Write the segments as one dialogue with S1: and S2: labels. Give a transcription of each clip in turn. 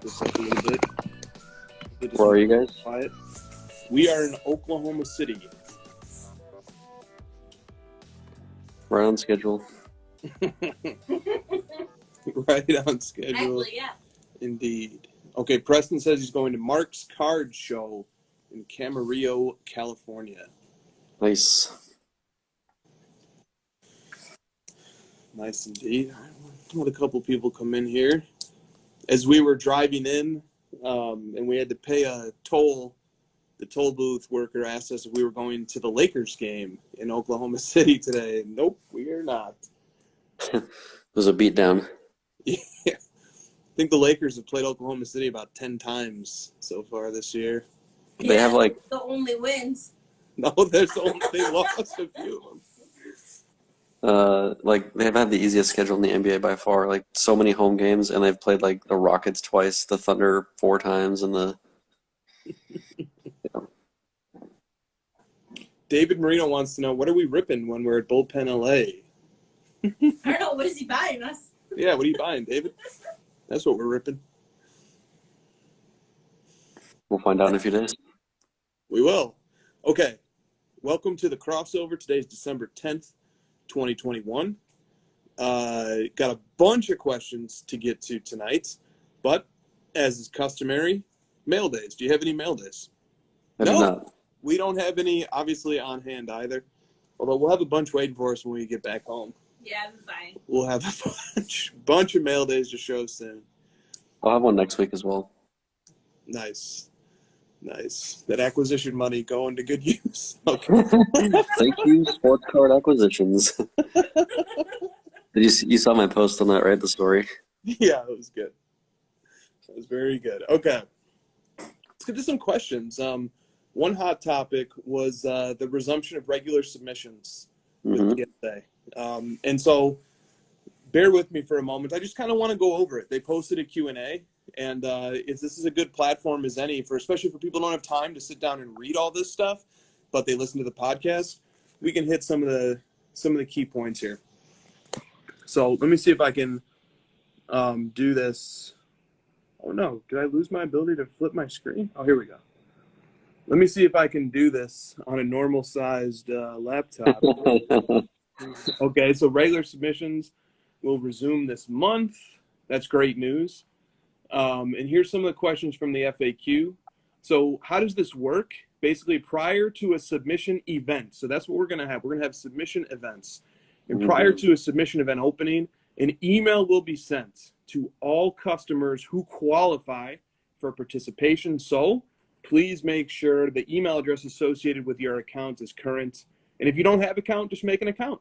S1: this up a little bit.
S2: Where are you guys?
S1: Quiet. We are in Oklahoma City.
S2: Right on schedule.
S1: Right on schedule.
S3: Actually, yeah.
S1: Indeed. Okay, Preston says he's going to Mark's Card Show in Camarillo, California.
S2: Nice.
S1: Nice indeed. I had a couple people come in here. As we were driving in and we had to pay a toll, the toll booth worker asked us if we were going to the Lakers game in Oklahoma City today. Nope, we are not.
S2: It was a beatdown.
S1: Yeah. I think the Lakers have played Oklahoma City about 10 times so far this year.
S2: They have like
S3: the only wins.
S1: No, there's only they lost a few of them.
S2: like they've had the easiest schedule in the NBA by far. Like so many home games, and they've played like the Rockets twice, the Thunder 4 times, and the. Yeah.
S1: David Marino wants to know, what are we ripping when we're at Bullpen LA?
S3: I don't know. What is he buying us?
S1: Yeah, what are you buying, David? That's what we're ripping.
S2: We'll find out in a few days.
S1: We will. Okay. Welcome to the crossover. Today's December 10th, 2021. Got a bunch of questions to get to tonight, but as is customary, mail days. Do you have any mail days?
S2: I do
S1: No,
S2: not.
S1: we don't have any obviously on hand either, although we'll have a bunch waiting for us when we get back home.
S3: Yeah, I'm fine.
S1: We'll have a bunch of mail days to show soon.
S2: I'll have one next week as well.
S1: Nice. That acquisition money going to good use. Okay.
S2: Thank you, Sports Card Acquisitions. You saw my post on that, right? The story.
S1: Yeah, it was good. It was very good. Okay. Let's get to some questions. One hot topic was the resumption of regular submissions with PSA. And so bear with me for a moment. I just kind of want to go over it. They posted a Q&A, and this is a good platform as any, especially for people who don't have time to sit down and read all this stuff, but they listen to the podcast. We can hit some of the key points here. So let me see if I can do this. Oh no, did I lose my ability to flip my screen? Oh, here we go. Let me see if I can do this on a normal sized laptop. Okay, so regular submissions will resume this month. That's great news. And here's some of the questions from the FAQ. So how does this work? Basically, prior to a submission event, so that's what we're going to have. We're going to have submission events. And prior to a submission event opening, an email will be sent to all customers who qualify for participation. So please make sure the email address associated with your account is current. And if you don't have an account, just make an account.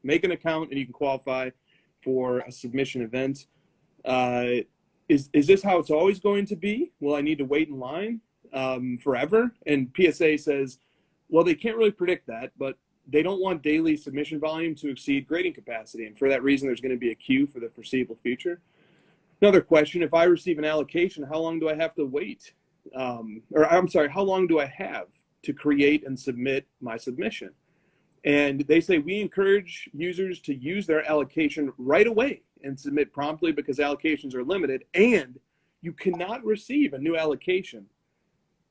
S1: Make an account and you can qualify for a submission event. Is this how it's always going to be? Will I need to wait in line forever? And PSA says, well, they can't really predict that, but they don't want daily submission volume to exceed grading capacity. And for that reason, there's going to be a queue for the foreseeable future. Another question, if I receive an allocation, how long do I have to wait? How long do I have to create and submit my submission? And they say we encourage users to use their allocation right away and submit promptly because allocations are limited, and you cannot receive a new allocation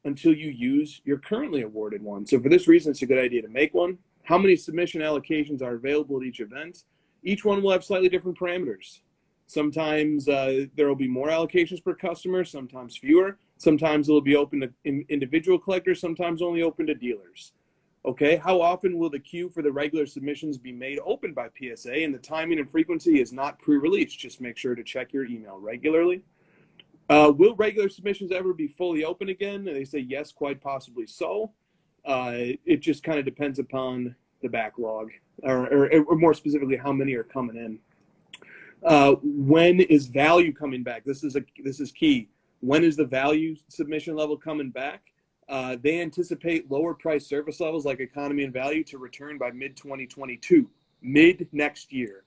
S1: until you use your currently awarded one. So for this reason, it's a good idea to make one. How many submission allocations are available at each event? Each one will have slightly different parameters. Sometimes there will be more allocations per customer, sometimes fewer. Sometimes it will be open to individual collectors, sometimes only open to dealers. Okay, how often will the queue for the regular submissions be made open by PSA? And the timing and frequency is not pre-released. Just make sure to check your email regularly. Will regular submissions ever be fully open again? And they say yes, quite possibly so. It just kind of depends upon the backlog, or more specifically, how many are coming in. When is value coming back? This is key. When is the value submission level coming back? They anticipate lower price service levels like economy and value to return by mid-2022, mid next year.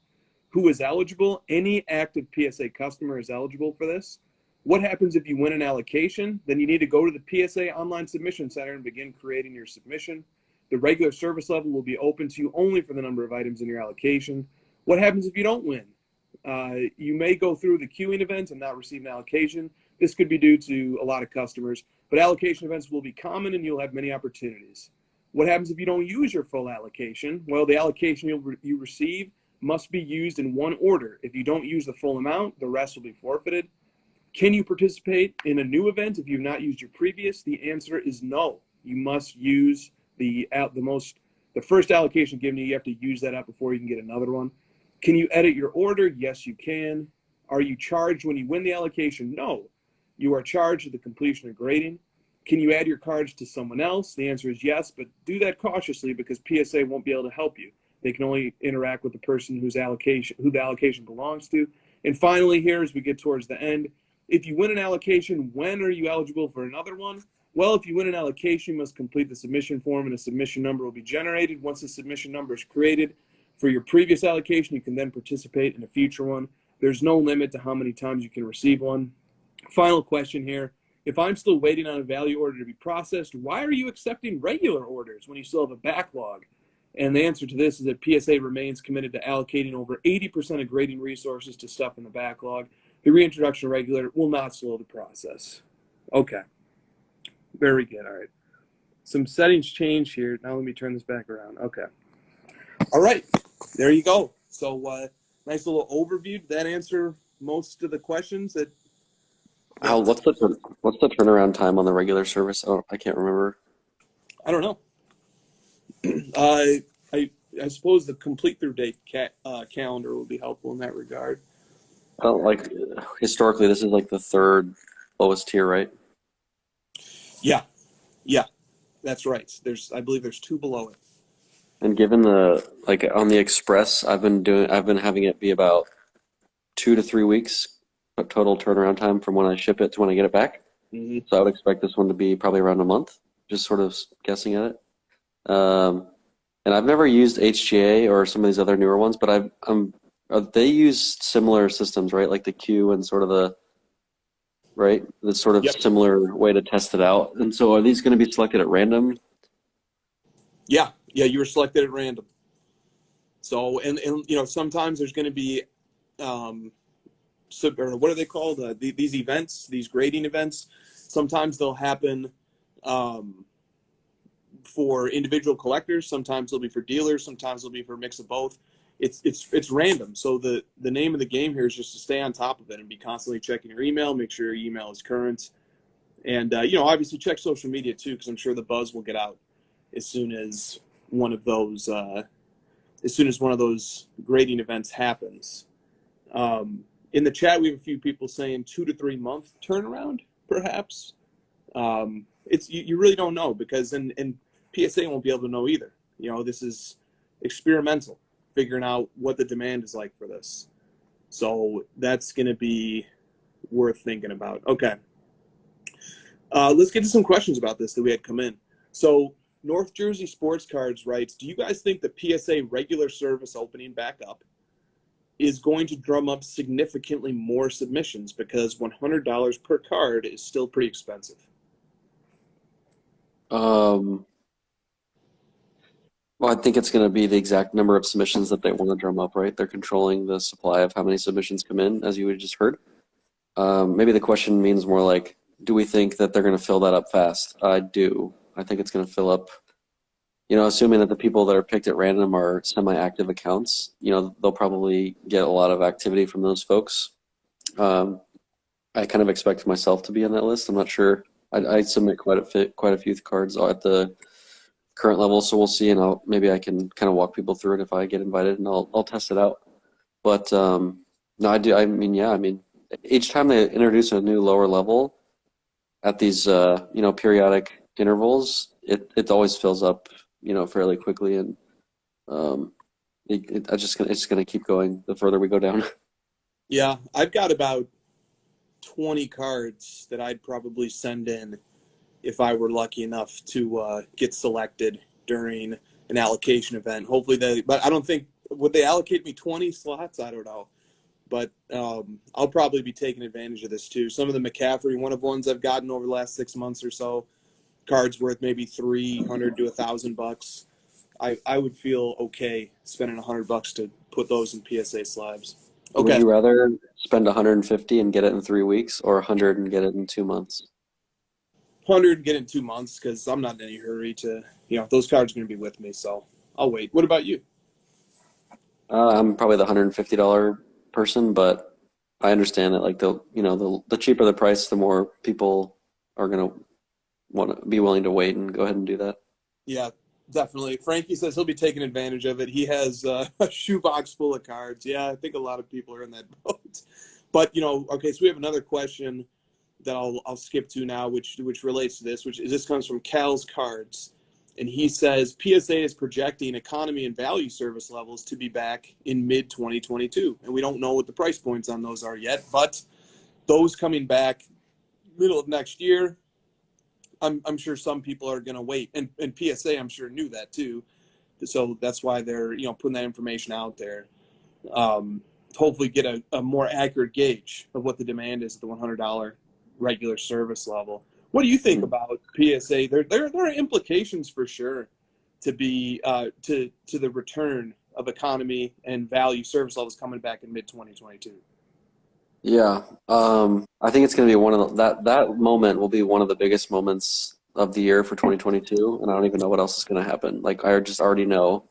S1: Who is eligible? Any active PSA customer is eligible for this. What happens if you win an allocation? Then you need to go to the PSA Online Submission Center and begin creating your submission. The regular service level will be open to you only for the number of items in your allocation. What happens if you don't win? You may go through the queuing event and not receive an allocation. This could be due to a lot of customers, but allocation events will be common and you'll have many opportunities. What happens if you don't use your full allocation? Well, the allocation you receive must be used in one order. If you don't use the full amount, the rest will be forfeited. Can you participate in a new event if you've not used your previous? The answer is no. You must use the first allocation given to you. You have to use that up before you can get another one. Can you edit your order? Yes, you can. Are you charged when you win the allocation? No. You are charged with the completion of grading. Can you add your cards to someone else? The answer is yes, but do that cautiously because PSA won't be able to help you. They can only interact with the person who the allocation belongs to. And finally, here as we get towards the end, if you win an allocation, when are you eligible for another one? Well, if you win an allocation, you must complete the submission form and a submission number will be generated. Once the submission number is created for your previous allocation, you can then participate in a future one. There's no limit to how many times you can receive one. Final question here. If I'm still waiting on a value order to be processed, why are you accepting regular orders when you still have a backlog? And the answer to this is that PSA remains committed to allocating over 80% of grading resources to stuff in the backlog. The reintroduction of regular will not slow the process. Okay. Very good. All right. Some settings change here. Now let me turn this back around. Okay. All right. There you go. So nice little overview. Did that answer most of the questions that
S2: Al, what's the turnaround time on the regular service? Oh, I can't remember.
S1: I don't know. I suppose the complete through date calendar will be helpful in that regard.
S2: Well, like historically, this is like the third lowest tier, right?
S1: Yeah, that's right. I believe there's two below it.
S2: And given on the Express, I've been having it be about 2 to 3 weeks total turnaround time from when I ship it to when I get it back.
S1: Mm-hmm.
S2: So I would expect this one to be probably around a month, just sort of guessing at it. And I've never used HGA or some of these other newer ones, but they use similar systems, right? Like the queue and sort of the sort of similar way to test it out. And so are these going to be selected at random?
S1: Yeah, you were selected at random. So, and sometimes there's going to be, or what are they called? These events, these grading events. Sometimes they'll happen for individual collectors. Sometimes they'll be for dealers. Sometimes they'll be for a mix of both. It's random. So the name of the game here is just to stay on top of it and be constantly checking your email, make sure your email is current, and obviously check social media too, because I'm sure the buzz will get out as soon as one of those grading events happens. In the chat, we have a few people saying 2 to 3 month turnaround, perhaps. You really don't know because and PSA won't be able to know either. This is experimental, figuring out what the demand is like for this. So that's going to be worth thinking about. Okay. Let's get to some questions about this that we had come in. So North Jersey Sports Cards writes, do you guys think the PSA regular service opening back up is going to drum up significantly more submissions because $100 per card is still pretty expensive?
S2: Well, I think it's going to be the exact number of submissions that they want to drum up, right? They're controlling the supply of how many submissions come in, as you had just heard. Maybe the question means more like, do we think that they're going to fill that up fast? I do. I think it's going to fill up, assuming that the people that are picked at random are semi-active accounts, they'll probably get a lot of activity from those folks. I kind of expect myself to be on that list. I'm not sure. I submit quite a few cards at the current level, so we'll see, and maybe I can kind of walk people through it if I get invited, and I'll test it out. But no, I do. I mean, each time they introduce a new lower level at these periodic intervals, it always fills up fairly quickly, and it's just gonna keep going the further we go down.
S1: Yeah, I've got about 20 cards that I'd probably send in if I were lucky enough to get selected during an allocation event. Hopefully but I don't think, would they allocate me 20 slots? I don't know. But I'll probably be taking advantage of this too. Some of the McCaffrey one-of-ones I've gotten over the last 6 months or so, cards worth maybe $300 to $1,000. I would feel okay spending $100 to put those in PSA slabs.
S2: Would
S1: Okay.
S2: you rather spend 150 and get it in 3 weeks, or 100 and get it in 2 months?
S1: 100, get in 2 months because I'm not in any hurry to, those cards are going to be with me, so I'll wait. What about you?
S2: I'm probably the $150 person, but I understand that like the cheaper the price, the more people are gonna want to be willing to wait and go ahead and do that.
S1: Yeah, definitely. Frankie says he'll be taking advantage of it. He has a shoebox full of cards. Yeah, I think a lot of people are in that boat. But okay, so we have another question that I'll skip to now, which relates to this. This comes from Cal's Cards, and he says PSA is projecting economy and value service levels to be back in mid 2022, and we don't know what the price points on those are yet, but those coming back middle of next year. I'm sure some people are going to wait, and PSA I'm sure knew that too, so that's why they're putting that information out there. Hopefully get a more accurate gauge of what the demand is at the $100 regular service level. What do you think about PSA? There are implications for sure to be to the return of economy and value service levels coming back in mid 2022.
S2: Yeah, I think it's going to be one of that moment will be one of the biggest moments of the year for 2022, and I don't even know what else is going to happen. Like I just already know,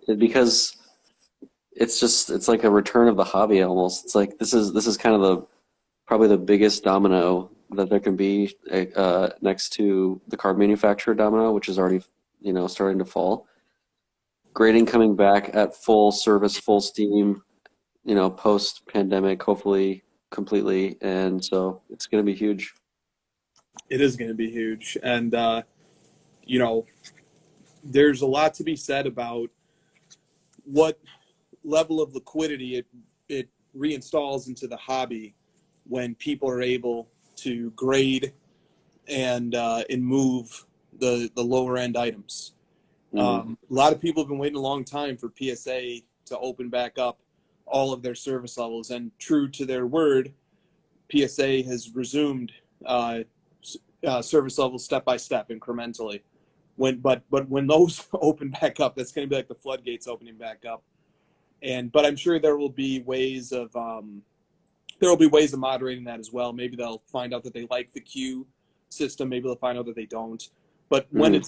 S2: because it's like a return of the hobby almost. It's like this is kind of probably the biggest domino that there can be next to the card manufacturer domino, which is already starting to fall. Grading coming back at full service, full steam. Post pandemic, hopefully completely. And so it's going to be huge.
S1: It is going to be huge. And, there's a lot to be said about what level of liquidity it reinstalls into the hobby when people are able to grade and move the lower end items.
S2: Mm-hmm.
S1: A lot of people have been waiting a long time for PSA to open back up all of their service levels, and true to their word, PSA has resumed service levels step by step, incrementally. But when those open back up, that's going to be like the floodgates opening back up. But I'm sure there will be ways of moderating that as well. Maybe they'll find out that they like the queue system. Maybe they'll find out that they don't. But when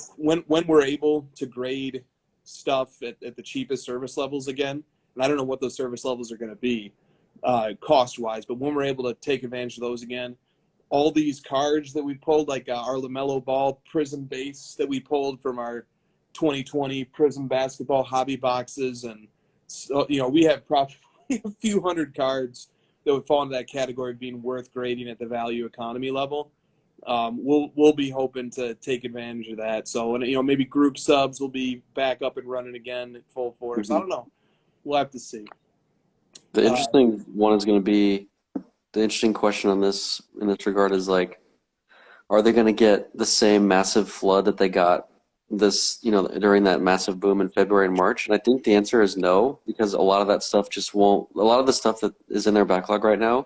S1: we're able to grade stuff at the cheapest service levels again, and I don't know what those service levels are going to be cost-wise, but when we're able to take advantage of those again, all these cards that we pulled, like our LaMelo Ball Prism base that we pulled from our 2020 Prism basketball hobby boxes, and so, we have probably a few hundred cards that would fall into that category of being worth grading at the value economy level. We'll be hoping to take advantage of that. So, and maybe group subs will be back up and running again at full force.
S2: Mm-hmm.
S1: I don't know. We'll have to see.
S2: The interesting one is going to be the interesting question in this regard is like, are they going to get the same massive flood that they got during that massive boom in February and March? And I think the answer is no, because a lot of that stuff a lot of the stuff that is in their backlog right now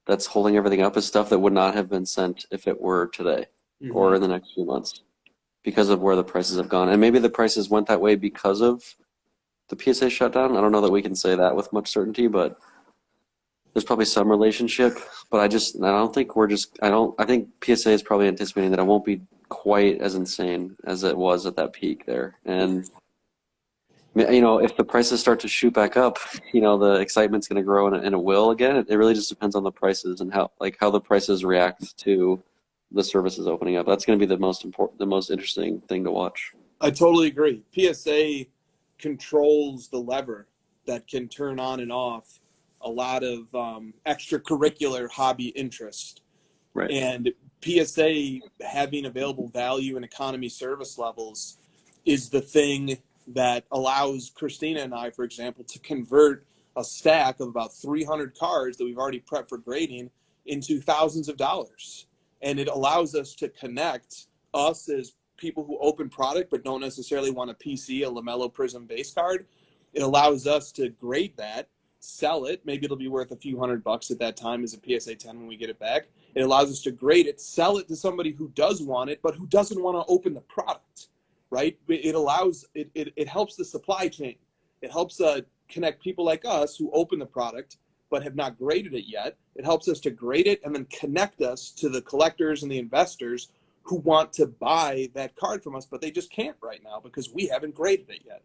S2: that's holding everything up is stuff that would not have been sent if it were today or in the next few months because of where the prices have gone. And maybe the prices went that way because of the PSA shutdown. I don't know that we can say that with much certainty, but there's probably some relationship. But I think PSA is probably anticipating that it won't be quite as insane as it was at that peak there. And if the prices start to shoot back up, the excitement's going to grow, and it will again. It really just depends on the prices and how the prices react to the services opening up. That's going to be the most interesting thing to watch.
S1: I totally agree. PSA controls the lever that can turn on and off a lot of extracurricular hobby interest.
S2: Right.
S1: And PSA having available value and economy service levels is the thing that allows Christina and I, for example, to convert a stack of about 300 cards that we've already prepped for grading into thousands of dollars. And it allows us to connect us as people who open product but don't necessarily want a PC, a LaMelo Prism base card. It allows us to grade that, sell it. Maybe it'll be worth a few $100 at that time as a PSA 10 when we get it back. It allows us to grade it, sell it to somebody who does want it but who doesn't want to open the product. Right? It helps the supply chain. It helps connect people like us who open the product but have not graded it yet. It helps us to grade it and then connect us to the collectors and the investors who want to buy that card from us, but they just can't right now because we haven't graded it yet.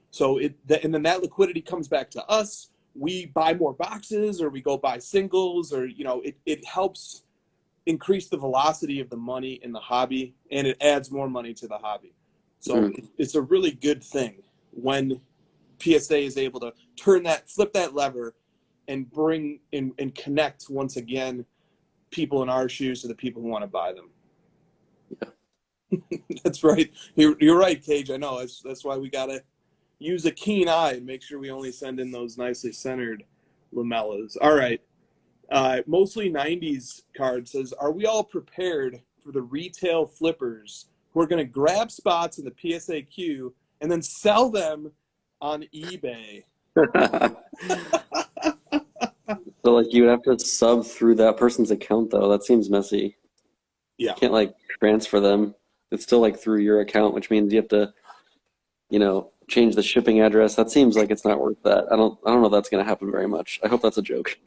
S1: So and then that liquidity comes back to us. We buy more boxes, or we go buy singles, or it helps increase the velocity of the money in the hobby, and it adds more money to the hobby. So it's a really good thing when PSA is able to flip that lever and bring and connect once again people in our shoes to the people who want to buy them. Yeah. That's right. You're right, Cage. I know. That's why we got to use a keen eye and make sure we only send in those nicely centered lamellas. All right. Mostly 90s card says, are we all prepared for the retail flippers who are going to grab spots in the PSA queue and then sell them on eBay?
S2: So like you would have to sub through that person's account though. That seems messy.
S1: Yeah.
S2: You can't like transfer them. It's still like through your account, which means you have to, change the shipping address. That seems like it's not worth that. I don't know if that's gonna happen very much. I hope that's a joke.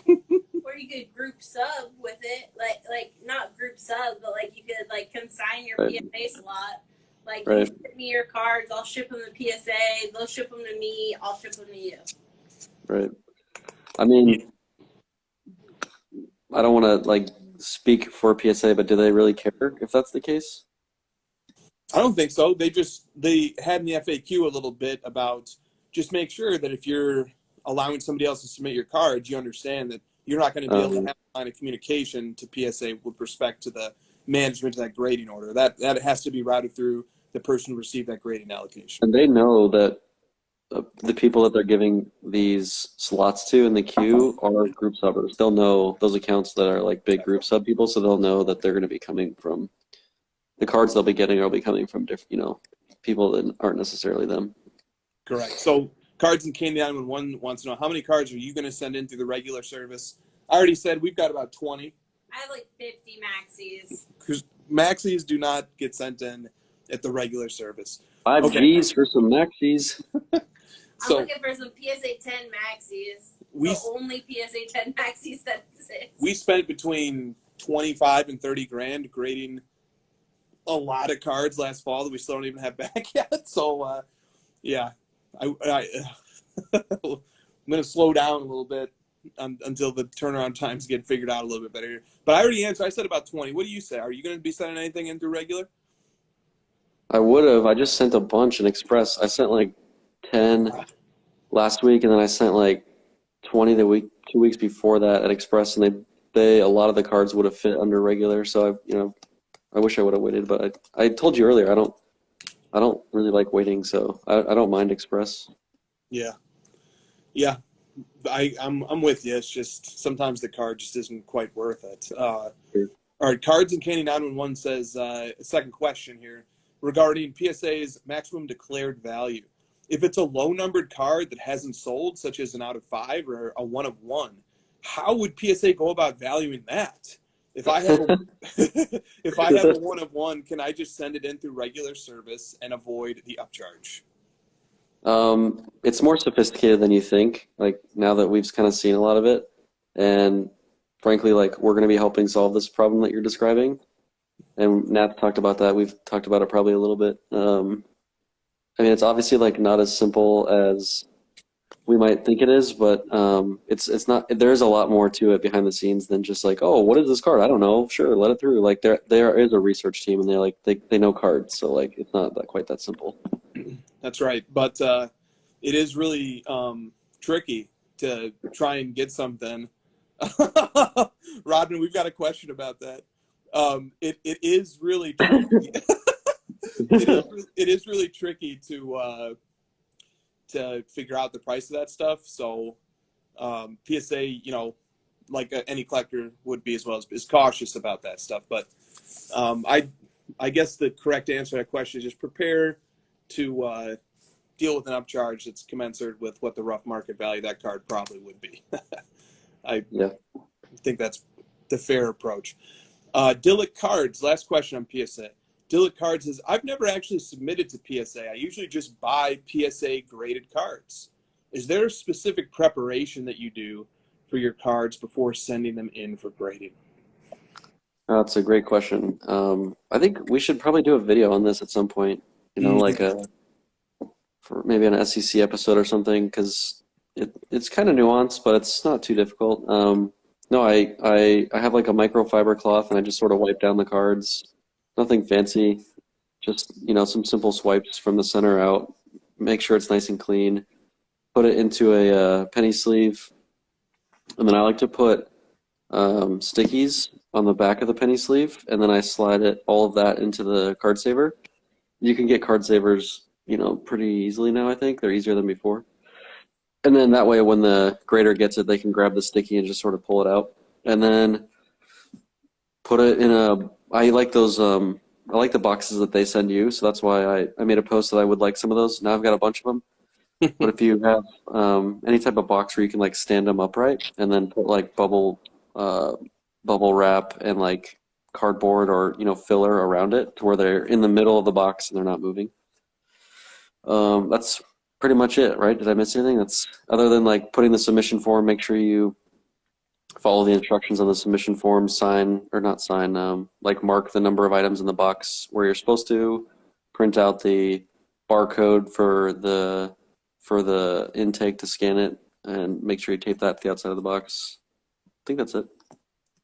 S3: Or you could group sub with it, like not group sub, but like you could like consign your PSA slot. Like you ship me your cards, I'll ship them to PSA. They'll ship them to me. I'll ship them to you.
S2: Right. I mean, I don't want to like speak for PSA, but do they really care if that's the case?
S1: I don't think so. They had in the FAQ a little bit about just make sure that if you're allowing somebody else to submit your cards, you understand that you're not going to be able to have a line of communication to PSA with respect to the management of that grading order. That has to be routed through the person who received that grading allocation.
S2: And they know that the people that they're giving these slots to in the queue are group subbers. They'll know those accounts that are like big group sub people, so they'll know that they're going to be coming from the cards they'll be getting will be coming from different, people that aren't necessarily them.
S1: Correct. So Cards and Candy One and One wants to know, how many cards are you going to send in through the regular service? I already said we've got about 20.
S3: I have like 50 maxis.
S1: Because maxis do not get sent in at the regular service.
S2: 5 G's for some maxis.
S3: I'm looking for some PSA 10 maxis. The only PSA 10 maxis that exist. We spent between 25 and 30 grand grading a lot of cards last fall that we still don't even have back yet. So, yeah, I'm going to slow down a little bit until the turnaround times get figured out a little bit better. But I already answered. I said about 20. What do you say? Are you going to be sending anything into regular?
S2: I would have. I just sent a bunch in Express. I sent like 10 last week, and then I sent like 20 2 weeks before that at Express, and they a lot of the cards would have fit under regular. So I wish I would have waited, but I told you earlier I don't really like waiting, so I don't mind Express. Yeah.
S1: I'm with you. It's just sometimes the card just isn't quite worth it. All right, Cards and Candy 911 says a second question here regarding PSA's maximum declared value. If it's a low-numbered card that hasn't sold, such as an out of 5 or a 1 of 1, how would PSA go about valuing that? If I have a 1 of 1, can I just send it in through regular service and avoid the upcharge?
S2: It's more sophisticated than you think. Like now that we've kind of seen a lot of it, and frankly, like we're going to be helping solve this problem that you're describing. And Nat talked about that. We've talked about it probably a little bit. I mean, it's obviously like not as simple as we might think it is, but it's not. There is a lot more to it behind the scenes than just like, oh, what is this card? I don't know. Sure, let it through. Like there is a research team, and they know cards, so like it's not quite that simple.
S1: That's right, but it is really tricky to try and get something. Rodman, we've got a question about that. It is really tricky. it is really tricky to figure out the price of that stuff. So PSA, like any collector would be as well, is cautious about that stuff. But I guess the correct answer to that question is just prepare to deal with an upcharge that's commensurate with what the rough market value of that card probably would be. I think that's the fair approach. Dillick Cards, last question on PSA. Dillick Cards says, I've never actually submitted to PSA. I usually just buy PSA graded cards. is there a specific preparation that you do for your cards before sending them in for grading?
S2: That's a great question. I think we should probably do a video on this at some point, like for maybe an SEC episode or something, because it's kind of nuanced, but it's not too difficult. No, I have like a microfiber cloth, and I just sort of wipe down the cards. Nothing fancy, just some simple swipes from the center out. Make sure it's nice and clean. Put it into a penny sleeve, and then I like to put stickies on the back of the penny sleeve, and then I slide all of that into the card saver. You can get card savers, pretty easily now. I think they're easier than before. And then that way, when the grader gets it, they can grab the sticky and just sort of pull it out, and then put it in I like those. I like the boxes that they send you, so that's why I made a post that I would like some of those. Now I've got a bunch of them. But if you have any type of box where you can like stand them upright and then put like bubble wrap and like cardboard or filler around it to where they're in the middle of the box and they're not moving. That's pretty much it, right? Did I miss anything? That's other than like putting the submission form. Make sure you follow the instructions on the submission form. Like mark the number of items in the box where you're supposed to. Print out the barcode for the intake to scan it, and make sure you tape that to the outside of the box. I think that's it.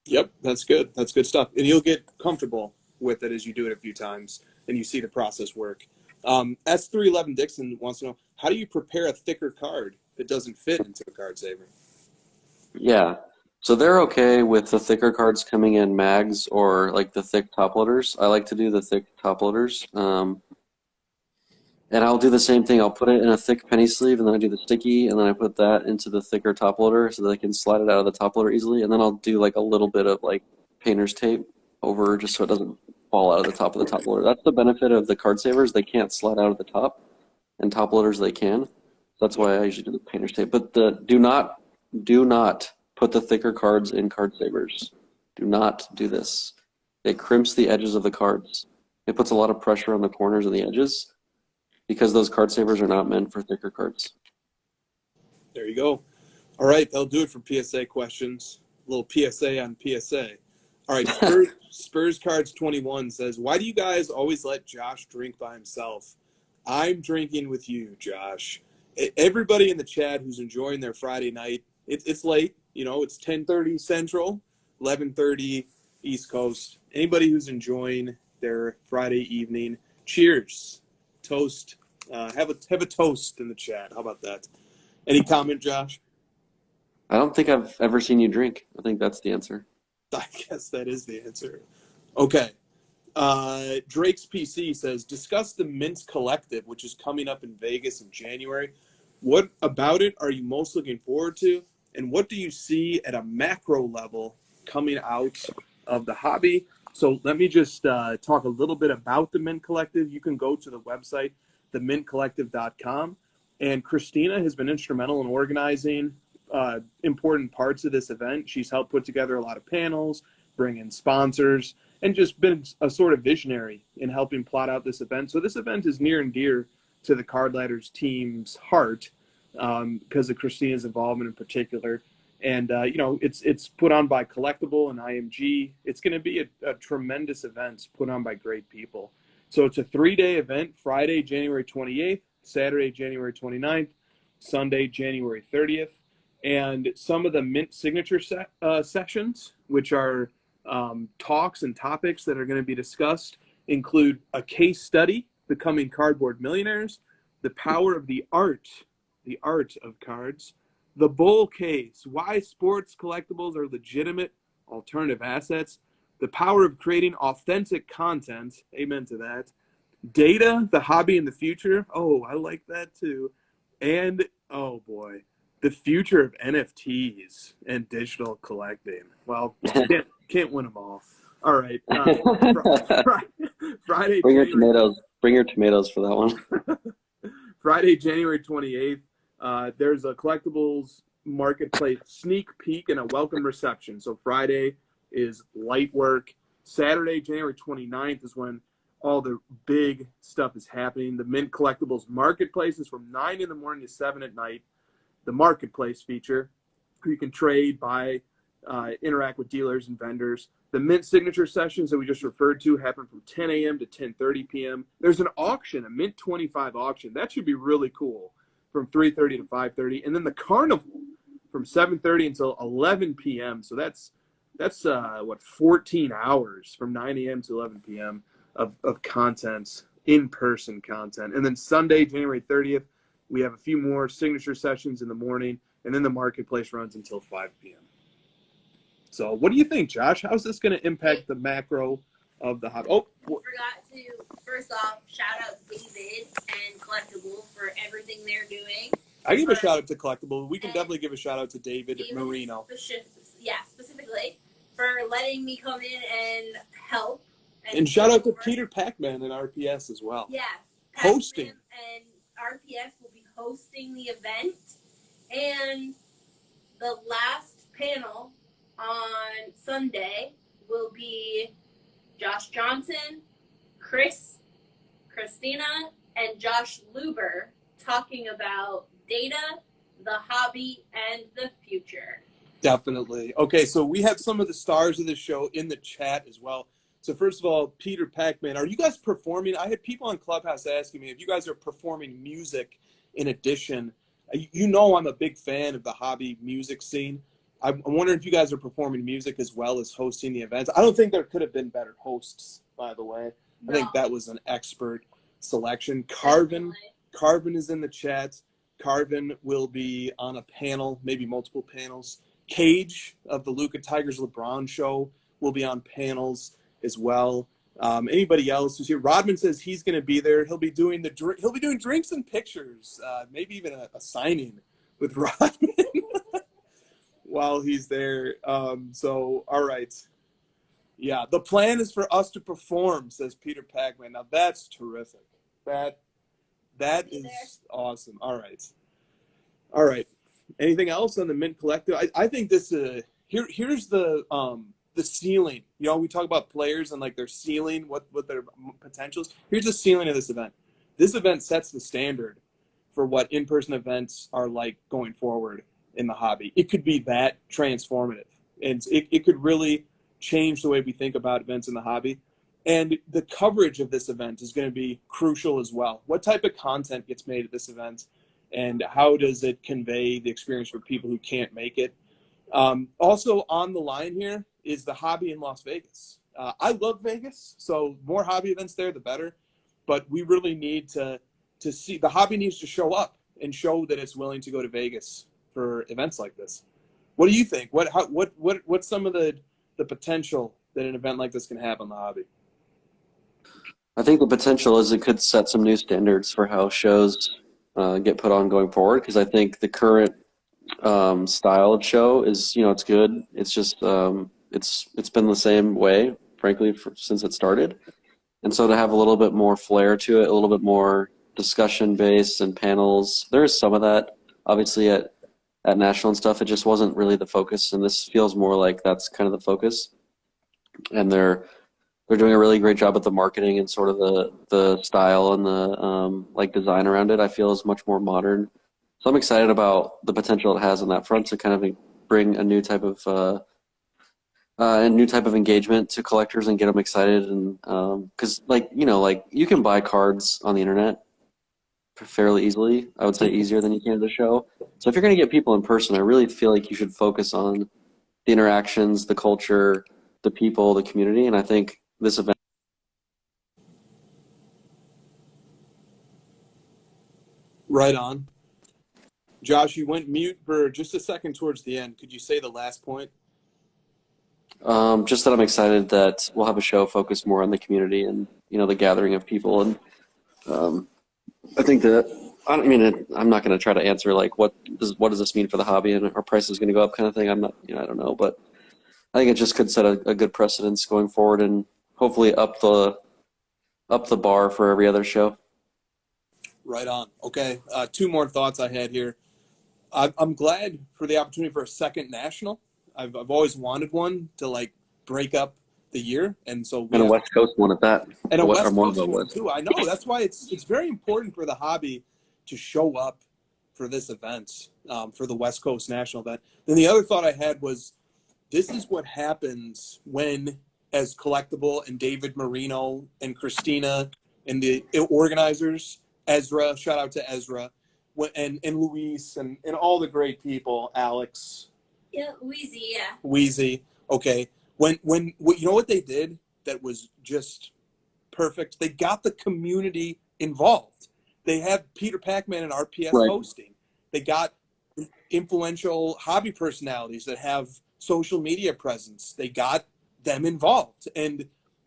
S1: Yep, that's good. That's good stuff. And you'll get comfortable with it as you do it a few times and you see the process work. S311 Dixon wants to know, how do you prepare a thicker card that doesn't fit into a card saver?
S2: Yeah, so they're okay with the thicker cards coming in mags or like the thick top loaders. I like to do the thick top loaders. And I'll do the same thing. I'll put it in a thick penny sleeve, and then I do the sticky, and then I put that into the thicker top loader so that I can slide it out of the top loader easily. And then I'll do like a little bit of like painter's tape over just so it doesn't fall out of the top of the top loader. That's the benefit of the card savers. They can't slide out of the top, and top loaders they can. So that's why I usually do the painter's tape. But do not put the thicker cards in card savers. Do not do this. It crimps the edges of the cards. It puts a lot of pressure on the corners and the edges, because those card savers are not meant for thicker cards.
S1: There you go. All right, that'll do it for PSA questions. A little PSA on PSA. All right, Spurs Cards 21 says, why do you guys always let Josh drink by himself? I'm drinking with you, Josh. Everybody in the chat who's enjoying their Friday night, it's late. It's 10:30 Central, 11:30 East Coast. Anybody who's enjoying their Friday evening, cheers. Toast. Have a toast in the chat. How about that? Any comment, Josh?
S2: I don't think I've ever seen you drink. I think that's the answer.
S1: I guess that is the answer. Okay. Drake's PC says, discuss the Mint Collective, which is coming up in Vegas in January. What about it are you most looking forward to? And what do you see at a macro level coming out of the hobby? So let me just talk a little bit about the Mint Collective. You can go to the website, themintcollective.com. And Christina has been instrumental in organizing important parts of this event. She's helped put together a lot of panels, bring in sponsors, and just been a sort of visionary in helping plot out this event. So this event is near and dear to the Card Ladders team's heart because of Christina's involvement in particular. And, it's put on by Collectible and IMG. It's going to be a tremendous event put on by great people. So it's a 3-day event, Friday, January 28th, Saturday, January 29th, Sunday, January 30th. And some of the Mint signature sessions, which are talks and topics that are going to be discussed, include a case study, Becoming Cardboard Millionaires, the power of the art of cards, the bull case, why sports collectibles are legitimate alternative assets, the power of creating authentic content, amen to that, data, the hobby in the future, oh, I like that too, and, oh boy, the future of NFTs and digital collecting. Well, can't win them all. All right. Friday.
S2: Bring your tomatoes for that one.
S1: Friday, January 28th. There's a collectibles marketplace sneak peek and a welcome reception. So Friday is light work. Saturday, January 29th is when all the big stuff is happening. The Mint Collectibles marketplace is from 9 in the morning to 7 at night. the marketplace feature, where you can trade, buy, interact with dealers and vendors. The mint signature sessions that we just referred to happen from 10 a.m. to 10:30 p.m. There's an auction, a Mint 25 auction. That should be really cool, from 3:30 to 5:30. And then the carnival from 7:30 until 11 p.m. So that's 14 hours from 9 a.m. to 11 p.m. of content, in-person content. And then Sunday, January 30th, we have a few more signature sessions in the morning, and then the marketplace runs until 5 p.m. So what do you think, Josh? How's this going to impact the macro of the hobby? Oh,
S3: forgot to, first off, shout out David and Collectible for everything they're doing.
S1: I give a shout out to Collectible. We can definitely give a shout out to David Marino.
S3: Specifically for letting me come in and help.
S1: And shout out to Peter Pacman and RPS as well.
S3: Yeah.
S1: Hosting.
S3: And RPS will be hosting the event. And the last panel on Sunday will be Josh Johnson, Christina, and Josh Luber talking about data, the hobby, and the future.
S1: Definitely. Okay, so we have some of the stars of the show in the chat as well. So first of all, Peter Pacman, are you guys performing? I had people on Clubhouse asking me if you guys are performing music in addition. You know I'm a big fan of the hobby music scene. I'm wondering if you guys are performing music as well as hosting the events. I don't think there could have been better hosts, by the way. No. I think that was an expert selection. Carvin is in the chat. Carvin will be on a panel, maybe multiple panels. Cage of the Luka Tigers LeBron show will be on panels as well. Anybody else who's here? Rodman says he's going to be there. He'll be doing drinks and pictures, maybe even a signing with Rodman while he's there. So, all right. Yeah, the plan is for us to perform, says Peter Pacman. Now, that's terrific. That is awesome. All right. Anything else on the Mint Collective? I think this here's the ceiling. You know, we talk about players and like their ceiling, what their potentials. Here's the ceiling of this event. This event sets the standard for what in-person events are like going forward in the hobby. It could be that transformative, and it could really change the way we think about events in the hobby. And the coverage of this event is going to be crucial as well. What type of content gets made at this event, and how does it convey the experience for people who can't make it? Also on the line here is the hobby in Las Vegas. I love Vegas, so more hobby events there, the better. But we really need to see, the hobby needs to show up and show that it's willing to go to Vegas for events like this. What do you think? What's some of the potential that an event like this can have on the hobby?
S2: I think the potential is it could set some new standards for how shows get put on going forward, because I think the current style of show is, it's good. It's just it's been the same way, frankly, since it started. And so to have a little bit more flair to it, a little bit more discussion based and panels, there is some of that obviously at national and stuff. It just wasn't really the focus, and this feels more like that's kind of the focus. And they're doing a really great job at the marketing and sort of the style and the like design around it. I feel is much more modern. So I'm excited about the potential it has on that front to kind of bring a new type of engagement to collectors and get them excited. And because you can buy cards on the internet fairly easily. I would say easier than you can at the show. So if you're going to get people in person, I really feel like you should focus on the interactions, the culture, the people, the community, and I think this event.
S1: Right on. Josh, you went mute for just a second towards the end. Could you say the last point?
S2: Just that I'm excited that we'll have a show focused more on the community and, the gathering of people. And I think that, I'm not going to try to answer like what does this mean for the hobby and our price is going to go up kind of thing. I'm not, I don't know, but I think it just could set a good precedence going forward and hopefully up the bar for every other show.
S1: Right on. Okay. Two more thoughts I had here. I'm glad for the opportunity for a second national. I've always wanted one to like break up the year, and so
S2: a West Coast one at that.
S1: And a West Coast one too. I know that's why it's very important for the hobby to show up for this event, for the West Coast National event. Then the other thought I had was, this is what happens when, as Collectible and David Marino and Christina and the organizers, Ezra, shout out to Ezra, and Luis and all the great people, Alex.
S3: Yeah, Wheezy, yeah.
S1: Wheezy, okay. When you know what they did that was just perfect? They got the community involved. They have Peter Pac-Man and RPS hosting. They got influential hobby personalities that have social media presence. They got them involved. And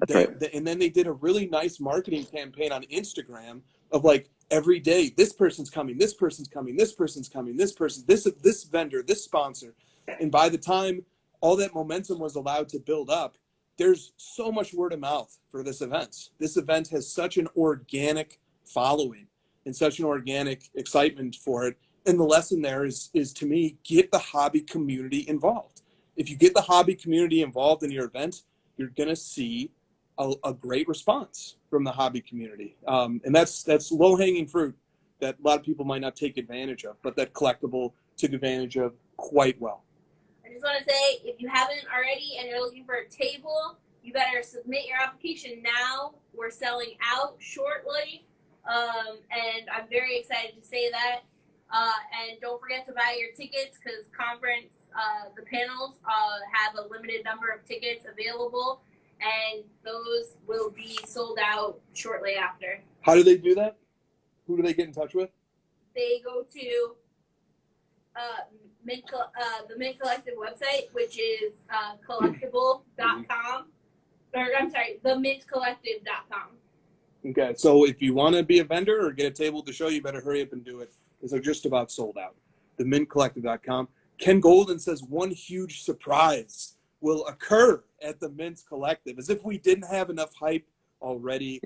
S1: and then they did a really nice marketing campaign on Instagram of like, every day, this person's coming, this person's coming, this person's coming, this person, this vendor, this sponsor. And by the time all that momentum was allowed to build up, there's so much word of mouth for this event. This event has such an organic following and such an organic excitement for it. And the lesson there is to me, get the hobby community involved. If you get the hobby community involved in your event, you're going to see a great response from the hobby community. And that's low-hanging fruit that a lot of people might not take advantage of, but that Collectible took advantage of quite well.
S3: I just want to say, if you haven't already and you're looking for a table, you better submit your application now. We're selling out shortly, and I'm very excited to say that. And don't forget to buy your tickets, because conference, the panels have a limited number of tickets available, and those will be sold out shortly after.
S1: How do they do that? Who do they get in touch with?
S3: They go to the Mint Collective website, which is collectible.com. Or, I'm sorry, themintcollective.com.
S1: Okay, so if you want to be a vendor or get a table to show, you better hurry up and do it, because they're just about sold out. Themintcollective.com. Ken Golden says one huge surprise will occur at the Mint Collective, as if we didn't have enough hype already.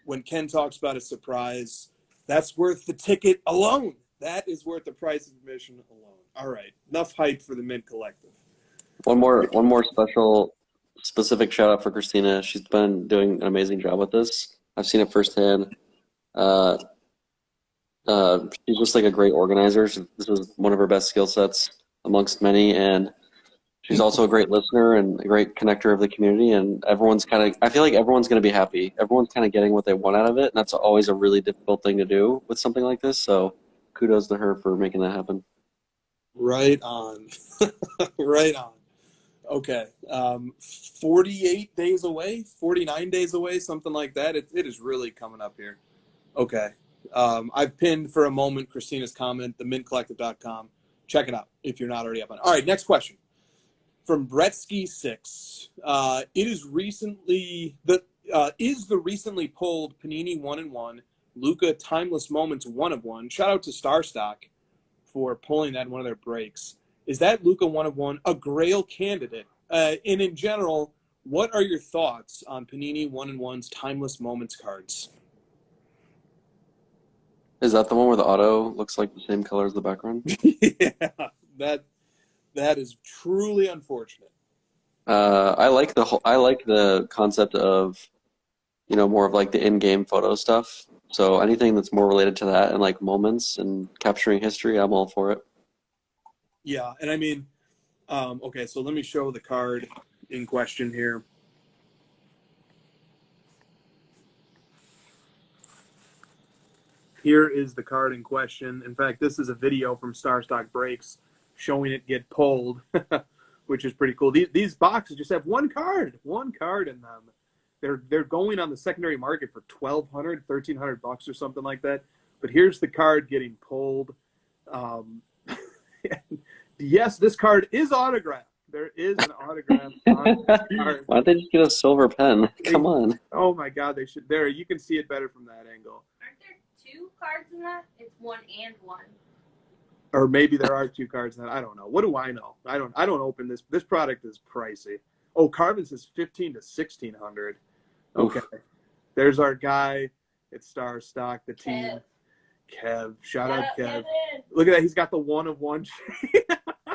S1: When Ken talks about a surprise, that's worth the ticket alone. That is worth the price of admission alone. All right, enough hype for the Mint Collective.
S2: One more specific shout out for Christina. She's been doing an amazing job with this. I've seen it firsthand. She's just like a great organizer. This is one of her best skill sets amongst many, and she's also a great listener and a great connector of the community. And I feel like everyone's going to be happy. Everyone's kind of getting what they want out of it, and that's always a really difficult thing to do with something like this. So kudos to her for making that happen.
S1: Right on. Right on. Okay. 48 days away, 49 days away, something like that. It is really coming up here. Okay. I've pinned for a moment Christina's comment, themintcollective.com. Check it out if you're not already up on it. All right, next question. From Bretsky6. Is the recently polled Panini One and One Luka Timeless Moments 1 of 1? Shout out to Starstock for pulling that in one of their breaks. Is that Luka 1 of 1 a grail candidate? And in general, what are your thoughts on Panini One and One's Timeless Moments cards?
S2: Is that the one where the auto looks like the same color as the background?
S1: Yeah, that is truly unfortunate.
S2: I like the concept of, more of like the in-game photo stuff. So anything that's more related to that and like moments and capturing history, I'm all for it.
S1: Yeah, and I mean, okay, so let me show the card in question here. Here is the card in question. In fact, this is a video from Starstock Breaks showing it get pulled, which is pretty cool. These boxes just have one card in them. They're going on the secondary market for $1,200, $1,300 or something like that. But here's the card getting pulled. Yes, this card is autographed. There is an autograph on this card.
S2: Why don't they just get a silver pen? Come on.
S1: Oh my God, they should. There, you can see it better from that angle.
S3: Aren't there 2 cards in that? It's 1 and 1.
S1: Or maybe there are 2 cards in that. I don't know. What do I know? I don't open this. This product is pricey. Oh, Carvin says $1,500 to $1,600. Okay. Oof. There's our guy at Starstock, the team. Kev. Shout out Kev. Kevin. Look at that. He's got the 1 of 1 chain.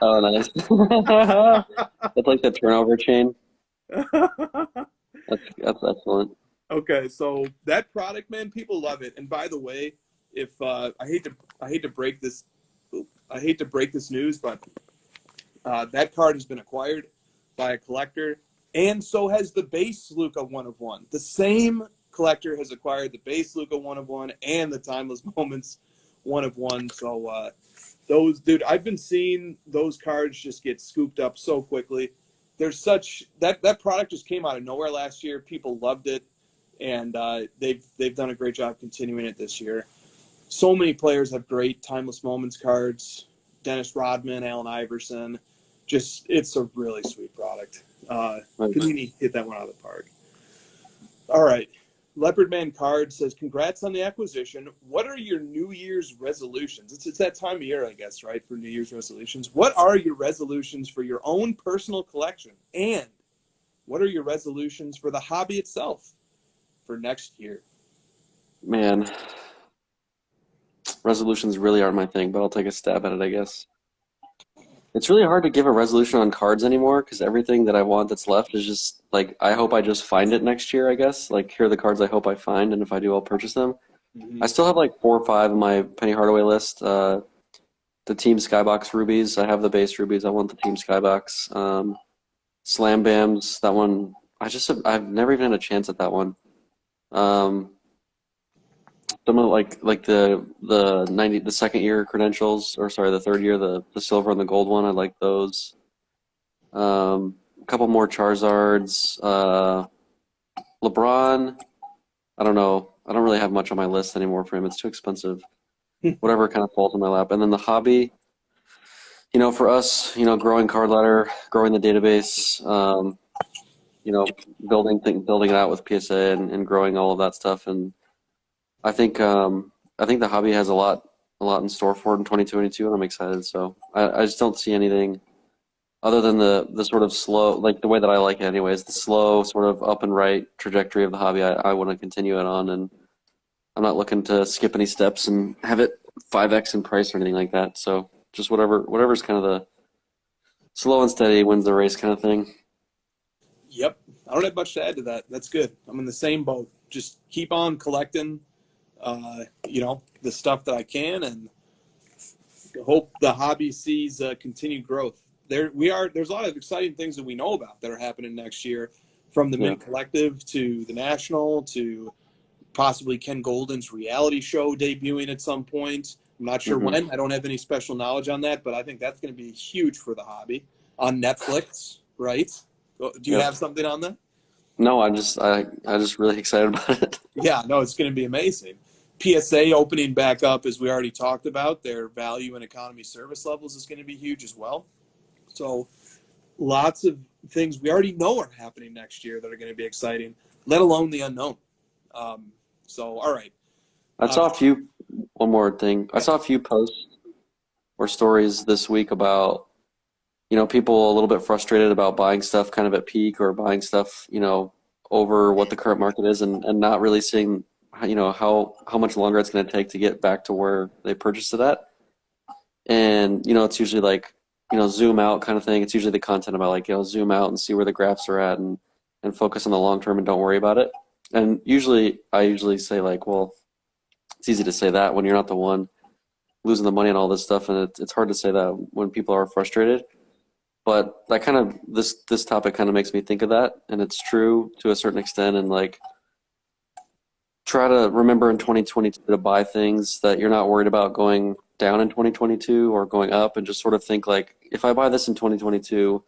S2: Oh, nice. That's like the turnover chain. That's excellent.
S1: Okay, so that product, man, people love it. And by the way, if I hate to break this I hate to break this news, but that card has been acquired by a collector, and so has the base Luka 1 of 1. The same collector has acquired the base Luka 1 of 1 and the Timeless Moments 1 of 1. So those, dude, I've been seeing those cards just get scooped up so quickly. There's such that product just came out of nowhere last year. People loved it, and they've done a great job continuing it this year. So many players have great Timeless Moments cards. Dennis Rodman, Allen Iverson. Just, it's a really sweet product. Panini hit that one out of the park. All right. Leopard Man Card says, congrats on the acquisition. What are your New Year's resolutions? It's that time of year, I guess, right, for New Year's resolutions. What are your resolutions for your own personal collection? And what are your resolutions for the hobby itself for next year?
S2: Man, resolutions really aren't my thing, but I'll take a stab at it, I guess. It's really hard to give a resolution on cards anymore because everything that I want that's left is just, like, I hope I just find it next year, I guess. Like, here are the cards I hope I find, and if I do, I'll purchase them. Mm-hmm. I still have, like, 4 or 5 on my Penny Hardaway list. The Team Skybox Rubies. I have the base Rubies. I want the Team Skybox. Slam Bams, that one. I've never even had a chance at that one. Some of the second year credentials, or sorry, the third year, the silver and the gold one. I like those. A couple more Charizards. LeBron, I don't know. I don't really have much on my list anymore for him. It's too expensive. Whatever kind of falls in my lap. And then the hobby, for us, growing card ladder, growing the database, building it out with PSA and growing all of that stuff. And I think the hobby has a lot in store for it in 2022, and I'm excited. So I just don't see anything other than the sort of slow, like the way that I like it anyways, the slow sort of up and right trajectory of the hobby. I want to continue it on, and I'm not looking to skip any steps and have it 5x in price or anything like that. So just whatever's kind of the slow and steady wins the race kind of thing.
S1: Yep. I don't have much to add to that. That's good. I'm in the same boat. Just keep on collecting the stuff that I can, and hope the hobby sees continued growth. There's a lot of exciting things that we know about that are happening next year, from the Mint Collective to the National to possibly Ken Golden's reality show debuting at some point. I'm not sure when. I don't have any special knowledge on that, but I think that's going to be huge for the hobby on Netflix, right? Do you have something on that?
S2: No, I'm just really excited about it.
S1: Yeah, no, it's going to be amazing. PSA opening back up, as we already talked about, their value and economy service levels is going to be huge as well. So lots of things we already know are happening next year that are going to be exciting, let alone the unknown. All right. One more thing. I saw a few posts or stories this week about, people a little bit frustrated about buying stuff kind of at peak or buying stuff, over what the current market is and not really seeing, how much longer it's going to take to get back to where they purchased it at. And, it's usually like, zoom out kind of thing. It's usually the content about like, zoom out and see where the graphs are at and focus on the long term and don't worry about it. And I usually say like, well, it's easy to say that when you're not the one losing the money and all this stuff. And it's hard to say that when people are frustrated. But that kind of, this topic kind of makes me think of that. And it's true to a certain extent. And like, try to remember in 2022 to buy things that you're not worried about going down in 2022 or going up, and just sort of think like, if I buy this in 2022,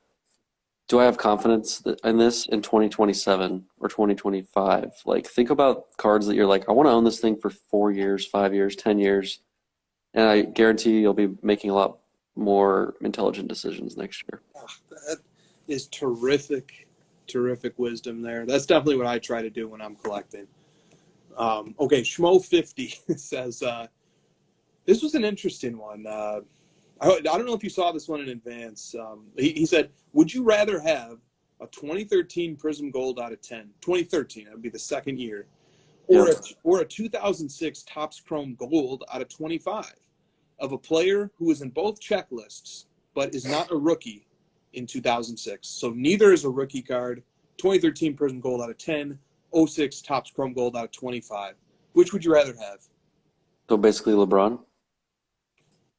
S1: do I have confidence in this in 2027 or 2025? Like, think about cards that you're like, I want to own this thing for 4 years, 5 years, 10 years. And I guarantee you'll be making a lot more intelligent decisions next year. That is terrific wisdom there. That's definitely what I try to do when I'm collecting. Okay, Schmo50 says, this was an interesting one. I don't know if you saw this one in advance. He said, would you rather have a 2013 Prism Gold out of 10, 2013, that would be the second year, or a 2006 Topps Chrome Gold out of 25 of a player who is in both checklists but is not a rookie in 2006? So neither is a rookie card. 2013 Prism Gold out of 10, 06 Topps Chrome Gold out of 25. Which would you rather have?
S2: So basically LeBron?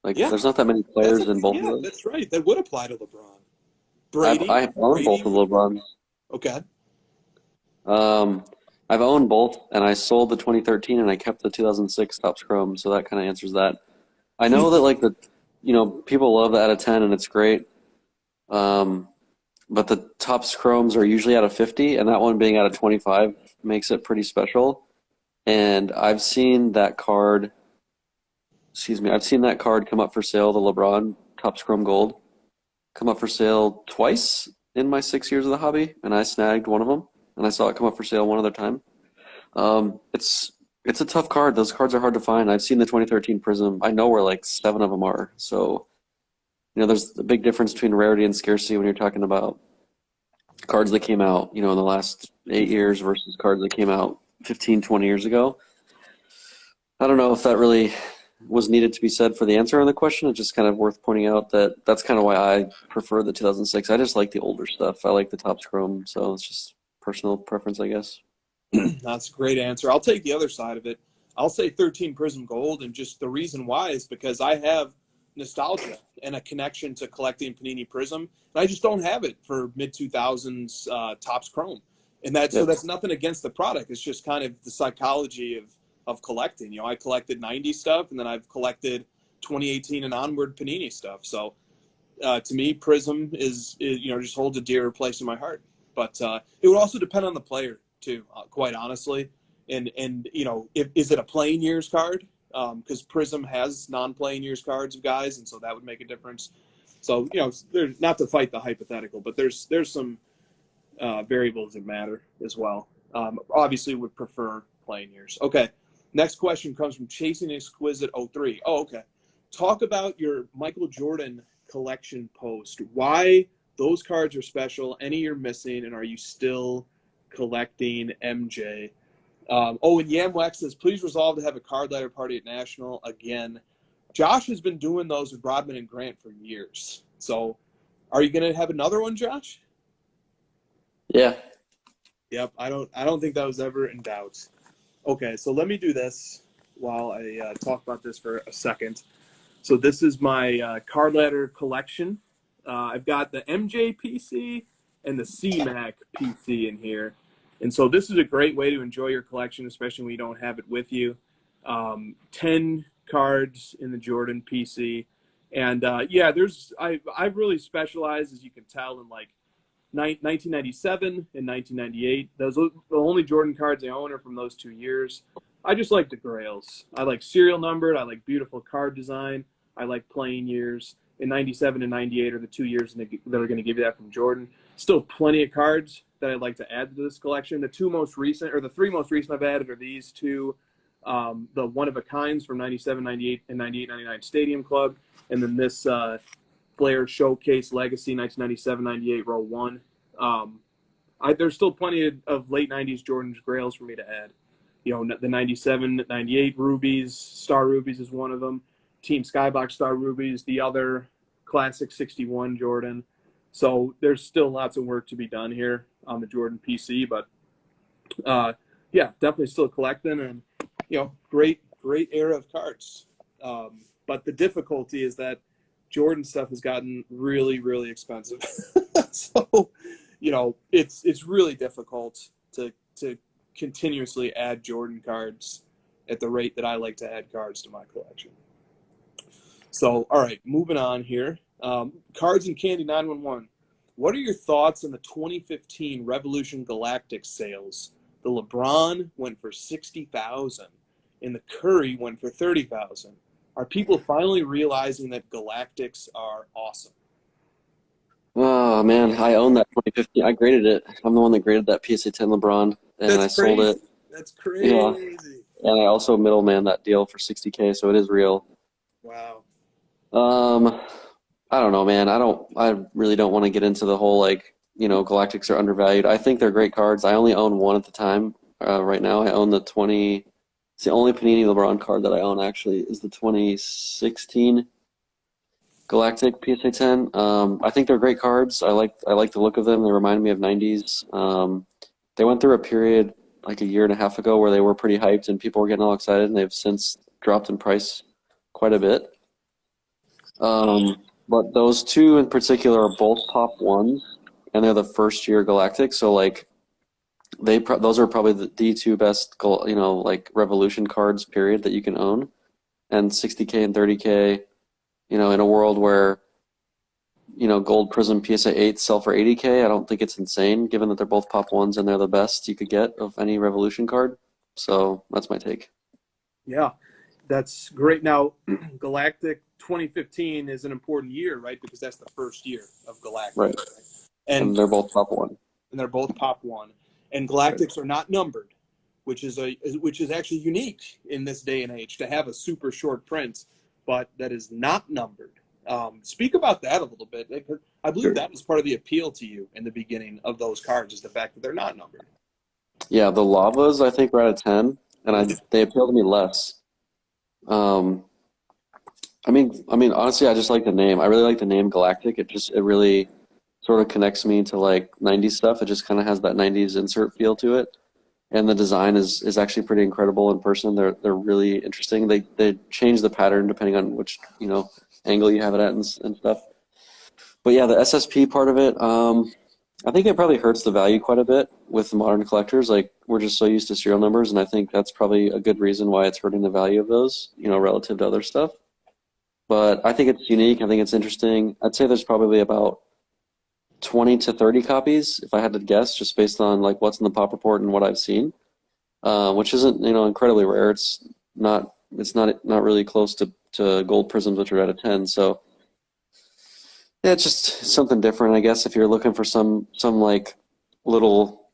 S2: Like, there's not that many players in both of those.
S1: That's right. That would apply to LeBron.
S2: Brady. I've owned both of LeBron's.
S1: Okay.
S2: I've owned both, and I sold the 2013, and I kept the 2006 Topps Chrome, so that kind of answers that. I know that, like, people love the out of 10, and it's great. But the Topps Chromes are usually out of 50, and that one being out of 25 makes it pretty special. And I've seen that card come up for sale, the LeBron Topps Chrome Gold, come up for sale twice in my 6 years of the hobby, and I snagged one of them, and I saw it come up for sale one other time. It's a tough card. Those cards are hard to find. I've seen the 2013 Prism. I know where like 7 of them are. So, there's a big difference between rarity and scarcity when you're talking about cards that came out, in the last 8 years versus cards that came out 15, 20 years ago. I don't know if that really was needed to be said for the answer on the question. It's just kind of worth pointing out that that's kind of why I prefer the 2006. I just like the older stuff. I like the Topps Chrome, so it's just personal preference, I guess.
S1: That's a great answer. I'll take the other side of it. I'll say 13 Prism Gold, and just the reason why is because I have nostalgia and a connection to collecting Panini Prism, and I just don't have it for mid-2000s Topps Chrome. And so that's nothing against the product. It's just kind of the psychology of collecting. I collected 90s stuff, and then I've collected 2018 and onward Panini stuff. So to me, Prism is just holds a dearer place in my heart. But it would also depend on the player too, quite honestly. And is it a playing years card? Because Prism has non-playing years cards of guys, and so that would make a difference. So there's not to fight the hypothetical, but there's some variables that matter as well. Obviously, would prefer playing years. Okay, next question comes from Chasing Exquisite 03. Oh, okay. Talk about your Michael Jordan collection post. Why those cards are special, any you're missing, and are you still collecting MJ? And Yamwax says, please resolve to have a card letter party at National again. Josh has been doing those with Rodman and Grant for years. So are you going to have another one, Josh?
S2: Yeah.
S1: Yep. I don't think that was ever in doubt. Okay, so let me do this while I talk about this for a second. So this is my card letter collection. I've got the MJ PC and the C-Mac PC in here. And so this is a great way to enjoy your collection, especially when you don't have it with you. 10 cards in the Jordan PC. And I've really specialized, as you can tell, in like 1997 and 1998. Those are the only Jordan cards I own are from those 2 years. I just like the grails. I like serial numbered. I like beautiful card design. I like playing years. And 97 and 98 are the 2 years that are going to give you that from Jordan. Still plenty of cards that I'd like to add to this collection. The three most recent I've added are these two, the one-of-a-kinds from 97, 98, and 98, 99 Stadium Club, and then this Flair Showcase Legacy 1997, 98 Row 1. There's still plenty of late 90s Jordan's grails for me to add. The 97, 98 Rubies, Star Rubies is one of them. Team Skybox Star Rubies, the other Classic 61 Jordan. So there's still lots of work to be done here on the Jordan PC, but definitely still collecting, and great era of cards. But the difficulty is that Jordan stuff has gotten really, really expensive. So it's really difficult to continuously add Jordan cards at the rate that I like to add cards to my collection. So, all right, moving on here. Cards and Candy 911. What are your thoughts on the 2015 Revolution Galactic sales? The LeBron went for $60,000, and the Curry went for $30,000. Are people finally realizing that Galactics are awesome?
S2: Oh man, I own that 2015. I graded it. I'm the one that graded that PSA 10 LeBron, and I sold it.
S1: That's crazy.
S2: Yeah. And I also middleman that deal for $60K, so it is real.
S1: Wow.
S2: I don't know, man. I really don't want to get into the whole Galactics are undervalued. I think they're great cards. I only own one at the time. Right now, I own the 20. It's the only Panini LeBron card that I own actually is the 2016 Galactic PSA 10. I think they're great cards. I like the look of them. They remind me of 90s. They went through a period like a year and a half ago where they were pretty hyped and people were getting all excited, and they've since dropped in price quite a bit. But those two in particular are both top ones, and they're the first year Galactic. So like those are probably the two best like Revolution cards period that you can own, and 60K and 30K. In a world where Gold Prism PSA 8 sell for 80K, I don't think it's insane given that they're both pop ones and they're the best you could get of any Revolution card. So that's my take.
S1: Yeah, that's great. Now, Galactic 2015 is an important year, right? Because that's the first year of Galactic.
S2: Right. And they're both pop one.
S1: And they're both pop one. And Galactics are not numbered, which is actually unique in this day and age to have a super short print, but that is not numbered. Speak about that a little bit. I believe that was part of the appeal to you in the beginning of those cards, is the fact that they're not numbered.
S2: Yeah, the lavas I think were out of 10, and they appeal to me less. I mean, honestly, I just like the name. I really like the name Galactic. It really sort of connects me to like 90s stuff. It just kind of has that 90s insert feel to it. And the design is actually pretty incredible in person. They're really interesting. They change the pattern depending on which angle you have it at and stuff. But yeah, the SSP part of it, I think it probably hurts the value quite a bit with modern collectors. Like, we're just so used to serial numbers, and I think that's probably a good reason why it's hurting the value of those, relative to other stuff. But I think it's unique. I think it's interesting. I'd say there's probably about 20 to 30 copies, if I had to guess, just based on like what's in the pop report and what I've seen, which isn't incredibly rare. It's not really close to gold prisms, which are out of 10. So yeah, it's just something different, I guess. If you're looking for some like little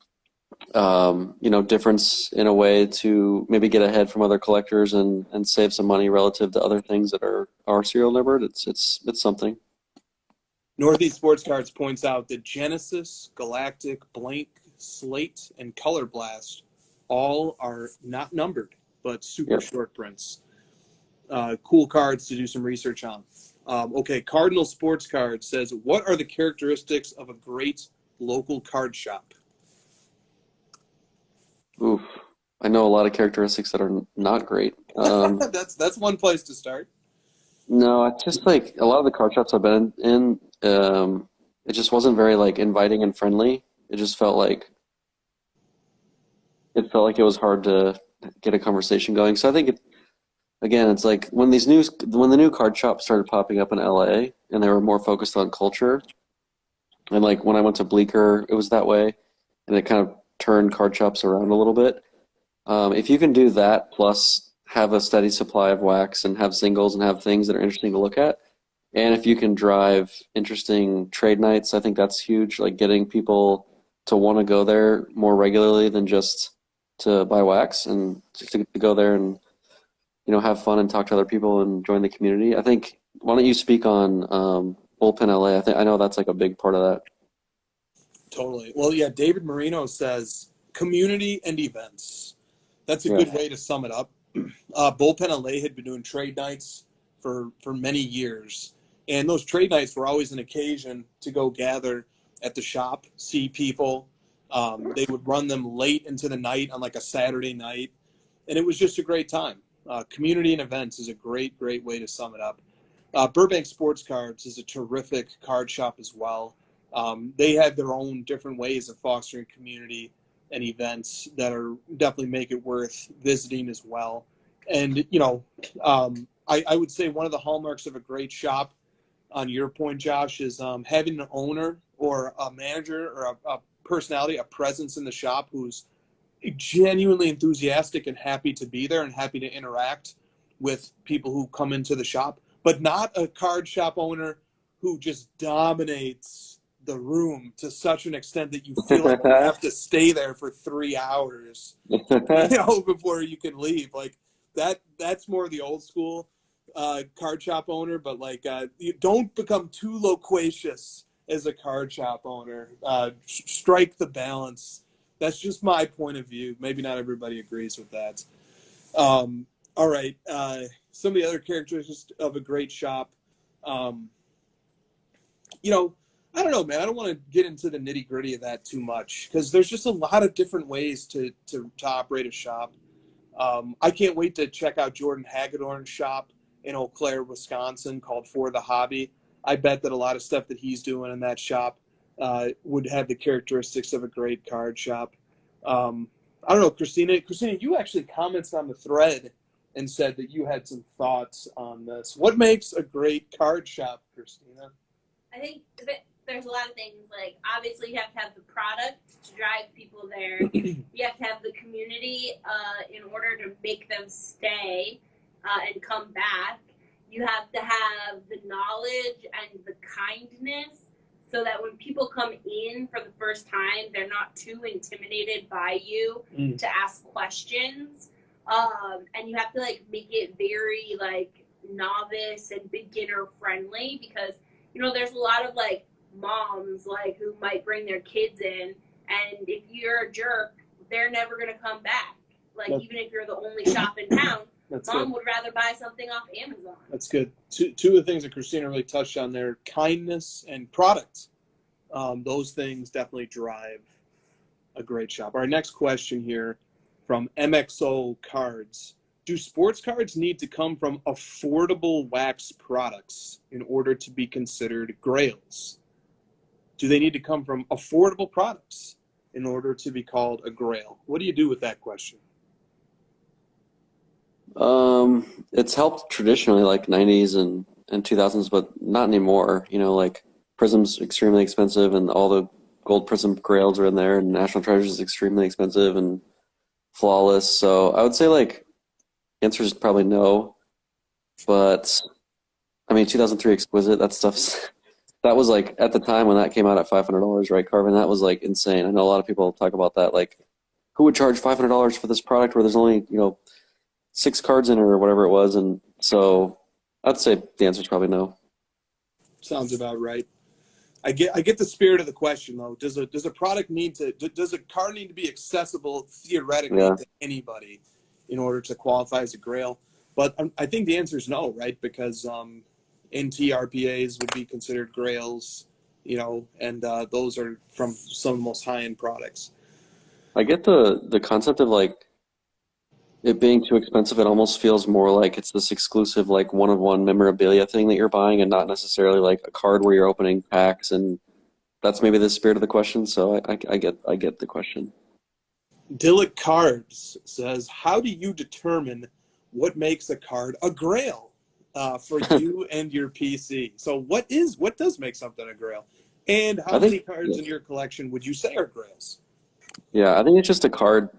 S2: difference in a way to maybe get ahead from other collectors and save some money relative to other things that are serial numbered, it's something.
S1: Northeast Sports Cards points out that Genesis, Galactic, Blank, Slate, and Color Blast all are not numbered, but super short prints. Cool cards to do some research on. Okay, Cardinal Sports Cards says, what are the characteristics of a great local card shop?
S2: Oof. I know a lot of characteristics that are not great.
S1: That's one place to start.
S2: No, it's just like a lot of the card shops I've been in, it just wasn't very like inviting and friendly. It just felt like it was hard to get a conversation going. So I think it's like when the new card shops started popping up in LA and they were more focused on culture, and like when I went to Bleecker, it was that way, and it kind of turned card shops around a little bit. If you can do that plus have a steady supply of wax and have singles and have things that are interesting to look at, and if you can drive interesting trade nights, I think that's huge. Like getting people to want to go there more regularly than just to buy wax, and just to go there and have fun and talk to other people and join the community. I think, why don't you speak on Bullpen LA? I know that's like a big part of that.
S1: Totally. Well, yeah, David Marino says community and events. That's a good way to sum it up. Bullpen LA had been doing trade nights for many years, and those trade nights were always an occasion to go gather at the shop, see people. They would run them late into the night on like a Saturday night, and it was just a great time. Community and events is a great way to sum it up. Burbank Sports Cards is a terrific card shop as well. They have their own different ways of fostering community and events that are definitely make it worth visiting as well. And, I would say one of the hallmarks of a great shop, on your point, Josh, is having an owner or a manager or a personality, a presence in the shop who's genuinely enthusiastic and happy to be there and happy to interact with people who come into the shop, but not a card shop owner who just dominates the room to such an extent that you feel like you have to stay there for 3 hours, before you can leave. Like that's more the old school card shop owner, but like you don't become too loquacious as a card shop owner. Strike the balance. That's just my point of view. Maybe not everybody agrees with that. All right. Some of the other characteristics of a great shop. I don't know, man. I don't want to get into the nitty gritty of that too much because there's just a lot of different ways to operate a shop. I can't wait to check out Jordan Hagedorn's shop in Eau Claire, Wisconsin, called For the Hobby. I bet that a lot of stuff that he's doing in that shop would have the characteristics of a great card shop. I don't know, Christina. Christina, you actually commented on the thread and said that you had some thoughts on this. What makes a great card shop, Christina?
S3: I think there's a lot of things. Like, obviously, you have to have the product to drive people there. You have to have the community in order to make them stay and come back. You have to have the knowledge and the kindness so that when people come in for the first time, they're not too intimidated by you to ask questions. And you have to, like, make it very, like, novice and beginner friendly because, you know, there's a lot of, like, moms, like, who might bring their kids in, and if you're a jerk, they're never going to come back. Like, even if you're the only shop in town, Mom would rather buy something off Amazon. That's
S1: good. Two of the things that Christina really touched on there, kindness and product. Those things definitely drive a great shop. All right, next question here from MXO Cards. Do sports cards need to come from affordable wax products in order to be considered grails? Do they need to come from affordable products in order to be called a grail? What do you do with that question?
S2: It's helped traditionally, like 90s and 2000s, but not anymore. You know, like Prism's extremely expensive, and all the gold Prism grails are in there, and National Treasure is extremely expensive and flawless. So I would say, like, the answer is probably no. But I mean, 2003 Exquisite, that stuff's that was like at the time when that came out at $500, right, Carvin? That was like insane. I know a lot of people talk about that, like, who would charge $500 for this product where there's only, you know, 6 cards in it or whatever it was. And so I'd say the answer is probably no.
S1: Sounds about right. I get the spirit of the question though. Does a card need to be accessible theoretically to anybody in order to qualify as a grail? But I think the answer is no, right? Because NT RPAs would be considered grails, you know, and those are from some of the most high-end products.
S2: I get the concept of, like, it being too expensive. It almost feels more like it's this exclusive, like, one-of-one memorabilia thing that you're buying, and not necessarily like a card where you're opening packs. And that's maybe the spirit of the question. So I get the question.
S1: Dillick Cards says, how do you determine what makes a card a grail for you and your PC? So what does make something a grail? And how many cards in your collection would you say are grails?
S2: Yeah, I think it's just a card.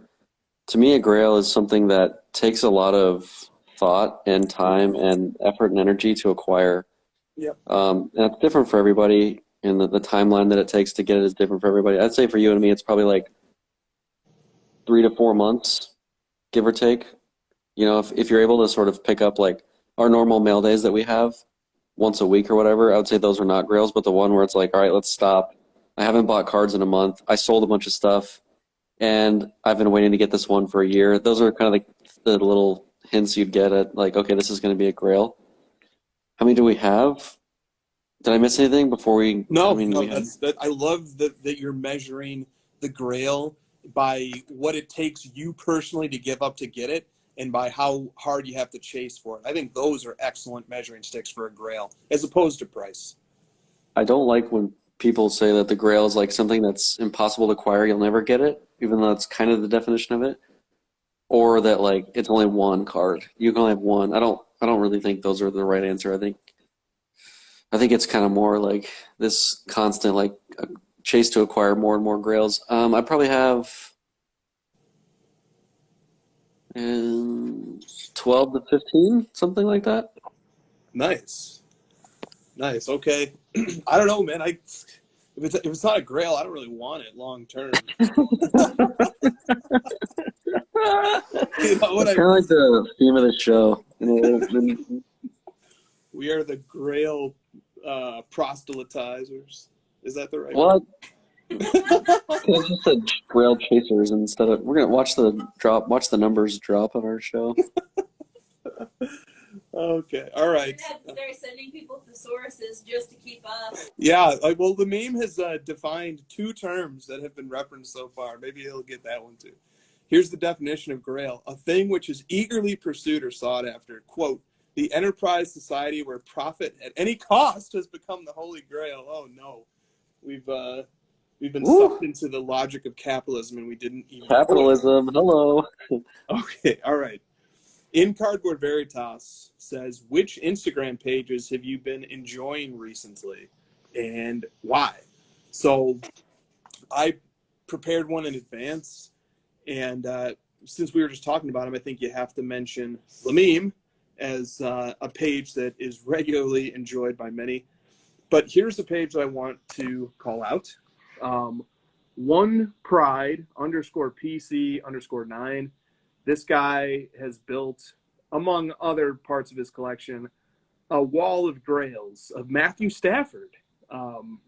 S2: To me, a grail is something that takes a lot of thought and time and effort and energy to acquire.
S1: Yep.
S2: And it's different for everybody, and the timeline that it takes to get it is different for everybody. I'd say for you and me, it's probably like 3 to 4 months, give or take. You know, if you're able to sort of pick up, like, our normal mail days that we have once a week or whatever, I would say those are not grails. But the one where it's like, all right, let's stop. I haven't bought cards in a month. I sold a bunch of stuff, and I've been waiting to get this one for a year. Those are kind of like the little hints you'd get at, like, okay, this is going to be a grail. How many do we have? Did I miss anything before we?
S1: No, I love that you're measuring the grail by what it takes you personally to give up to get it, and by how hard you have to chase for it. I think those are excellent measuring sticks for a grail, as opposed to price.
S2: I don't like when people say that the grail is like something that's impossible to acquire, you'll never get it, even though that's kind of the definition of it. Or that, like, it's only one card. You can only have one. I don't really think those are the right answer. I think it's kind of more like this constant, like, chase to acquire more and more grails. I probably have 12 to 15, something like that.
S1: Nice. Okay. I don't know, man. If it's not a grail, I don't really want it long term.
S2: You know, it's kind of like the theme of the show.
S1: We are the grail proselytizers. Is that the right
S2: word? It's just a grail chasers instead of. We're gonna watch the numbers drop on our show.
S1: Okay, all right.
S3: They're sending people thesauruses just to keep up.
S1: Yeah, well, the meme has defined 2 terms that have been referenced so far. Maybe he'll get that one too. Here's the definition of grail: a thing which is eagerly pursued or sought after. Quote, The enterprise society where profit at any cost has become the holy grail. Oh no, we've been sucked into the logic of capitalism, and we didn't even.
S2: Capitalism. Hello.
S1: Okay, all right. In Cardboard Veritas says, which Instagram pages have you been enjoying recently, and why? So, I prepared one in advance, and since we were just talking about him, I think you have to mention Lamim as a page that is regularly enjoyed by many. But here's the page that I want to call out. One Pride _PC_9. This guy has built, among other parts of his collection, a wall of grails of Matthew Stafford.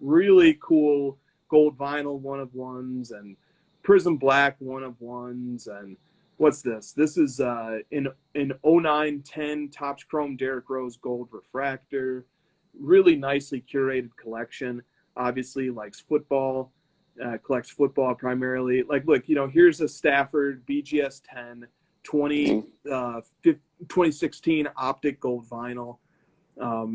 S1: Really cool gold vinyl 1-of-1s and Prism Black 1-of-1s. And what's this? This is in 09-10 Topps Chrome Derrick Rose gold refractor. Really nicely curated collection. Obviously likes football. Collects football primarily. Like, look, here's a Stafford BGS 10 2016 optic gold vinyl.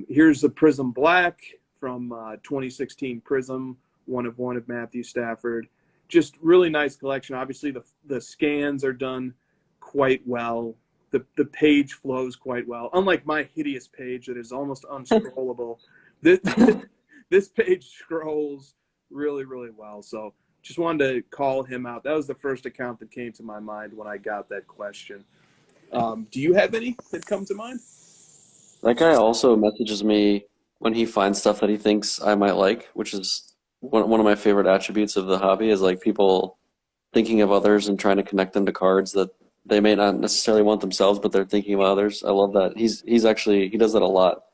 S1: Here's a Prism Black from 2016 Prism 1-of-1 of Matthew Stafford. Just really nice collection. Obviously, the scans are done quite well. The page flows quite well. Unlike my hideous page that is almost unscrollable, this page scrolls really, really well. So just wanted to call him out. That was the first account that came to my mind when I got that question. Do you have any that come to mind?
S2: That guy also messages me when he finds stuff that he thinks I might like, which is one of my favorite attributes of the hobby, is like people thinking of others and trying to connect them to cards that they may not necessarily want themselves, but they're thinking of others. I love that. He does that a lot.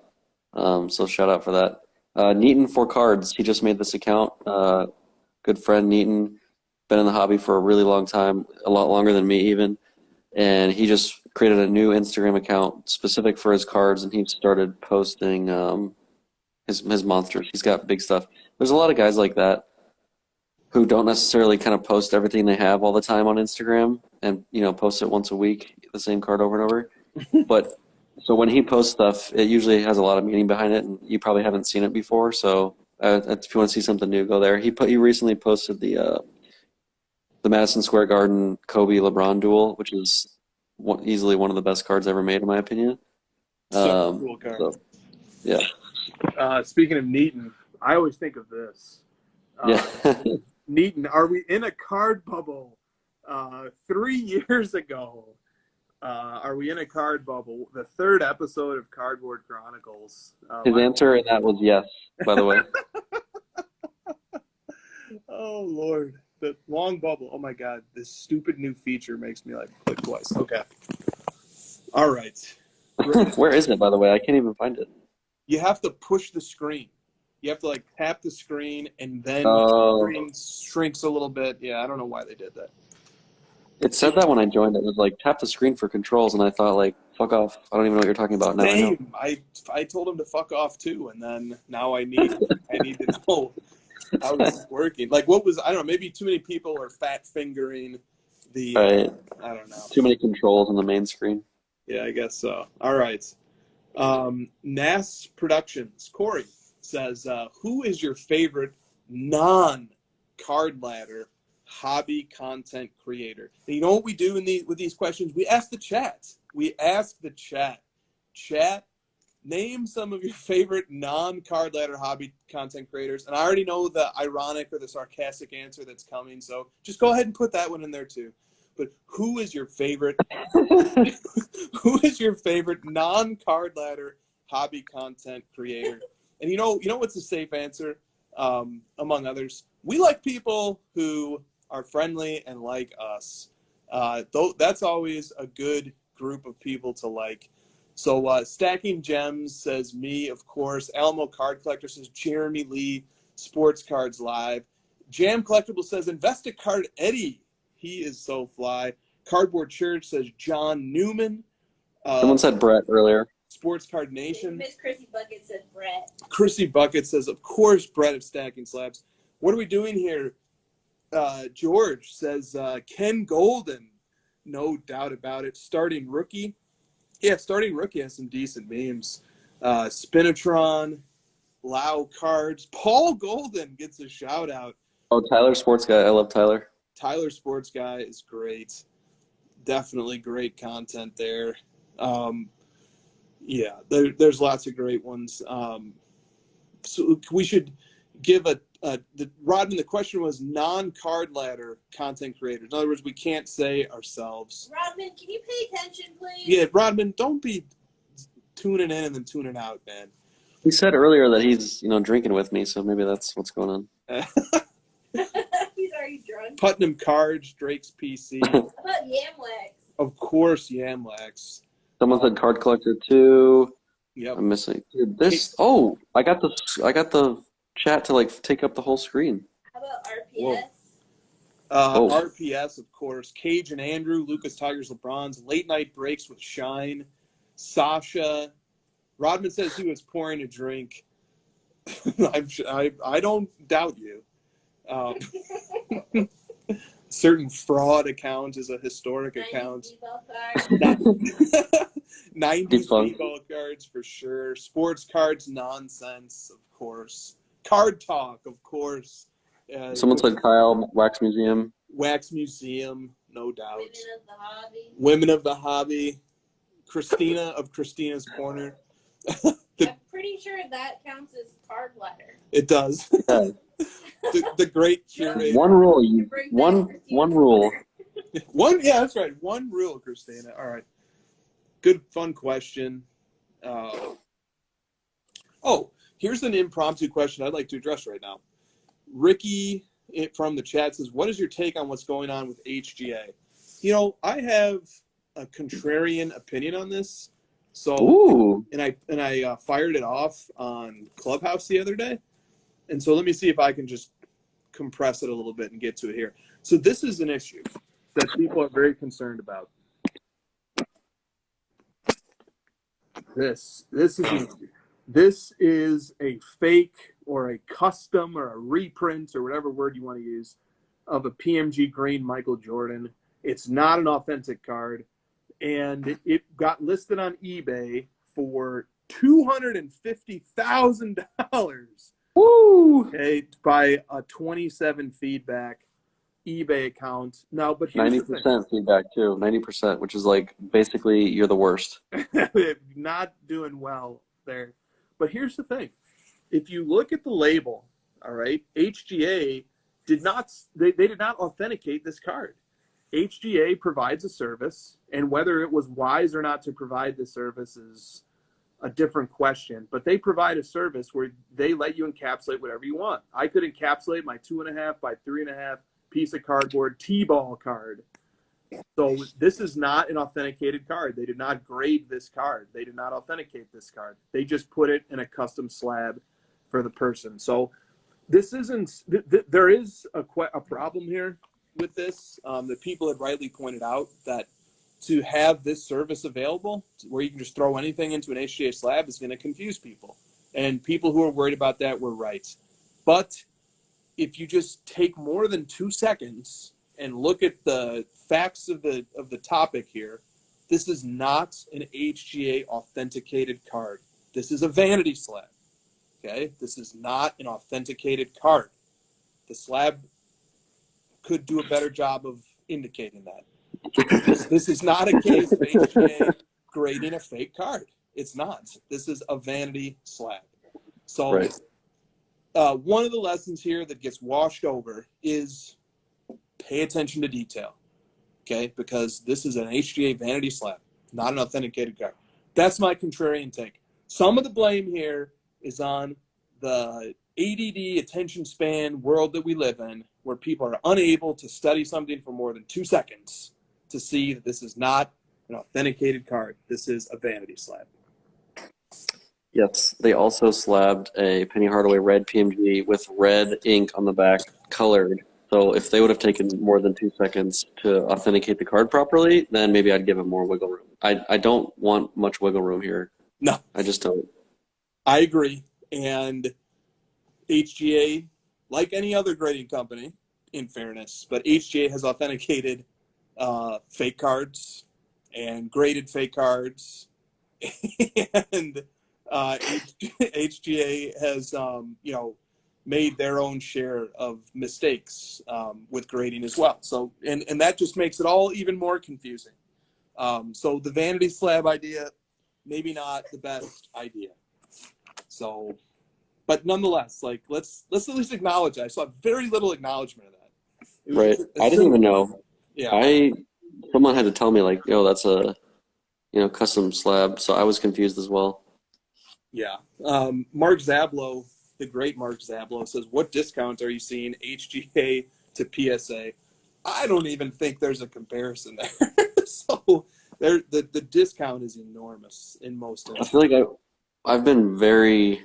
S2: So shout out for that. Neaton for cards. He just made this account. Good friend Neaton, been in the hobby for a really long time, a lot longer than me even. And he just created a new Instagram account specific for his cards, and he started posting his monsters. He's got big stuff. There's a lot of guys like that who don't necessarily kind of post everything they have all the time on Instagram and, post it once a week, the same card over and over. But so when he posts stuff, it usually has a lot of meaning behind it, and you probably haven't seen it before. So if you want to see something new, go there. He recently posted the Madison Square Garden Kobe LeBron duel, which is easily one of the best cards ever made, in my opinion.
S1: Cool card.
S2: So, yeah.
S1: Speaking of Neaton, I always think of this.
S2: Yeah.
S1: Neaton, are we in a card bubble? 3 years ago, are we in a card bubble? The third episode of Cardboard Chronicles.
S2: His answer in that was yes, by the way.
S1: Oh, Lord. The long bubble. Oh, my God. This stupid new feature makes me, click twice. Okay. All right.
S2: Where is it, by the way? I can't even find it.
S1: You have to push the screen. You have to, tap the screen, and then the screen shrinks a little bit. Yeah, I don't know why they did that.
S2: It said that when I joined. It was tap the screen for controls, and I thought, fuck off. I don't even know what you're talking about now.
S1: Same. I told him to fuck off, too, and then now I need to know how it's working. What was, I don't know, maybe too many people are fat fingering the,
S2: right.
S1: I don't know.
S2: Too many controls on the main screen.
S1: Yeah, I guess so. All right. NAS Productions. Corey says, who is your favorite non-card ladder hobby content creator? And you know what we do with these questions? We ask the chat. Chat, name some of your favorite non-card ladder hobby content creators. And I already know the ironic or the sarcastic answer that's coming, so just go ahead and put that one in there too. But who is your favorite non-card ladder hobby content creator? And you know what's a safe answer, among others? We like people who are friendly and like us. That's always a good group of people to like. So Stacking Gems says me, of course. Alamo Card Collector says Jeremy Lee. Sports Cards Live. Jam Collectible says Investicard Eddie. He is so fly. Cardboard Church says John Newman.
S2: Someone said Brett earlier.
S1: Sports Card Nation.
S3: Miss Chrissy Bucket said Brett.
S1: Chrissy Bucket says, of course, Brett of Stacking Slabs. What are we doing here? George says Ken Golden. No doubt about it. Starting rookie. Yeah, starting rookie has some decent memes. Spinatron, Lau cards. Paul Golden gets a shout out.
S2: Oh, Tyler Sports Guy. I love Tyler.
S1: Tyler Sports Guy is great. Definitely great content there. Yeah, there's lots of great ones. So we should give Rodman, the question was non-card ladder content creators. In other words, we can't say ourselves.
S3: Rodman, can you pay attention, please?
S1: Yeah, Rodman, don't be tuning in and then tuning out, man.
S2: He said earlier that he's, drinking with me, so maybe that's what's going on.
S3: He's already drunk.
S1: Putnam Cards, Drake's PC.
S3: How about Yamwax?
S1: Of course, Yamwax.
S2: Someone said Card Collector 2.
S1: Yep.
S2: I'm missing. Dude, this. Oh, I got the chat to take up the whole screen.
S3: How about RPS?
S1: RPS, of course. Cage and Andrew, Lucas Tigers, LeBron's, Late Night Breaks with Shine, Sasha. Rodman says he was pouring a drink. I don't doubt you. Certain fraud account is a historic account. 90s baseball cards for sure. Sports cards nonsense, of course. Card talk, of course.
S2: Someone said Kyle, Wax Museum.
S1: Wax Museum, no doubt.
S3: Women of the Hobby.
S1: Women of the Hobby. Christina of Christina's Corner.
S3: I'm pretty sure that counts as card ladder.
S1: It does.
S2: Yeah.
S1: the great curator.
S2: One rule. One rule.
S1: Yeah, that's right. One rule, Christina. All right. Good, fun question. Here's an impromptu question I'd like to address right now. Ricky from the chat says, what is your take on what's going on with HGA? I have a contrarian opinion on this. So,
S2: ooh.
S1: and I fired it off on Clubhouse the other day. And so let me see if I can just compress it a little bit and get to it here. So this is an issue that people are very concerned about. This is an issue. This is a fake or a custom or a reprint or whatever word you want to use of a PMG green Michael Jordan. It's not an authentic card. And it got listed on eBay for $250,000.
S2: Woo!
S1: Okay, by a 27 feedback eBay account. Now, but here's
S2: 90% feedback too. 90%, which is basically you're the worst.
S1: Not doing well there. But here's the thing. If you look at the label, all right, HGA did not authenticate this card. HGA provides a service, and whether it was wise or not to provide the service is a different question. But they provide a service where they let you encapsulate whatever you want. I could encapsulate my 2.5 by 3.5 piece of cardboard T-ball card. So this is not an authenticated card. They did not grade this card. They did not authenticate this card. They just put it in a custom slab for the person. So this isn't. There is a problem here with this. The people had rightly pointed out that to have this service available, where you can just throw anything into an HGA slab, is going to confuse people. And people who are worried about that were right. But if you just take more than 2 seconds and look at the facts of the topic here, this is not an HGA authenticated card. This is a vanity slab. Okay? This is not an authenticated card. The slab could do a better job of indicating that. This is not a case of HGA grading a fake card. It's not. This is a vanity slab. So
S2: right.
S1: One of the lessons here that gets washed over is pay attention to detail, okay? Because this is an HGA vanity slab, not an authenticated card. That's my contrarian take. Some of the blame here is on the ADD attention span world that we live in, where people are unable to study something for more than 2 seconds to see that this is not an authenticated card. This is a vanity slab.
S2: Yes, they also slabbed a Penny Hardaway red PMG with red ink on the back, colored. So if they would have taken more than 2 seconds to authenticate the card properly, then maybe I'd give them more wiggle room. I don't want much wiggle room here.
S1: No.
S2: I just don't.
S1: I agree. And HGA, like any other grading company, in fairness, but HGA has authenticated fake cards and graded fake cards and HGA has, made their own share of mistakes with grading as well. So, and that just makes it all even more confusing. So the vanity slab idea, maybe not the best idea. So, but nonetheless, like let's at least acknowledge that. I saw very little acknowledgement of that.
S2: Right. I didn't even know.
S1: Yeah.
S2: Someone had to tell me like, yo, that's a custom slab. So I was confused as well.
S1: Yeah. Mark Zablo, the great Mark Zablo, says, what discounts are you seeing HGA to PSA? I don't even think there's a comparison there. So the discount is enormous in most instances.
S2: I feel like I've been very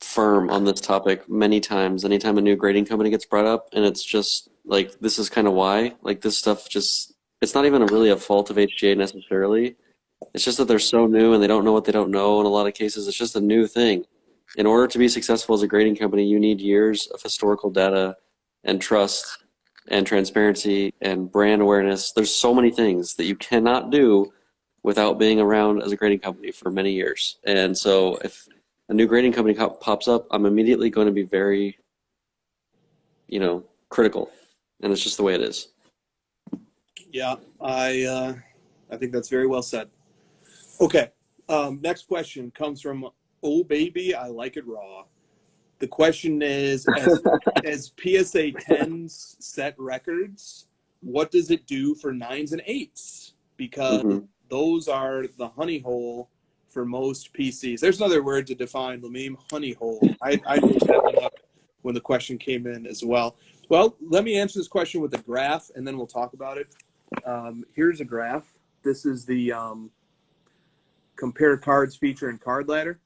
S2: firm on this topic many times. Anytime a new grading company gets brought up, and it's just like, this is kind of why. Like, this stuff just, it's not even really a fault of HGA necessarily. It's just that they're so new and they don't know what they don't know in a lot of cases. It's just a new thing. In order to be successful as a grading company, you need years of historical data and trust and transparency and brand awareness. There's so many things that you cannot do without being around as a grading company for many years. And so if a new grading company pops up, I'm immediately going to be very, critical. And it's just the way it is.
S1: Yeah, I think that's very well said. Okay, next question comes from Oh Baby, I Like It Raw. The question is, as PSA 10s set records, what does it do for 9s and 8s? Because those are the honey hole for most PCs. There's another word to define, Lamim, honey hole. I made that one up when the question came in as well. Well, let me answer this question with a graph, and then we'll talk about it. Here's a graph. This is the compare cards feature and card ladder.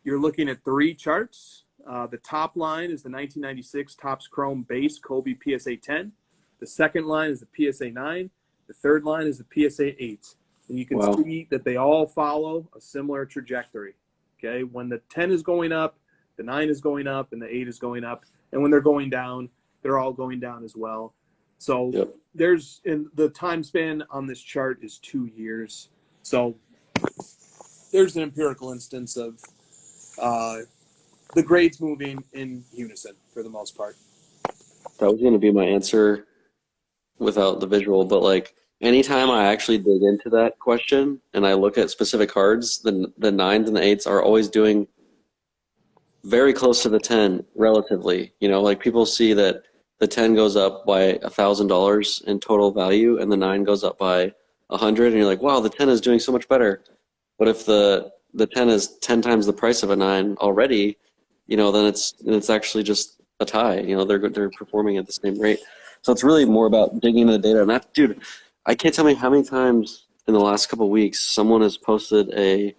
S1: You're looking at 3 charts. The top line is the 1996 Topps Chrome base Kobe PSA 10. The second line is the PSA 9. The third line is the PSA 8. And you can see that they all follow a similar trajectory. Okay, when the 10 is going up, the 9 is going up, and the 8 is going up. And when they're going down, they're all going down as well. So there's, in the time span on this chart is 2 years. So there's an empirical instance of the grades moving in unison for the most part.
S2: That was going to be my answer without the visual, but like anytime I actually dig into that question and I look at specific cards, the 9s and the 8s are always doing very close to the 10 relatively. Like people see that the 10 goes up by $1,000 in total value and the 9 goes up by 100, and you're like, wow, the 10 is doing so much better. But if the 10 is 10 times the price of a 9 already, then it's actually just a tie. They're performing at the same rate. So it's really more about digging into the data. And that, dude, I can't tell you how many times in the last couple of weeks someone has posted a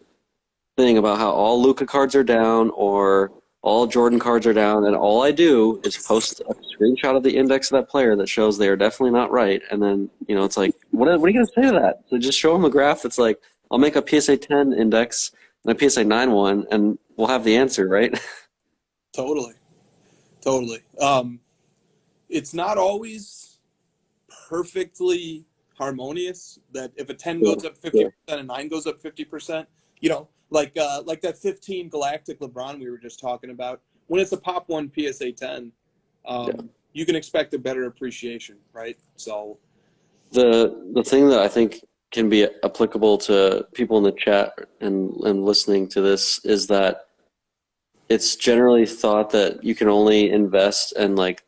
S2: thing about how all Luka cards are down or all Jordan cards are down, and all I do is post a screenshot of the index of that player that shows they are definitely not right. And then, it's like, what are you going to say to that? So just show them a graph that's like, I'll make a PSA 10 index and a PSA 9 one, and we'll have the answer, right?
S1: Totally. It's not always perfectly harmonious that if a 10 goes up 50% and a 9 goes up 50%, like that 15 Galactic LeBron we were just talking about. When it's a pop 1 PSA 10, you can expect a better appreciation, right? So
S2: the thing that I think can be applicable to people in the chat and listening to this is that it's generally thought that you can only invest and like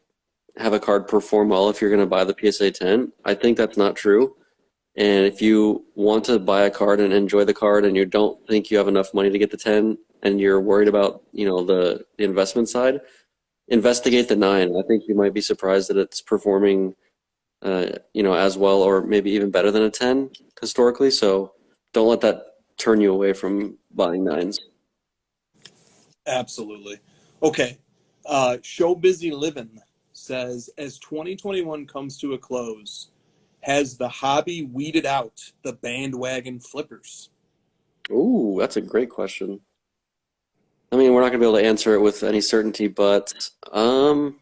S2: have a card perform well if you're going to buy the PSA 10. I think that's not true. And if you want to buy a card and enjoy the card and you don't think you have enough money to get the 10 and you're worried about, the investment side, investigate the 9. I think you might be surprised that it's performing, as well or maybe even better than a 10 historically. So don't let that turn you away from buying 9s.
S1: Absolutely. Okay. Show Busy Living says, as 2021 comes to a close, has the hobby weeded out the bandwagon flippers?
S2: Ooh, that's a great question. I mean, we're not going to be able to answer it with any certainty, but I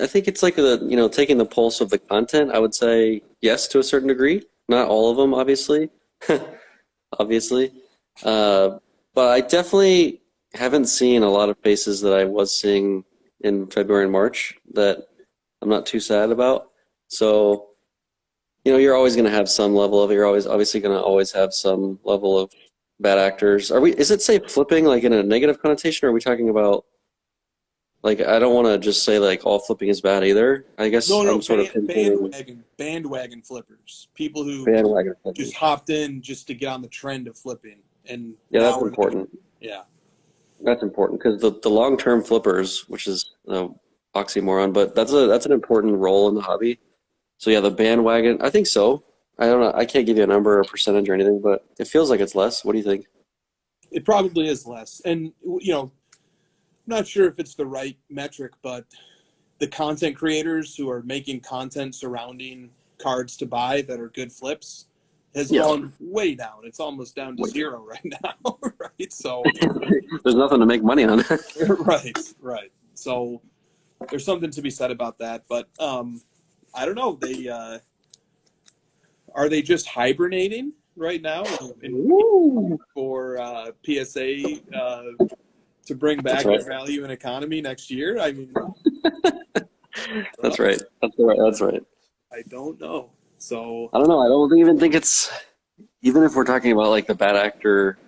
S2: think it's like taking the pulse of the content. I would say yes to a certain degree. Not all of them, obviously. Obviously. But I definitely haven't seen a lot of faces that I was seeing in February and March that I'm not too sad about. So, you're always going to have some level of, you're always obviously going to always have some level of bad actors. Is it say flipping like in a negative connotation, or are we talking about, like, I don't want to just say like all flipping is bad either. I guess
S1: No,
S2: I'm sort of
S1: bandwagon flippers. People who
S2: bandwagon flippers.
S1: just hopped in just to get on the trend of flipping. And
S2: yeah, that's important.
S1: Yeah.
S2: That's important because the long-term flippers, which is oxymoron, but that's an important role in the hobby. So yeah, the bandwagon, I think so. I don't know. I can't give you a number or percentage or anything, but it feels like it's less. What do you think?
S1: It probably is less. And, I'm not sure if it's the right metric, but the content creators who are making content surrounding cards to buy that are good flips has gone way down. It's almost down to zero right now, right? So
S2: there's nothing to make money on.
S1: Right. So there's something to be said about that. But I don't know. Are they just hibernating right now for PSA to bring back the value and economy next year? I mean,
S2: that's right. That's right.
S1: I don't know. So
S2: I don't know. I don't even think it's, even if we're talking about like the bad actor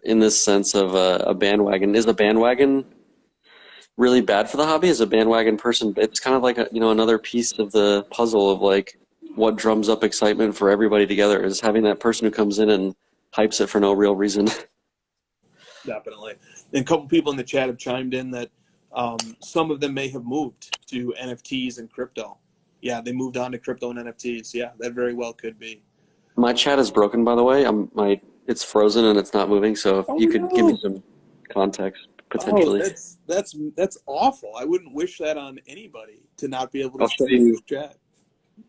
S2: in this sense of a bandwagon, is a bandwagon really bad for the hobby? Is a bandwagon person? It's kind of like another piece of the puzzle of like what drums up excitement for everybody together is having that person who comes in and hypes it for no real reason.
S1: Definitely. And a couple people in the chat have chimed in that some of them may have moved to NFTs and crypto. Yeah, they moved on to crypto and NFTs. Yeah, that very well could be.
S2: My chat is broken, by the way. It's frozen and it's not moving. So if you could give me some context, potentially.
S1: Oh, that's awful. I wouldn't wish that on anybody to not be able to
S2: show you
S1: chat.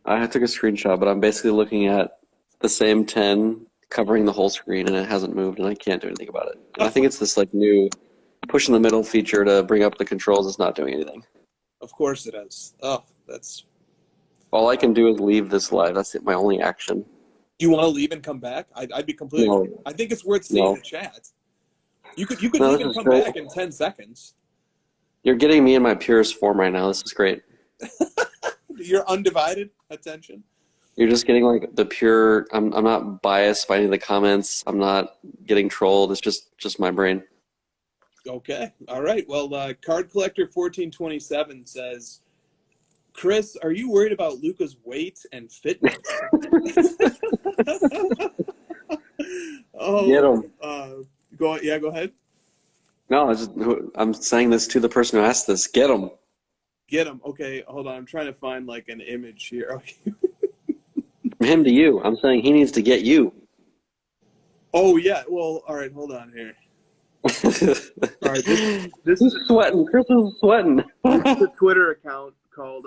S2: I took a screenshot, but I'm basically looking at the same 10 covering the whole screen, and it hasn't moved, and I can't do anything about it. And I think it's this like new push in the middle feature to bring up the controls. It's not doing anything.
S1: Of course it is. Oh, that's.
S2: All I can do is leave this live. That's my only action.
S1: Do you want to leave and come back? I'd be completely. No. I think it's worth seeing the chat. You could leave and come back in 10 seconds.
S2: You're getting me in my purest form right now. This is great.
S1: Your undivided attention.
S2: You're just getting like the pure. I'm not biased by any of the comments. I'm not getting trolled. It's just my brain.
S1: Okay. All right. Well, Card Collector 1427 says, Chris, are you worried about Luka's weight and fitness? Oh,
S2: get him.
S1: Go ahead.
S2: No, I'm saying this to the person who asked this. Get him.
S1: Get him. Okay, hold on. I'm trying to find like an image here.
S2: From him to you. I'm saying he needs to get you.
S1: Oh yeah. Well, all right. Hold on here. All right. This
S2: is sweating. Chris is sweating.
S1: This is a Twitter account called.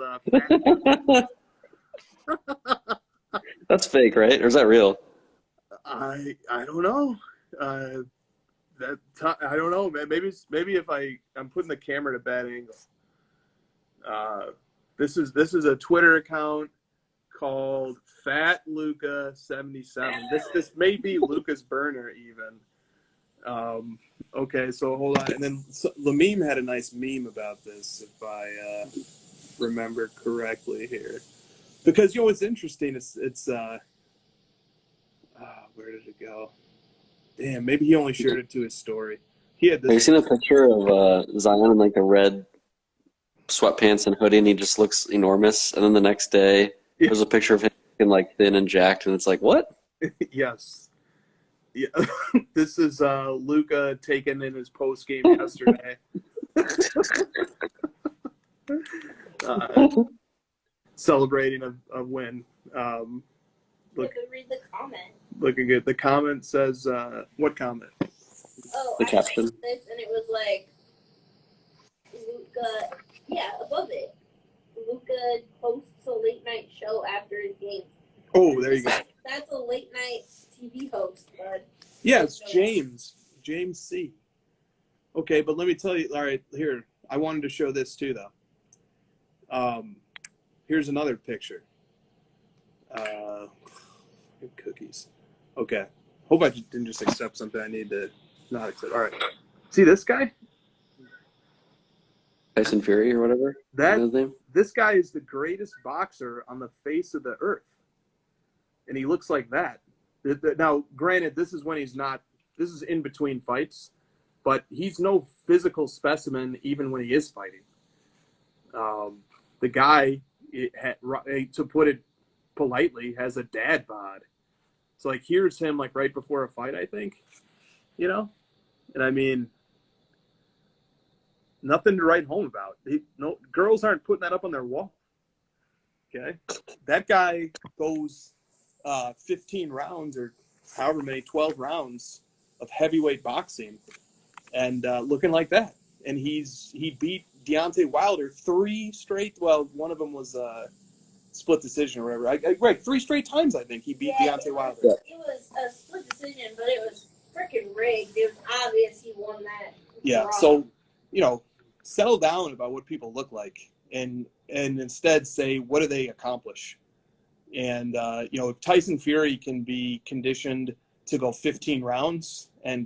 S2: That's fake, right? Or is that real?
S1: I don't know. I don't know, man. Maybe if I'm putting the camera at a bad angle. This is a Twitter account called Fat Luka 77. This may be Luka's burner even. Okay, so hold on. And then Lameme had a nice meme about this, if I remember correctly here. Because what's interesting is it's where did it go? Damn, maybe he only shared it to his story. He had this.
S2: Have you seen a picture of Zion in like the red sweatpants and hoodie, and he just looks enormous? And then the next day, there's a picture of him looking like thin and jacked, and it's like, what?
S1: Yes. Yeah. This is Luka taken in his post game yesterday. Celebrating a win.
S3: Read the comment.
S1: Looking good. The comment says, what comment?
S3: Oh,
S2: the caption.
S3: This, and it was like, Luka, above it. Luka hosts a late night show after his games.
S1: Oh, there you go.
S3: That's a late night TV host, bud.
S1: Yeah, it's James C. Okay, but let me tell you. All right, here. I wanted to show this too, though. Here's another picture. Cookies. Okay. Hope I didn't just accept something I need to not accept. All right. See this guy?
S2: Tyson Fury or whatever. His name?
S1: This guy is the greatest boxer on the face of the earth, and he looks like that. Now, granted, this is when he's not. This is in between fights, but he's no physical specimen even when he is fighting. The guy, to put it politely, has a dad bod. So like, here's him like right before a fight, I think, and I mean, nothing to write home about. No girls aren't putting that up on their wall. Okay, that guy goes 15 rounds or however many, 12 rounds of heavyweight boxing, and looking like that. And he beat Deontay Wilder 3 straight. Well, one of them was split decision or whatever. Right, 3 straight times I think he beat Deontay Wilder.
S3: It was a split decision, but it was freaking rigged. It was obvious he won that.
S1: Yeah, so settle down about what people look like, and instead say, what do they accomplish? And if Tyson Fury can be conditioned to go 15 rounds and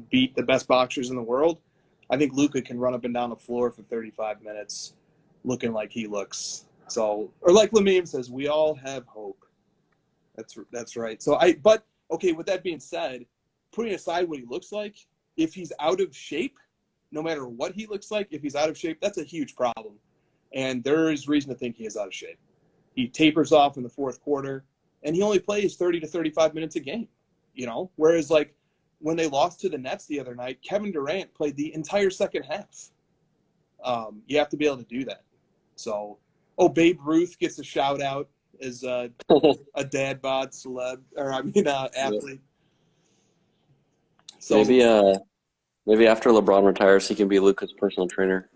S1: beat the best boxers in the world, I think Luka can run up and down the floor for 35 minutes looking like he looks. So, or like Lamine says, we all have hope. That's right. So but with that being said, putting aside what he looks like, if he's out of shape, no matter what he looks like, if he's out of shape, that's a huge problem. And there is reason to think he is out of shape. He tapers off in the fourth quarter, and he only plays 30 to 35 minutes a game, Whereas, like, when they lost to the Nets the other night, Kevin Durant played the entire second half. You have to be able to do that. So, Babe Ruth gets a shout-out as a dad bod celeb, athlete. So
S2: Maybe after LeBron retires, he can be Luka's personal trainer.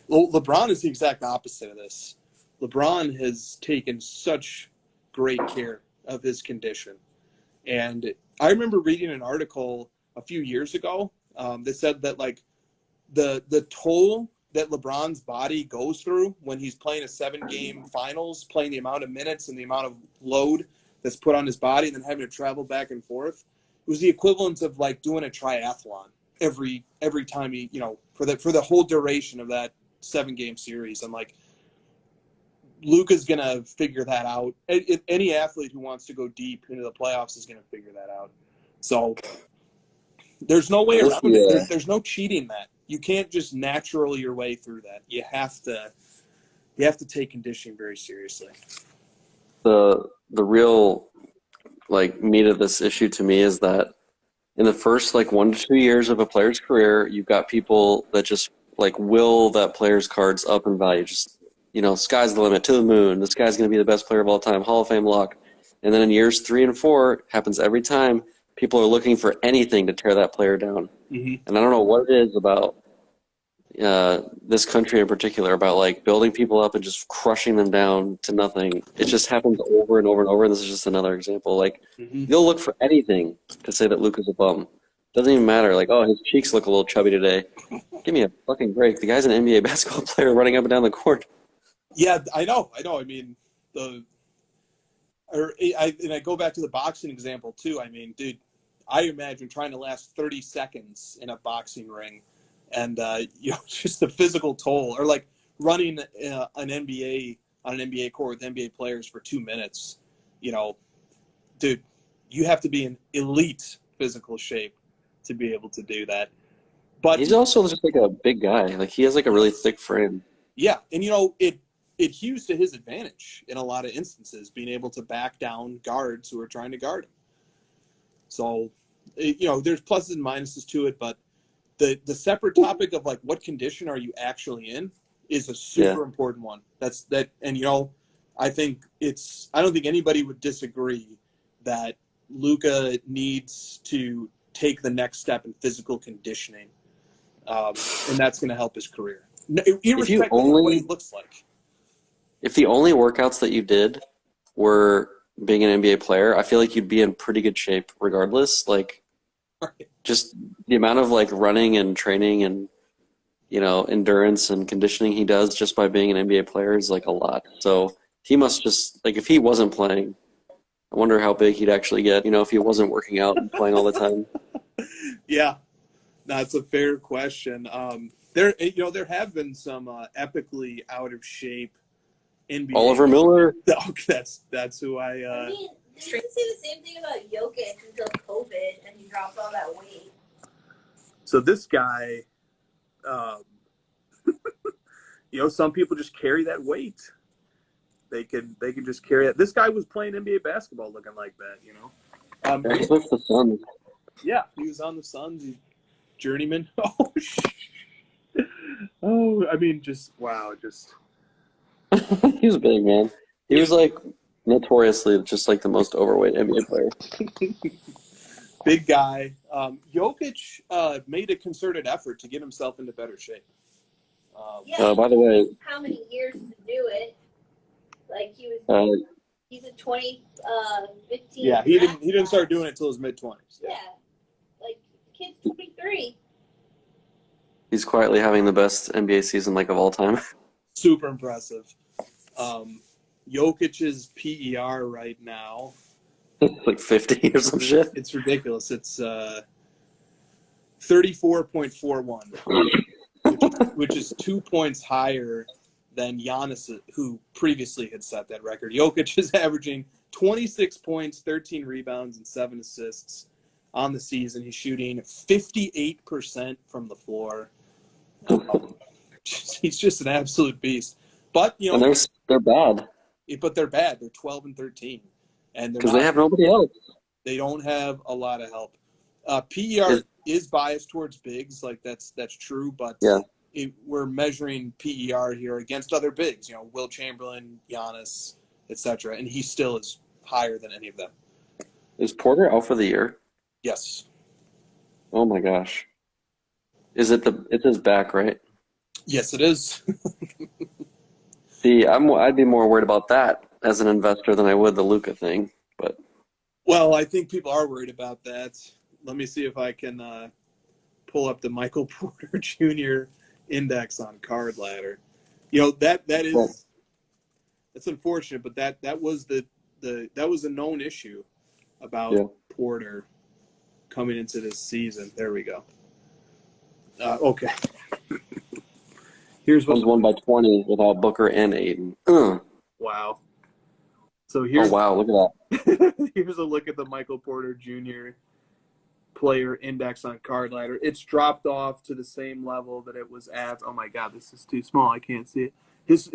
S1: Well, LeBron is the exact opposite of this. LeBron has taken such great care of his condition. And I remember reading an article a few years ago that said that, like, the toll that LeBron's body goes through when he's playing a 7-game finals, playing the amount of minutes and the amount of load that's put on his body and then having to travel back and forth, it was the equivalent of like doing a triathlon every time he, for the whole duration of that 7-game series. I'm like, Luka's going to figure that out. Any athlete who wants to go deep into the playoffs is going to figure that out. So there's no way around it. There's no cheating that. You can't just naturally your way through that. You have to take conditioning very seriously.
S2: The real meat of this issue to me is that in the first 1 to 2 years of a player's career, you've got people that just will that player's cards up in value. Just, sky's the limit, to the moon. This guy's going to be the best player of all time, Hall of Fame lock. And then in years 3 and 4, it happens every time. People are looking for anything to tear that player down. Mm-hmm. And I don't know what it is about this country in particular, about building people up and just crushing them down to nothing. It just happens over and over and over, and this is just another example. You'll look for anything to say that Luka's a bum. Doesn't even matter. His cheeks look a little chubby today. Give me a fucking break. The guy's an NBA basketball player running up and down the court.
S1: Yeah, I know. I mean, I go back to the boxing example too. I mean, dude, I imagine trying to last 30 seconds in a boxing ring, and just the physical toll, or running on an NBA court with NBA players for 2 minutes. Dude, you have to be in elite physical shape to be able to do that. But
S2: he's also just a big guy. He has a really thick frame.
S1: Yeah, and it hews to his advantage in a lot of instances, being able to back down guards who are trying to guard him. So, there's pluses and minuses to it, but the separate topic of what condition are you actually in is a super important one. And I don't think anybody would disagree that Luka needs to take the next step in physical conditioning, and that's going to help his career, irrespective of what he looks like.
S2: If the only workouts that you did were being an NBA player, I feel like you'd be in pretty good shape regardless. Just the amount of running and training and endurance and conditioning he does just by being an NBA player is a lot. So he must just if he wasn't playing, I wonder how big he'd actually get, if he wasn't working out and playing all the time.
S1: Yeah, that's a fair question. There have been some epically out of shape NBA.
S2: Oliver Miller.
S1: That's who I
S3: mean, they used to say the same thing about Jokic until COVID, and he dropped all that weight.
S1: So this guy, some people just carry that weight. They can just carry it. This guy was playing NBA basketball looking like that,
S2: He's with the Suns.
S1: Yeah, he was on the Suns. He's journeyman. I mean, wow.
S2: He was big, man. He was like notoriously just like the most overweight NBA player.
S1: Big guy. Jokic made a concerted effort to get himself into better shape.
S2: By the way,
S3: how many years to do it? Like he's a 15.
S1: Yeah, he didn't start doing it until his mid-20s.
S3: Yeah, like the kid's 23.
S2: He's quietly having the best NBA season of all time.
S1: Super impressive. Jokic's PER right now.
S2: Like 50 or some shit.
S1: It's ridiculous. It's 34.41, which is 2 points higher than Giannis, who previously had set that record. Jokic is averaging 26 points, 13 rebounds, and 7 assists on the season. He's shooting 58% from the floor. He's just an absolute beast. But
S2: and they're bad.
S1: But they're bad. They're 12 and 13, and
S2: because they have nobody else.
S1: They don't have a lot of help. PER is biased towards bigs, that's true. But
S2: yeah.
S1: We're measuring PER here against other bigs. Will Chamberlain, Giannis, etc., and he still is higher than any of them.
S2: Is Porter out for the year?
S1: Yes.
S2: Oh my gosh. It's his back, right?
S1: Yes, it is.
S2: See, I'd be more worried about that as an investor than I would the Luka thing. But
S1: well, I think people are worried about that. Let me see if I can pull up the Michael Porter Jr. index on Card Ladder. That is that's unfortunate, but that was that was a known issue about Porter coming into this season. There we go. Okay. Here's what
S2: won by 20 without Booker and Aiden.
S1: Wow. So here's
S2: wow, look at
S1: that. Here's a look at the Michael Porter Jr. player index on Card Ladder. It's dropped off to the same level that it was at. Oh my God, this is too small. I can't see it. His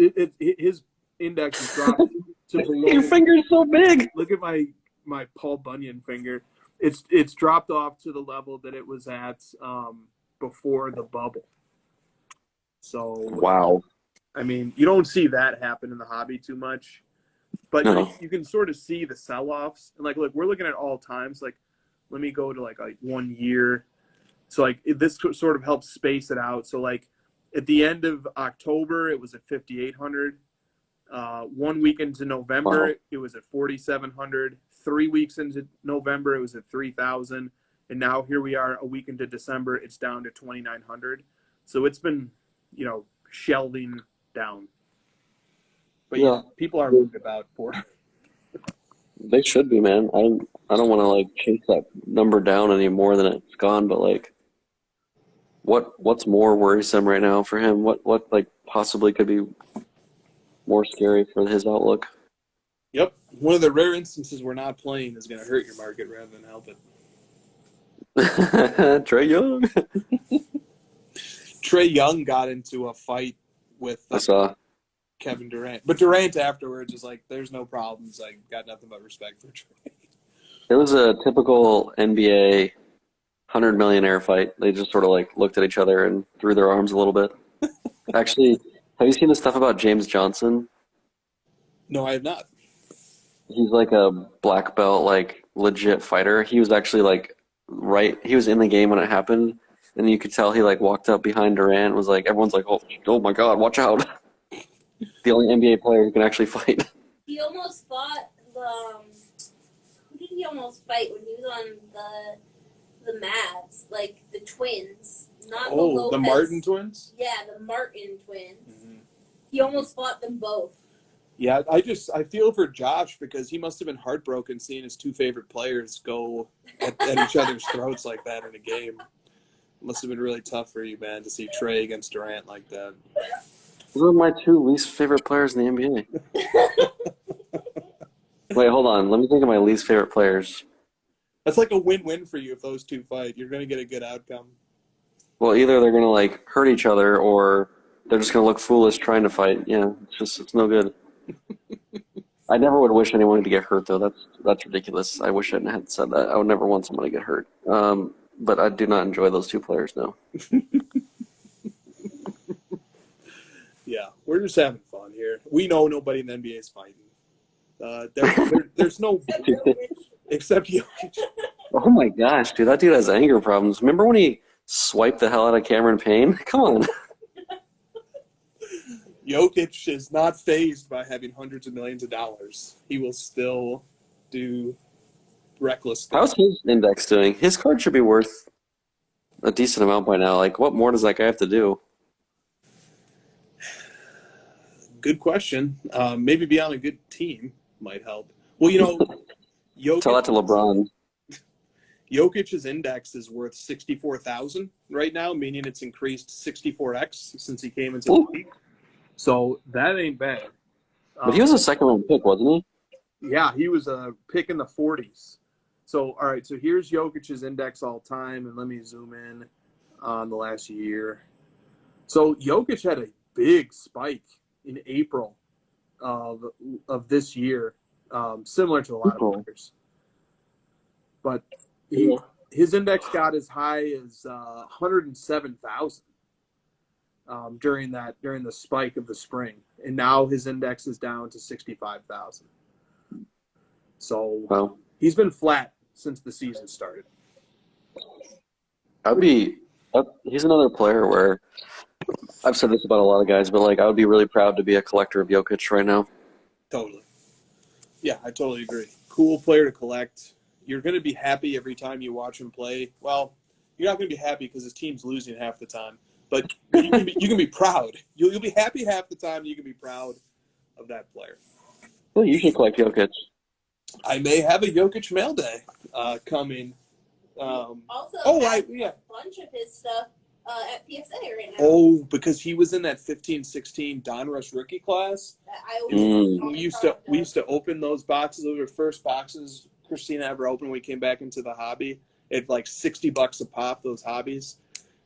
S1: index is dropped to below.
S2: Your finger's so big.
S1: Look at my Paul Bunyan finger. It's dropped off to the level that it was at before the bubble. So
S2: wow.
S1: I mean, you don't see that happen in the hobby too much, but you can sort of see the sell-offs. And look, we're looking at all times. Let me go to 1 year. So this sort of helps space it out. So at the end of October, it was at 5,800. 1 week into November, it was at 4,700. 3 weeks into November, it was at 3,000. And now here we are a week into December, it's down to 2,900. So it's been, shelving down. But people are worried about Porter.
S2: They should be, man. I don't want to chase that number down any more than it's gone, but what's more worrisome right now for him? What possibly could be more scary for his outlook?
S1: Yep. One of the rare instances where not playing is going to hurt your market rather than help it.
S2: Trae Young.
S1: Trae Young got into a fight with Kevin Durant. But Durant afterwards is there's no problems. I got nothing but respect for Trae.
S2: It was a typical NBA 100-millionaire fight. They just sort of looked at each other and threw their arms a little bit. Actually, have you seen the stuff about James Johnson?
S1: No, I have not.
S2: He's a black belt, legit fighter. He was actually he was in the game when it happened, and you could tell he walked up behind Durant and was everyone's oh my God, watch out. The only NBA player who can actually fight.
S3: He almost fought who did he almost fight when he was on the Mavs? The twins. Not the Lopez.
S1: The Martin twins?
S3: Yeah, the Martin twins. Mm-hmm. He almost fought them both.
S1: Yeah, I feel for Josh because he must have been heartbroken seeing his two favorite players go at each other's throats like that in a game. It must have been really tough for you, man, to see Trey against Durant like that.
S2: Those are my two least favorite players in the NBA. Wait, hold on. Let me think of my least favorite players.
S1: That's like a win-win for you if those two fight. You're going to get a good outcome.
S2: Well, either they're going to hurt each other or they're just going to look foolish trying to fight. Yeah, it's no good. I never would wish anyone to get hurt, though. That's ridiculous. I wish I hadn't said that. I would never want someone to get hurt. But I do not enjoy those two players, no.
S1: Yeah, we're just having fun here. We know nobody in the NBA is fighting. There's no except Jokic.
S2: Oh my gosh, dude, that dude has anger problems. Remember when he swiped the hell out of Cameron Payne? Come on.
S1: Jokic is not fazed by having hundreds of millions of dollars. He will still do reckless stuff.
S2: How's his index doing? His card should be worth a decent amount by now. What more does that guy have to do?
S1: Good question. Maybe be on a good team might help. Well, Jokic,
S2: tell that to LeBron.
S1: Jokic's index is worth 64,000 right now, meaning it's increased 64x since he came into the league. So that ain't bad.
S2: But he was a second-round pick, wasn't
S1: he? Yeah, he was a pick in the 40s. So, all right, so here's Jokic's index all time, and let me zoom in on the last year. So Jokic had a big spike in April of this year, similar to a lot of players. But his index got as high as 107,000 during the spike of the spring, and now his index is down to 65,000. So he's been flat since the season started.
S2: He's another player where I've said this about a lot of guys, but I would be really proud to be a collector of Jokic right now.
S1: Totally. Yeah, I totally agree. Cool player to collect. You're going to be happy every time you watch him play. Well, you're not going to be happy because his team's losing half the time, but you can be proud. You'll be happy half the time. You can be proud of that player.
S2: Well, you should collect Jokic.
S1: I may have a Jokic mail day coming.
S3: Also, a bunch of his stuff at PSA right now.
S1: Oh, because he was in that 15-16 Donruss rookie class. We used to open those boxes. Those were the first boxes Christina ever opened when we came back into the hobby. At $60 a pop, those hobbies.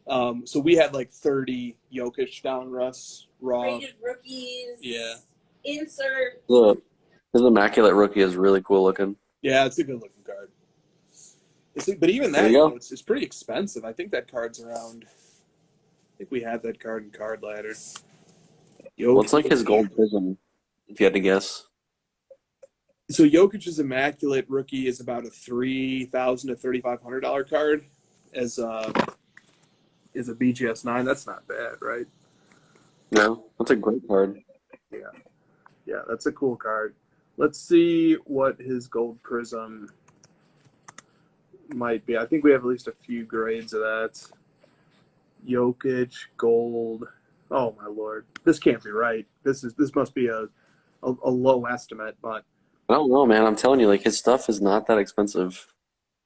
S1: So we had 30 Jokic Donruss raw.
S3: Rated rookies.
S1: Yeah.
S3: Insert.
S2: Look, his immaculate rookie is really cool looking.
S1: Yeah, it's a good looking card. But even that, it's pretty expensive. I think that card's around. I think we had that card in Card Ladder.
S2: What's his gold prism, if you had to guess?
S1: So Jokic's immaculate rookie is about a $3,000 to $3,500 card as a BGS 9. That's not bad, right?
S2: No, that's a great card.
S1: Yeah, that's a cool card. Let's see what his gold prism might be. I think we have at least a few grades of that. Jokic gold. Oh my lord, this can't be right. This must be a low estimate, but
S2: I don't know, man. I'm telling you, his stuff is not that expensive.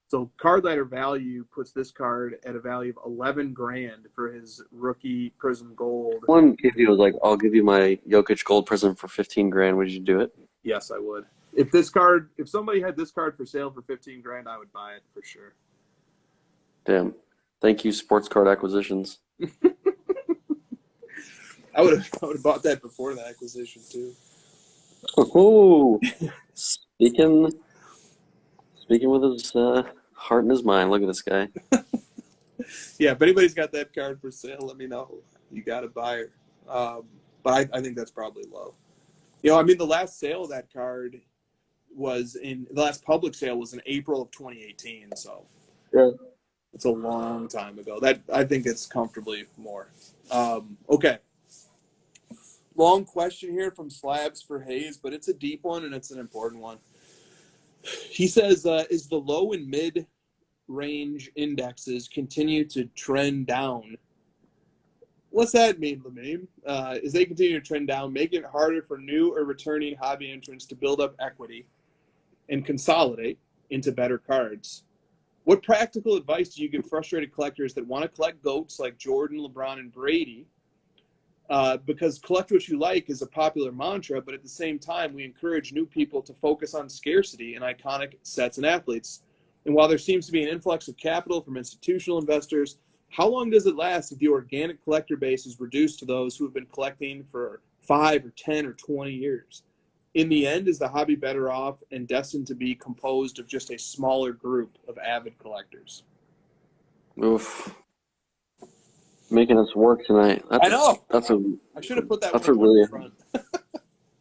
S1: So Card Ladder Value puts this card at a value of $11,000 for his rookie prism gold.
S2: If he was I'll give you my Jokic gold prism for $15,000, would you do it?
S1: Yes, I would. If somebody had this card for sale for $15,000, I would buy it for sure.
S2: Damn. Thank you, Sports Card Acquisitions.
S1: I would have bought that before the acquisition too.
S2: Oh, speaking with his heart and his mind. Look at this guy.
S1: Yeah, if anybody's got that card for sale, let me know. You got a buyer. But I think that's probably low. The last sale of that card the last public sale was in April of 2018. So
S2: yeah,
S1: it's a long time ago. That I think it's comfortably more. Okay. Long question here from Slabs for Hayes, but it's a deep one and it's an important one. He says, is the low and mid-range indexes continue to trend down what's that mean, Lamine? As they continue to trend down, making it harder for new or returning hobby entrants to build up equity and consolidate into better cards. What practical advice do you give frustrated collectors that want to collect GOATs like Jordan, LeBron, and Brady? Because collect what you like is a popular mantra, but at the same time, we encourage new people to focus on scarcity in iconic sets and athletes. And while there seems to be an influx of capital from institutional investors, how long does it last if the organic collector base is reduced to those who have been collecting for 5 or 10 or 20 years? In the end, is the hobby better off and destined to be composed of just a smaller group of avid collectors?
S2: Oof. Making us work tonight.
S1: I know. I should have put that one in front.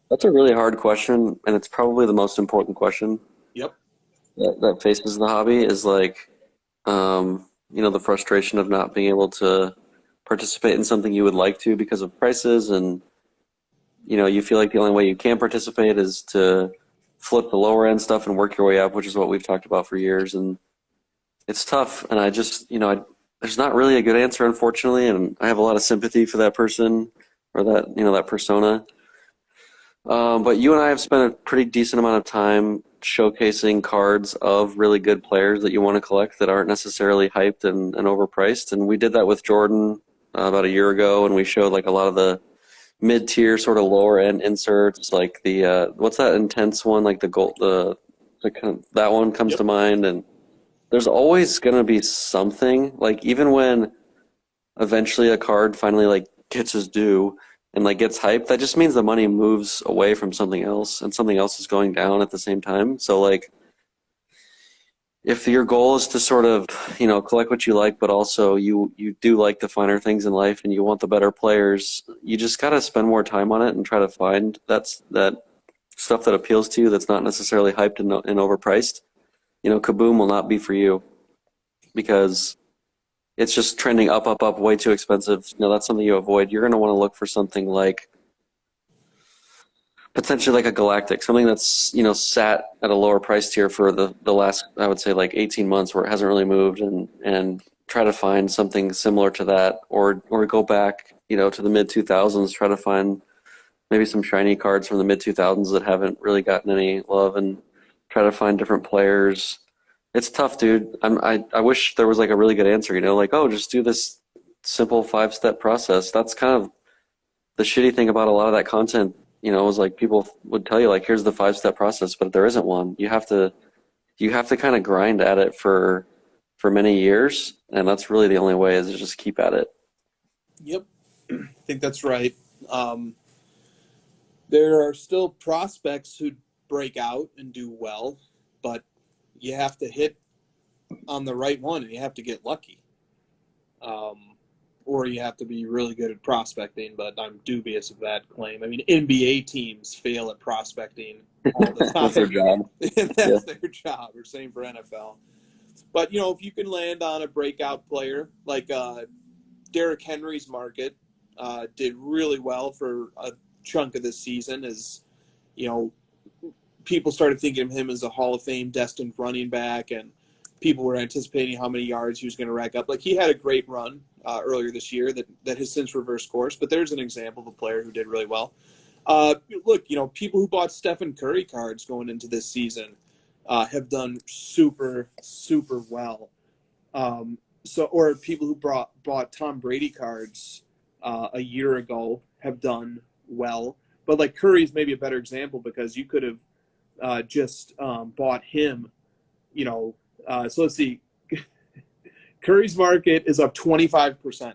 S2: That's a really hard question, and it's probably the most important question.
S1: Yep.
S2: That faces the hobby is like, the frustration of not being able to participate in something you would like to because of prices, and you feel like the only way you can participate is to flip the lower end stuff and work your way up, which is what we've talked about for years, and it's tough. And I just, there's not really a good answer, unfortunately, and I have a lot of sympathy for that person or that persona. But you and I have spent a pretty decent amount of time showcasing cards of really good players that you want to collect that aren't necessarily hyped and overpriced. And we did that with Jordan about a year ago, and we showed like a lot of the mid-tier sort of lower end inserts, like the what's that intense one, like the gold, that one comes to mind. And there's always going to be something, like even when eventually a card finally like gets his due and like gets hyped, that just means the money moves away from something else and something else is going down at the same time. So like if your goal is to sort of, collect what you like, but also you do like the finer things in life and you want the better players, you just got to spend more time on it and try to find that stuff that appeals to you that's not necessarily hyped and overpriced. Kaboom will not be for you because it's just trending up, way too expensive. That's something you avoid. You're going to want to look for something like potentially like a Galactic, something that's, sat at a lower price tier for the last, I would say, like 18 months where it hasn't really moved, and try to find something similar to that, or go back, to the mid-2000s, try to find maybe some shiny cards from the mid-2000s that haven't really gotten any love, and try to find different players. It's tough, dude. I wish there was like a really good answer, like, oh, just do this simple 5-step process. That's kind of the shitty thing about a lot of that content. It was like people would tell you like, here's the 5-step process, but there isn't one. You have to kind of grind at it for many years, and that's really the only way is to just keep at it.
S1: Yep, I think that's right. There are still prospects who break out and do well, but you have to hit on the right one and you have to get lucky. Or you have to be really good at prospecting, but I'm dubious of that claim. I mean, NBA teams fail at prospecting all the time.
S2: That's their job.
S1: That's their job, or same for NFL. But, if you can land on a breakout player, like Derrick Henry's market did really well for a chunk of this season as, people started thinking of him as a Hall of Fame destined running back, and people were anticipating how many yards he was going to rack up. Like, he had a great run earlier this year that has since reversed course, but there's an example of a player who did really well. Look, people who bought Stephen Curry cards going into this season have done super, super well. Or people who bought Tom Brady cards a year ago have done well. But like Curry's maybe a better example because you could have just bought him, so let's see. Curry's market is up 25%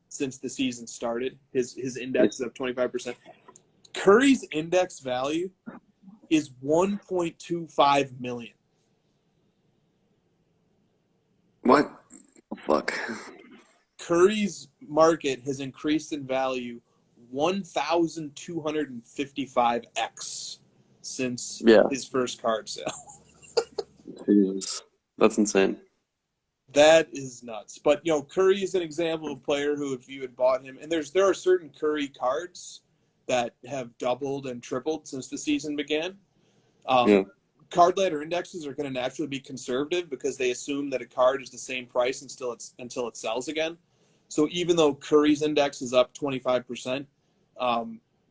S1: since the season started. His index is up 25%. Curry's index value is $1.25 million.
S2: What? Fuck.
S1: Curry's market has increased in value 1,255x since his first card sale.
S2: Jesus. That's insane.
S1: That is nuts. But, Curry is an example of a player who, if you had bought him, and there are certain Curry cards that have doubled and tripled since the season began. Card ladder indexes are going to naturally be conservative because they assume that a card is the same price until it sells again. So even though Curry's index is up 25%,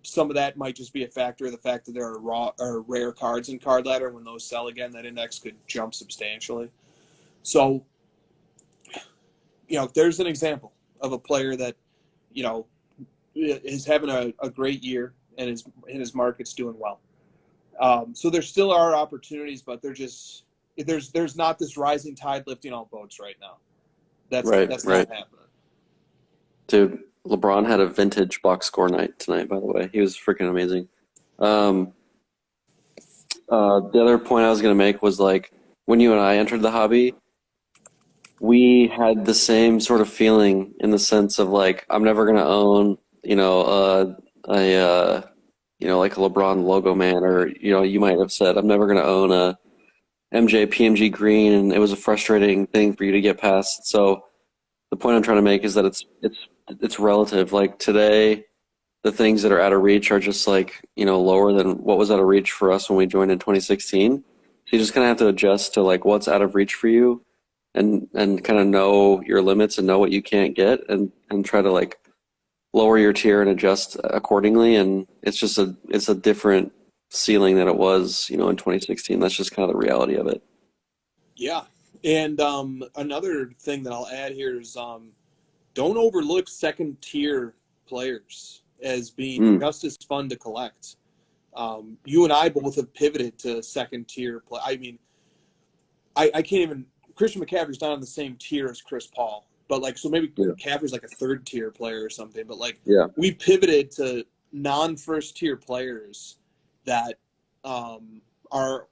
S1: some of that might just be a factor of the fact that there are rare cards in card ladder. When those sell again, that index could jump substantially. So, if there's an example of a player that, is having a great year and his market's doing well. So there still are opportunities, but there's not this rising tide lifting all boats right now. That's not happening.
S2: Dude, LeBron had a vintage box score night tonight, by the way. He was freaking amazing. The other point I was going to make was, like, when you and I entered the hobby, we had the same sort of feeling in the sense of, like, I'm never going to own, like a LeBron logo man, or, you might have said, I'm never going to own a MJ PMG green, and it was a frustrating thing for you to get past. So the point I'm trying to make is that it's relative. Like, today, the things that are out of reach are just, like, lower than what was out of reach for us when we joined in 2016. So you just kind of have to adjust to, like, what's out of reach for you, and kind of know your limits and know what you can't get, and try to, like, lower your tier and adjust accordingly. And it's a different ceiling than it was, in 2016. That's just kind of the reality of it.
S1: Yeah. And another thing that I'll add here is don't overlook second tier players as being just as fun to collect. You and I both have pivoted to second tier play. I mean, I can't even. Christian McCaffrey's not on the same tier as Chris Paul, but, like, so maybe McCaffrey's like a third tier player or something. But, like, we pivoted to non-first tier players that are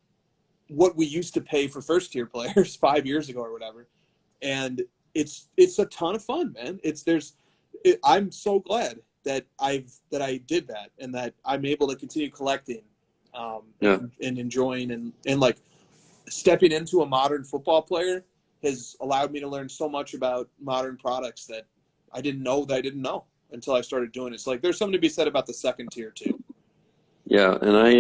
S1: what we used to pay for first tier players 5 years ago or whatever, and it's a ton of fun, man. I'm so glad that I did that, and that I'm able to continue collecting, and enjoying, and like, stepping into a modern football player has allowed me to learn so much about modern products that I didn't know until I started doing it. It's like, there's something to be said about the second tier too.
S2: Yeah, and I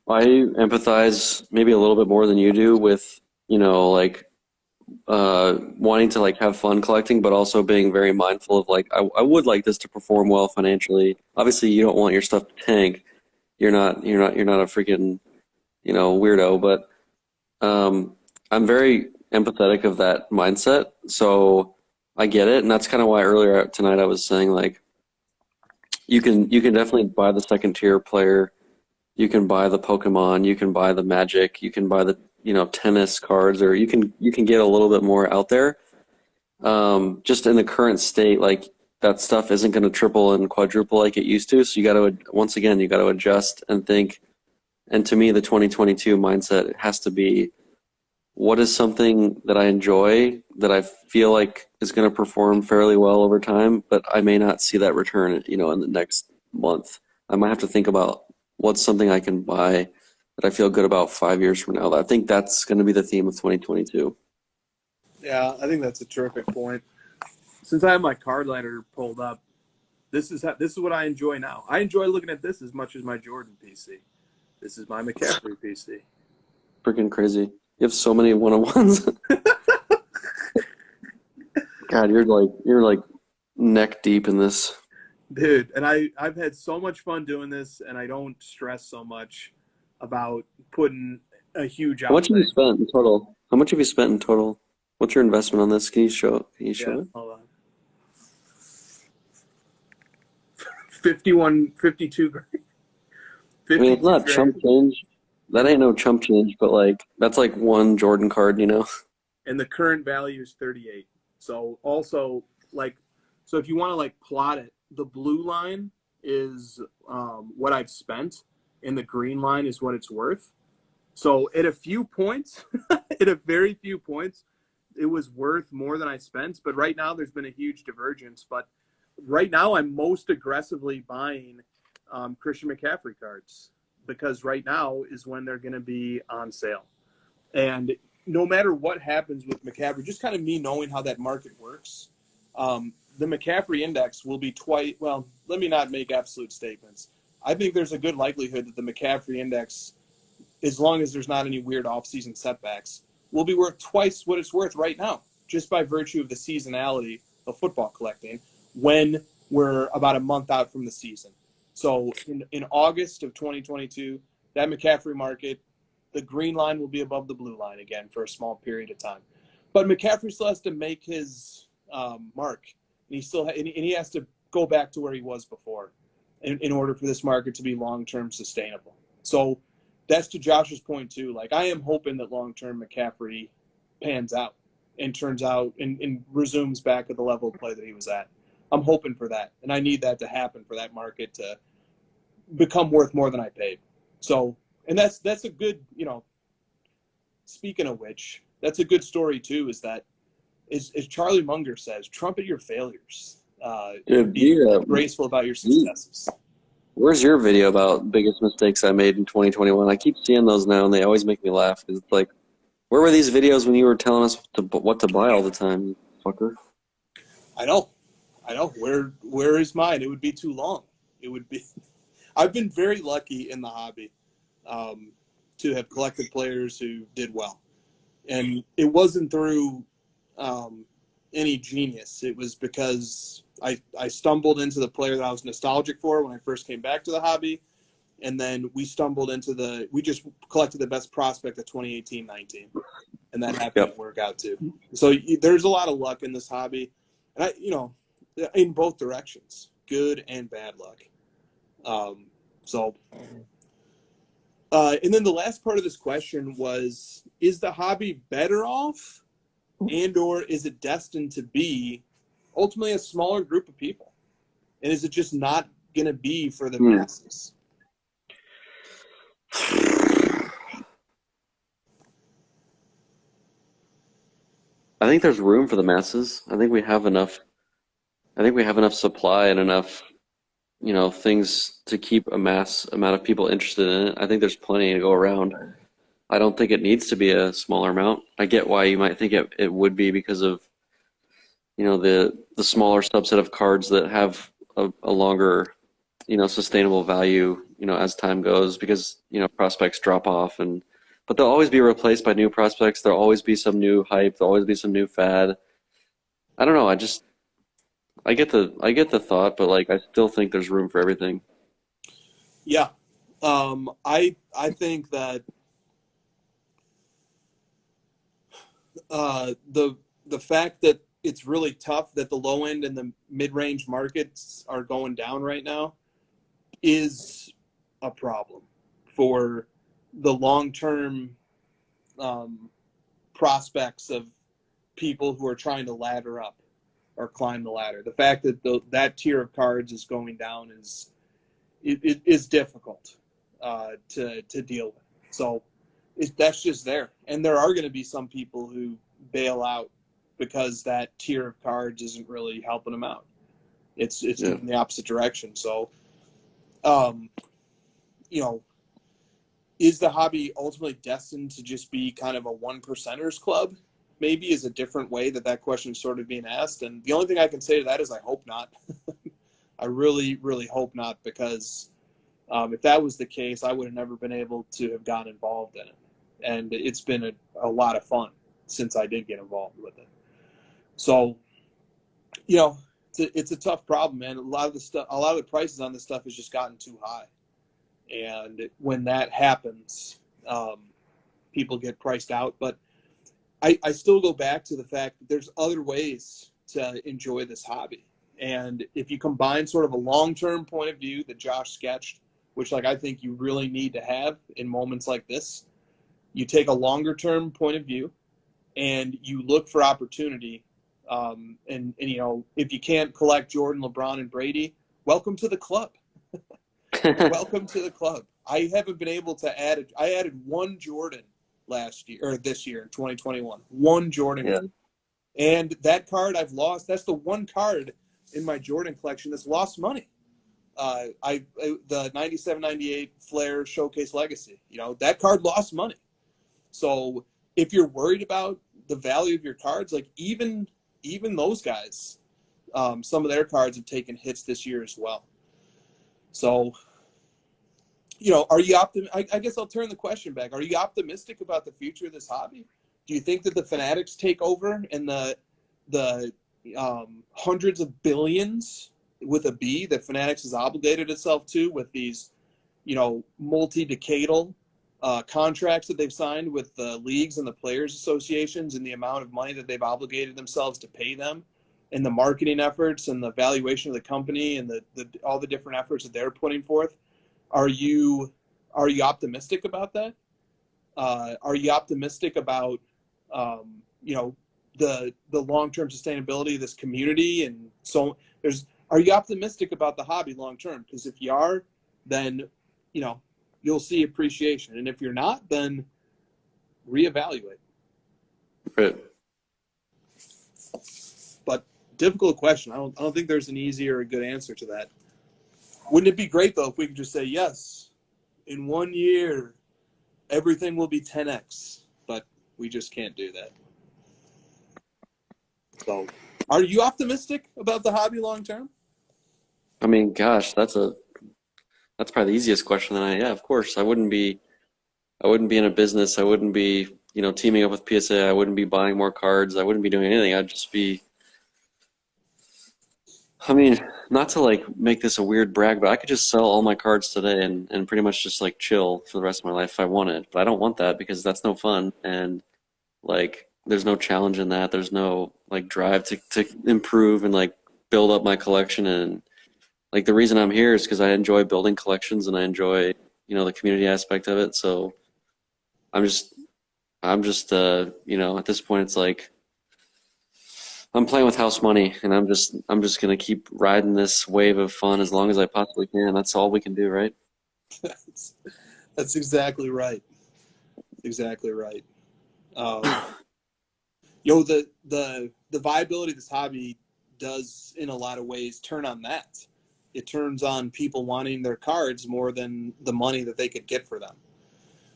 S2: empathize maybe a little bit more than you do with, like, wanting to, like, have fun collecting, but also being very mindful of, like, I would like this to perform well financially. Obviously, you don't want your stuff to tank. You're not a freaking, weirdo, but I'm very empathetic of that mindset. So I get it, and that's kind of why earlier tonight I was saying, like, you can definitely buy the second tier player. You can buy the Pokemon, you can buy the Magic, you can buy the tennis cards, or you can get a little bit more out there. Just in the current state, like, that stuff isn't going to triple and quadruple like it used to. So you got to adjust and think. And to me, the 2022 mindset has to be, what is something that I enjoy, that I feel like is going to perform fairly well over time, but I may not see that return, in the next month. I might have to think about what's something I can buy that I feel good about 5 years from now. I think that's going to be the theme of 2022.
S1: Yeah, I think that's a terrific point. Since I have my card ladder pulled up, this is what I enjoy now. I enjoy looking at this as much as my Jordan PC. This is my McCaffrey PC.
S2: Freaking crazy. You have so many one-on-ones. God, you're like neck deep in this.
S1: Dude, and I've had so much fun doing this, and I don't stress so much about putting a huge outlay.
S2: How much have you spent in total? How much have you spent in total? What's your investment on this? Can you show it?
S1: Hold on. 52 grand.
S2: I mean, it's not chump change. That ain't no chump change, but, like, that's like one Jordan card,
S1: And the current value is 38. So also, like, so if you want to, like, plot it, the blue line is what I've spent, and the green line is what it's worth. So at a few points, at a very few points, it was worth more than I spent. But right now, there's been a huge divergence. But right now, I'm most aggressively buying Christian McCaffrey cards, because right now is when they're going to be on sale. And no matter what happens with McCaffrey, just kind of me knowing how that market works, the McCaffrey index will be well, let me not make absolute statements. I think there's a good likelihood that the McCaffrey index, as long as there's not any weird off-season setbacks, will be worth twice what it's worth right now, just by virtue of the seasonality of football collecting when we're about a month out from the season. So in August of 2022, that McCaffrey market, the green line will be above the blue line again for a small period of time. But McCaffrey still has to make his mark, and he has to go back to where he was before in order for this market to be long-term sustainable. So that's to Josh's point too. Like, I am hoping that long-term McCaffrey pans out and turns out and resumes back at the level of play that he was at. I'm hoping for that, and I need that to happen for that market to become worth more than I paid. So, and that's a good, speaking of which, that's a good story too, is that, as Charlie Munger says, trumpet your failures. Be graceful about your successes.
S2: Where's your video about biggest mistakes I made in 2021? I keep seeing those now, and they always make me laugh. Because it's like, where were these videos when you were telling us what to buy all the time, you fucker?
S1: I know. Where is mine? It would be too long. It would be. I've been very lucky in the hobby to have collected players who did well, and it wasn't through any genius. It was because I stumbled into the player that I was nostalgic for when I first came back to the hobby, and then we just collected the best prospect of 2018-19, and that happened to work out too. So there's a lot of luck in this hobby, and in both directions, good and bad luck. And then the last part of this question was, is the hobby better off, and or is it destined to be ultimately a smaller group of people? And is it just not going to be for the masses?
S2: I think there's room for the masses. I think we have enough supply and enough, things to keep a mass amount of people interested in it. I think there's plenty to go around. I don't think it needs to be a smaller amount. I get why you might think it would be because of, the smaller subset of cards that have a longer, sustainable value, as time goes, because, prospects drop off, but they'll always be replaced by new prospects. There'll always be some new hype. There'll always be some new fad. I don't know. I get the thought, but I still think there's room for everything.
S1: Yeah. I think that the fact that it's really tough that the low end and the mid-range markets are going down right now is a problem for the long-term prospects of people who are trying to ladder up or climb the ladder. The fact that that tier of cards is going down is difficult to deal with. So that's just there. And there are going to be some people who bail out because that tier of cards isn't really helping them out. It's in the opposite direction. So, is the hobby ultimately destined to just be kind of a 1%ers club? Maybe is a different way that question is sort of being asked. And the only thing I can say to that is I hope not. I really, really hope not, because if that was the case, I would have never been able to have gotten involved in it. And it's been a lot of fun since I did get involved with it. So, it's a tough problem, man. A lot of the prices on this stuff has just gotten too high. And when that happens, people get priced out. But I still go back to the fact that there's other ways to enjoy this hobby. And if you combine sort of a long-term point of view that Josh sketched, which I think you really need to have in moments like this, you take a longer-term point of view and you look for opportunity. And if you can't collect Jordan, LeBron, and Brady, welcome to the club. Welcome to the club. I haven't been able to I added one Jordan this year in 2021. One Jordan. Yeah. And that card I've lost. That's the one card in my Jordan collection that's lost money. The 97-98 Flair Showcase Legacy. That card lost money. So if you're worried about the value of your cards, even those guys, some of their cards have taken hits this year as well. So, are you I guess I'll turn the question back. Are you optimistic about the future of this hobby? Do you think that the fanatics take over and the hundreds of billions with a B that Fanatics has obligated itself to with these, multi-decadal contracts that they've signed with the leagues and the players associations, and the amount of money that they've obligated themselves to pay them, and the marketing efforts and the valuation of the company and all the different efforts that they're putting forth? Are you optimistic about that? Are you optimistic about the long-term sustainability of this community? And so are you optimistic about the hobby long-term? Because if you are, then, you'll see appreciation. And if you're not, then reevaluate.
S2: Right.
S1: But difficult question. I don't think there's an easy or a good answer to that. Wouldn't it be great, though, if we could just say, yes, in 1 year, everything will be 10x, but we just can't do that. So, are you optimistic about the hobby long term?
S2: I mean, gosh, that's probably the easiest question. Yeah, of course. I wouldn't be in a business. I wouldn't be, teaming up with PSA. I wouldn't be buying more cards. I wouldn't be doing anything. I'd just be. I mean, not to make this a weird brag, but I could just sell all my cards today and pretty much just chill for the rest of my life if I wanted. But I don't want that because that's no fun, and there's no challenge in that. There's no drive to improve and build up my collection. And the reason I'm here is because I enjoy building collections and I enjoy the community aspect of it. So I'm just at this point it's I'm playing with house money, and I'm just gonna keep riding this wave of fun as long as I possibly can. That's all we can do, right?
S1: That's exactly right. Exactly right. The viability of this hobby does, in a lot of ways, turn on that. It turns on people wanting their cards more than the money that they could get for them.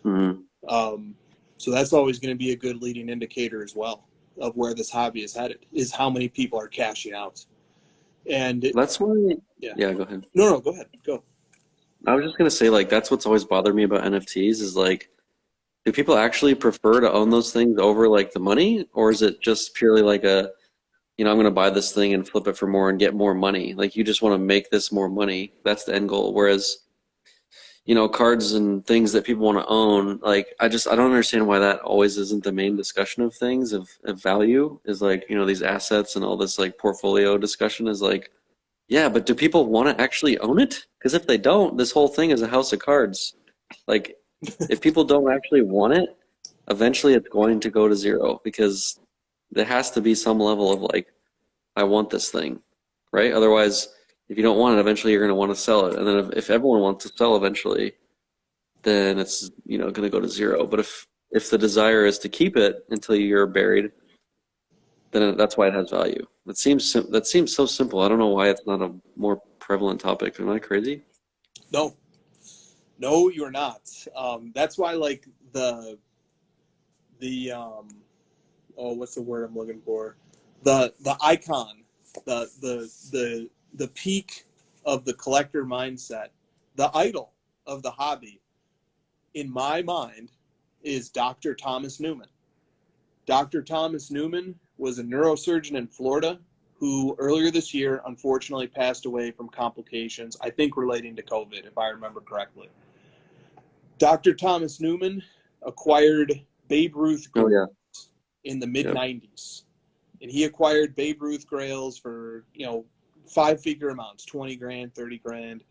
S2: Mm-hmm.
S1: So that's always going to be a good leading indicator as well of where this hobby is headed, is how many people are cashing out. And
S2: that's why. Yeah, go ahead.
S1: No, go ahead. Go.
S2: I was just gonna say that's what's always bothered me about NFTs is do people actually prefer to own those things over the money, or is it just purely I'm gonna buy this thing and flip it for more and get more money? You just want to make this more money. That's the end goal. Whereas cards and things that people want to own, I don't understand why that always isn't the main discussion of things of value is these assets and all this portfolio discussion is yeah, but do people want to actually own it? Because if they don't, this whole thing is a house of cards. If people don't actually want it, eventually it's going to go to zero because there has to be some level of I want this thing, right? Otherwise, if you don't want it, eventually you're going to want to sell it. And then if everyone wants to sell eventually, then it's going to go to zero. But if the desire is to keep it until you're buried, then that's why it has value. That seems so simple. I don't know why it's not a more prevalent topic. Am I crazy?
S1: No, you're not. That's why what's the word I'm looking for? The icon, the peak of the collector mindset, the idol of the hobby, in my mind, is Dr. Thomas Newman. Dr. Thomas Newman was a neurosurgeon in Florida who earlier this year unfortunately passed away from complications, I think relating to COVID, if I remember correctly. Dr. Thomas Newman acquired Babe Ruth grails in the mid-90s. And he acquired Babe Ruth grails for, 5-figure amounts, 20 grand, 30 grand,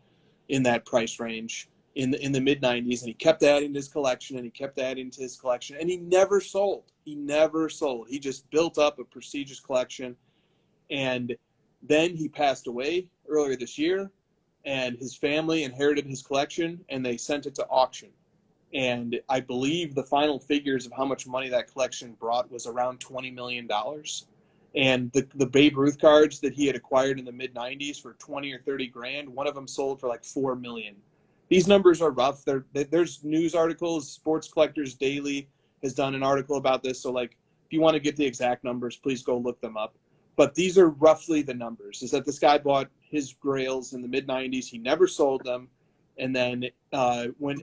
S1: in that price range in the mid-90s. And he kept adding to his collection, and he kept adding to his collection. And he never sold. He just built up a prestigious collection. And then he passed away earlier this year, and his family inherited his collection, and they sent it to auction. And I believe the final figures of how much money that collection brought was around $20 million. And the Babe Ruth cards that he had acquired in the mid-90s for 20 or 30 grand, one of them sold for $4 million. These numbers are rough. There's news articles. Sports Collectors Daily has done an article about this. So if you want to get the exact numbers, please go look them up. But these are roughly the numbers, is that this guy bought his grails in the mid-90s. He never sold them. And then when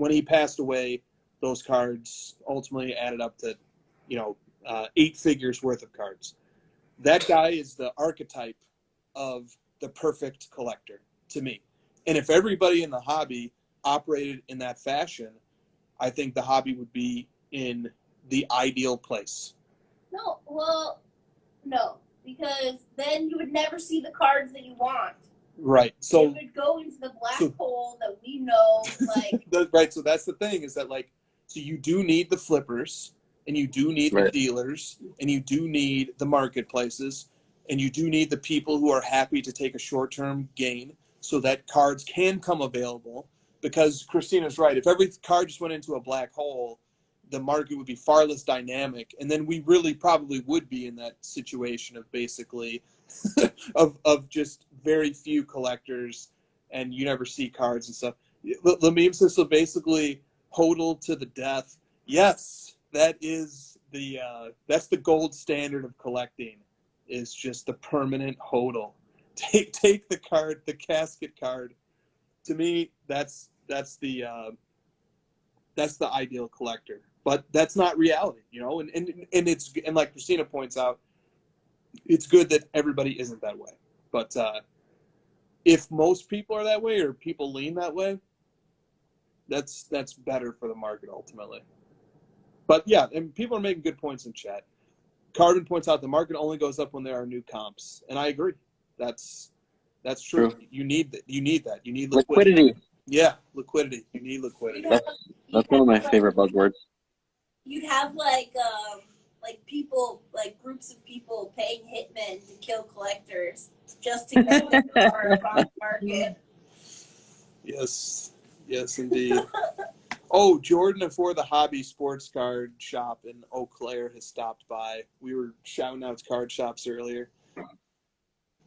S1: he passed away, those cards ultimately added up to, 8 figures worth of cards. That guy is the archetype of the perfect collector to me. And if everybody in the hobby operated in that fashion, I think the hobby would be in the ideal place.
S3: No, because then you would never see the cards that you want.
S1: Right. So
S3: it would go into the black hole that we know, like.
S1: Right. So that's the thing is that, like, so you do need the flippers, and you do need the dealers, and you do need the marketplaces, and you do need the people who are happy to take a short-term gain so that cards can come available. Because Christina's right. If every card just went into a black hole, the market would be far less dynamic, and then we really probably would be in that situation of basically of just very few collectors, and you never see cards and stuff. Lamim says, so basically hodl to the death. Yes, that is that's the gold standard of collecting, is just the permanent hodl. Take the card, the casket card. To me, that's the ideal collector. But that's not reality, and it's, and like Christina points out, it's good that everybody isn't that way. But if most people are that way, or people lean that way, that's better for the market ultimately. But yeah, and people are making good points in chat. Carvin points out the market only goes up when there are new comps, and I agree. That's true. You need that. You need liquidity. Yeah, liquidity. You need liquidity.
S2: That's one of my favorite buzzwords.
S3: You'd have like people, like groups of people paying hitmen to kill collectors just to get the card on the market.
S1: Yes, indeed. Oh, Jordan for the Hobby Sports Card Shop in Eau Claire has stopped by. We were shouting out card shops earlier.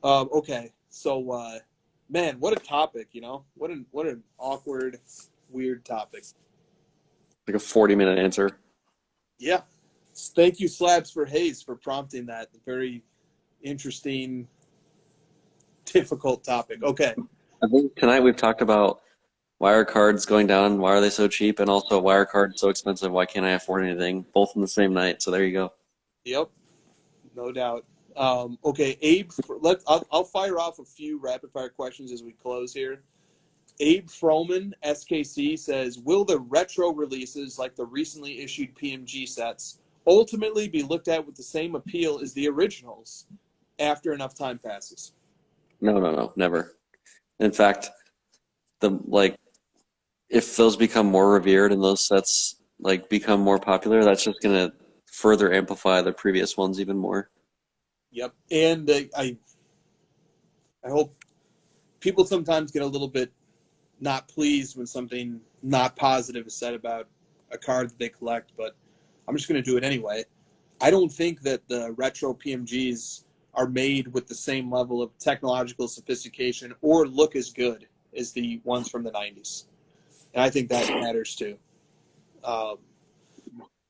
S1: Okay, so man, what a topic, What an awkward, weird topic.
S2: Like a 40-minute answer.
S1: Yeah. Thank you, Slabs for Hayes, for prompting that very interesting, difficult topic. Okay.
S2: I think tonight we've talked about why are cards going down, why are they so cheap, and also why are cards so expensive, why can't I afford anything, both in the same night. So there you go.
S1: Yep. No doubt. Okay, Abe, I'll fire off a few rapid-fire questions as we close here. Abe Froman, SKC, says, will the retro releases, like the recently issued PMG sets, ultimately be looked at with the same appeal as the originals after enough time passes?
S2: No, never. In fact, if those become more revered and those sets become more popular, that's just going to further amplify the previous ones even more.
S1: Yep, and I hope people sometimes get a little bit not pleased when something not positive is said about a card that they collect, but I'm just going to do it anyway. I don't think that the retro PMGs are made with the same level of technological sophistication or look as good as the ones from the 90s. And I think that matters too. All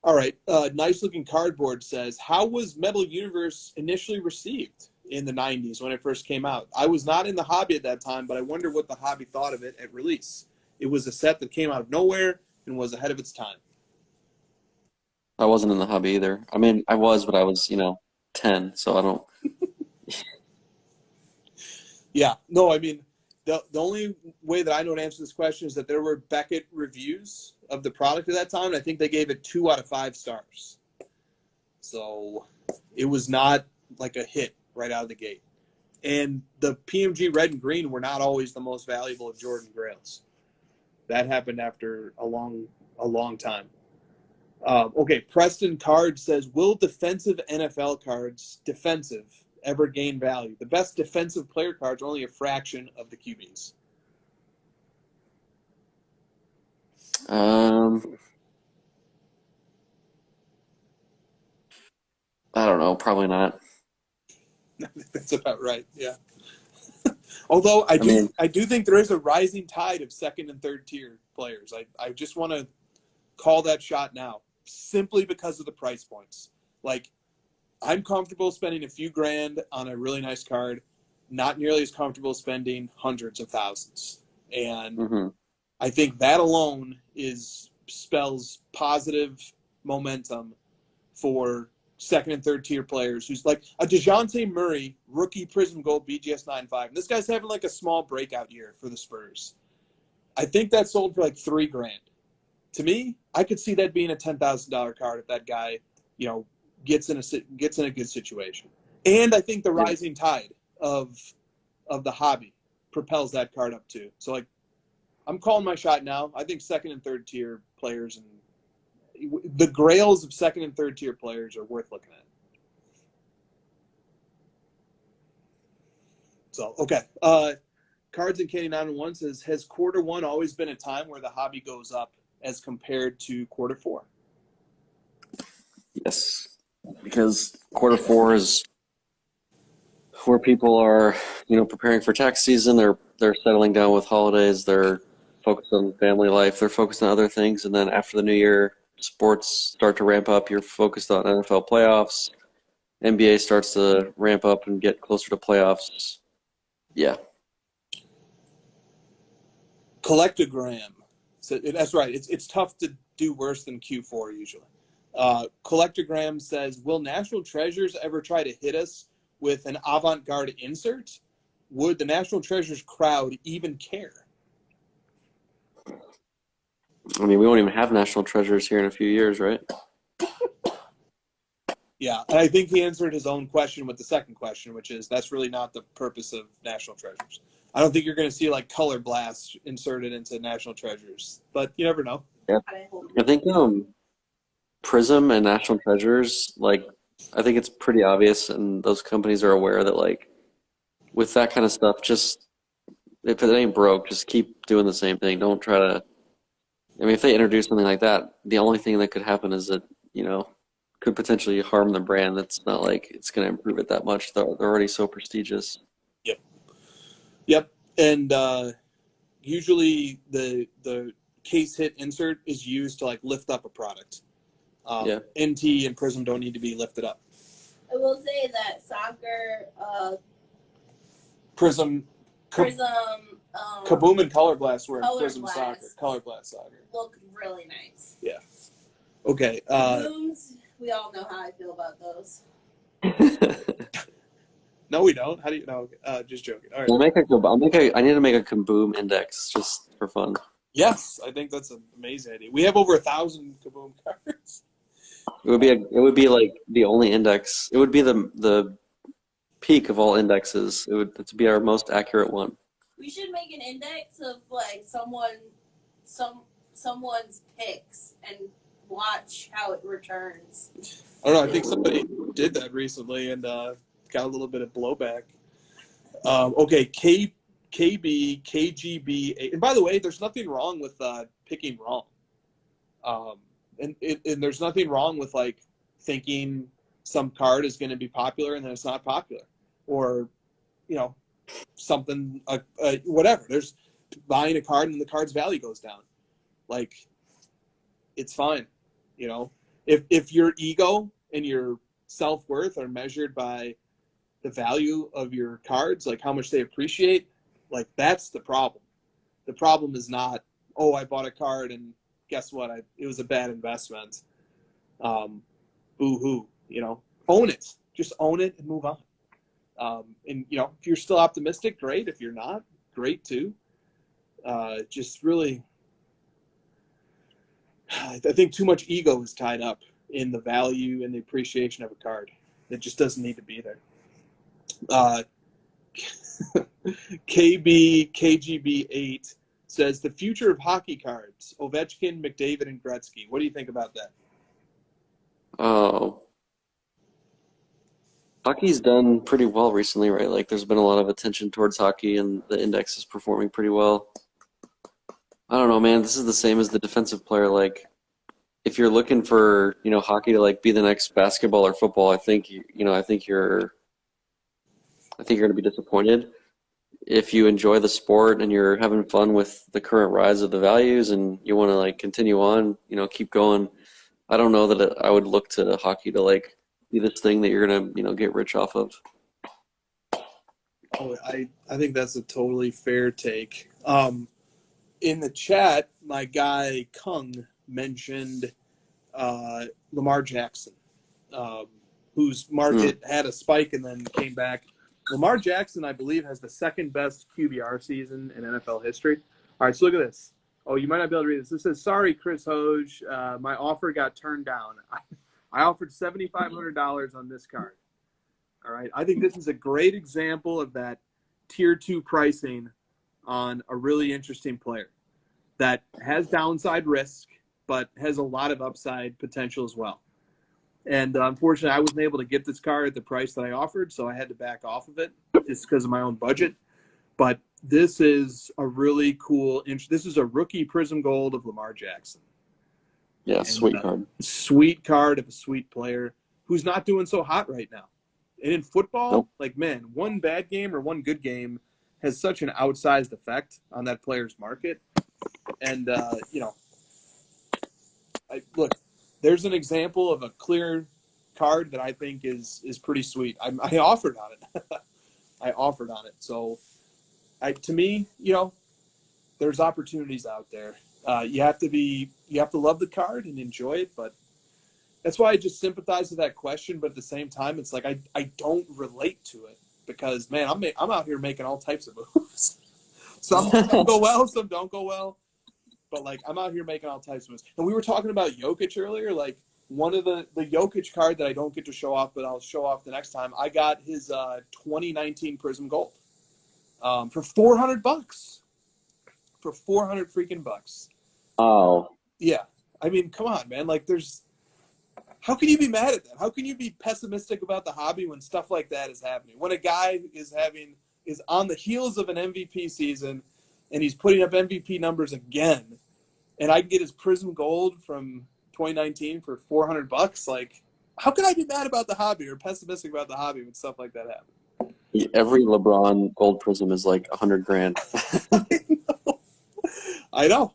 S1: right. Nice looking cardboard says, how was Metal Universe initially received in the 90s when it first came out? I was not in the hobby at that time, but I wonder what the hobby thought of it at release. It was a set that came out of nowhere and was ahead of its time.
S2: I wasn't in the hobby either. I mean, I was, but I was, 10, so I don't.
S1: Yeah. No, I mean, the only way that I know to answer this question is that there were Beckett reviews of the product at that time, and I think they gave it 2 out of 5 stars. So it was not like a hit right out of the gate. And the PMG red and green were not always the most valuable of Jordan Grails. That happened after a long time. Okay, Preston Card says, will defensive NFL cards, ever gain value? The best defensive player cards are only a fraction of the QBs.
S2: I don't know. Probably not.
S1: That's about right. Yeah. Although I do think there is a rising tide of second and third tier players. I just want to call that shot now, simply because of the price points. Like, I'm comfortable spending a few grand on a really nice card, not nearly as comfortable spending hundreds of thousands. And I think that alone is spells positive momentum for second and third tier players. Who's like a DeJounte Murray, rookie Prism Gold BGS 9.5. This guy's having like a small breakout year for the Spurs. I think that sold for like $3,000. To me, I could see that being a $10,000 card if that guy, gets in a good situation. And I think the rising tide of the hobby propels that card up too. So like, I'm calling my shot now. I think second and third tier players and the grails of second and third tier players are worth looking at. So, okay. Cards and Candy 9-1 says, has quarter one always been a time where the hobby goes up as compared to quarter four?
S2: Yes, because quarter four is where people are, preparing for tax season. They're settling down with holidays. They're focused on family life. They're focused on other things. And then after the new year, sports start to ramp up. You're focused on NFL playoffs. NBA starts to ramp up and get closer to playoffs. Yeah.
S1: Collectogram. So that's right. It's tough to do worse than Q4 usually. Collectogram says, will National Treasures ever try to hit us with an avant-garde insert? Would the National Treasures crowd even care?
S2: I mean, we won't even have National Treasures here in a few years, right?
S1: Yeah, and I think he answered his own question with the second question, which is that's really not the purpose of National Treasures. I don't think you're going to see like Color Blast inserted into National Treasures, but you never know.
S2: Yeah, I think Prism and National Treasures, I think it's pretty obvious, and those companies are aware that with that kind of stuff, just if it ain't broke, just keep doing the same thing. Don't try to. I mean, if they introduce something like that, the only thing that could happen is that could potentially harm the brand. That's not like it's going to improve it that much. They're already so prestigious.
S1: Yep. And usually the case hit insert is used to lift up a product. NT and Prism don't need to be lifted up.
S3: I will say that soccer,
S1: Prism, Kaboom and Color Blast were in Prism Soccer. Color Blast Soccer
S3: look really nice.
S1: Yeah. Okay.
S3: Kabooms, we all know how I feel about those.
S1: No, we don't. How do you know? Just joking. All right.
S2: I need to make a Kaboom index just for fun.
S1: Yes, I think that's an amazing idea. We have over 1,000 Kaboom cards.
S2: It would be like the only index. It would be the peak of all indexes. It would be our most accurate one.
S3: We should make an index of someone's picks and watch how it returns.
S1: I don't know. I think somebody did that recently and got a little bit of blowback. Okay, KB, KGB. And by the way, there's nothing wrong with picking wrong. And there's nothing wrong with thinking some card is going to be popular and then it's not popular, or something whatever. There's buying a card and the card's value goes down. It's fine. If your ego and your self-worth are measured by the value of your cards, how much they appreciate, that's the problem. The problem is not, oh, I bought a card and guess what? It was a bad investment. Boo-hoo, own it. Just own it and move on. And, if you're still optimistic, great. If you're not, great too. Just really, I think too much ego is tied up in the value and the appreciation of a card. It just doesn't need to be there. KGB8 says the future of hockey cards: Ovechkin, McDavid, and Gretzky. What do you think about that?
S2: Oh, hockey's done pretty well recently, right? There's been a lot of attention towards hockey, and the index is performing pretty well. I don't know, man. This is the same as the defensive player. If you're looking for, hockey to be the next basketball or football, I think you're going to be disappointed. If you enjoy the sport and you're having fun with the current rise of the values and you want to continue on, keep going. I don't know that I would look to hockey to be this thing that you're going to, get rich off of.
S1: Oh, I think that's a totally fair take. In the chat, my guy Kung mentioned Lamar Jackson, whose market had a spike and then came back. Lamar Jackson, I believe, has the second best QBR season in NFL history. All right, so look at this. Oh, you might not be able to read this. This says, sorry, Chris Hoge, my offer got turned down. I offered $7,500 on this card. All right, I think this is a great example of that tier 2 pricing on a really interesting player that has downside risk, but has a lot of upside potential as well. And unfortunately, I wasn't able to get this card at the price that I offered, so I had to back off of it just because of my own budget. But this is a really cool – this is a rookie Prism Gold of Lamar Jackson.
S2: Yeah, sweet card.
S1: Sweet card of a sweet player who's not doing so hot right now. And in football, like, man, one bad game or one good game has such an outsized effect on that player's market. And, look, there's an example of a clear card that I think is pretty sweet. I offered on it. I offered on it. So, to me, there's opportunities out there. You have to love the card and enjoy it, but that's why I just sympathize with that question. But at the same time, it's like I don't relate to it because, man, I'm out here making all types of moves. Some go well, some don't go well. But, like, I'm out here making all types of moves. And we were talking about Jokic earlier. Like, one of the Jokic card that I don't get to show off, but I'll show off the next time, I got his 2019 Prism Gold for $400. For 400 freaking bucks.
S2: Oh.
S1: Yeah. I mean, come on, man. Like, how can you be mad at that? How can you be pessimistic about the hobby when stuff like that is happening? When a guy is on the heels of an MVP season and he's putting up MVP numbers again, and I can get his Prism Gold from 2019 for $400, like, how can I be mad about the hobby or pessimistic about the hobby when stuff like that happens?
S2: Every LeBron Gold Prism is like $100,000.
S1: I know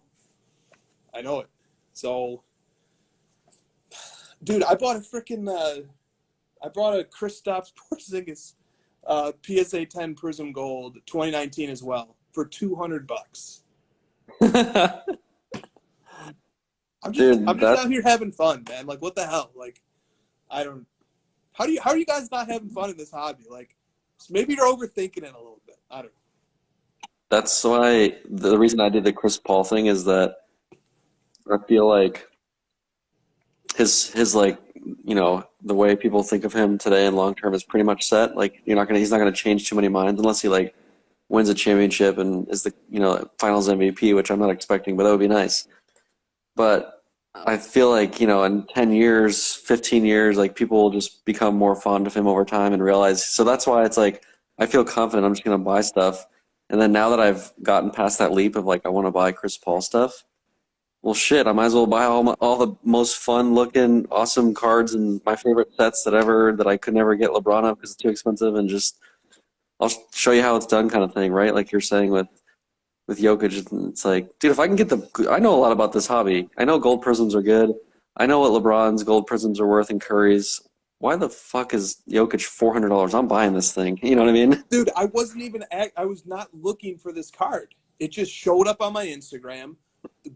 S1: it. So, dude, I bought a Kristaps Porzingis PSA 10 Prism Gold 2019 as well for $200. I'm just out here having fun, man. Like, what the hell? Like, how are you guys not having fun in this hobby? Like, maybe you're overthinking it a little bit. I don't know.
S2: That's why the reason I did the Chris Paul thing is that I feel like his like, the way people think of him today and long term is pretty much set. Like, he's not gonna change too many minds unless he like wins a championship and is the finals MVP, which I'm not expecting, but that would be nice. But I feel like, in 10 years, 15 years, like, people will just become more fond of him over time and realize. So that's why it's like I feel confident I'm just gonna buy stuff. And then now that I've gotten past that leap of like I want to buy Chris Paul stuff, well, shit, I might as well buy all the most fun-looking, awesome cards and my favorite sets that I could never get LeBron up because it's too expensive, and just I'll show you how it's done kind of thing, right? Like you're saying with Jokic, it's like, dude, if I can get I know a lot about this hobby. I know gold prisms are good. I know what LeBron's gold prisms are worth and Curry's. Why the fuck is Jokic $400? I'm buying this thing. You know what I mean?
S1: Dude, I was not looking for this card. It just showed up on my Instagram.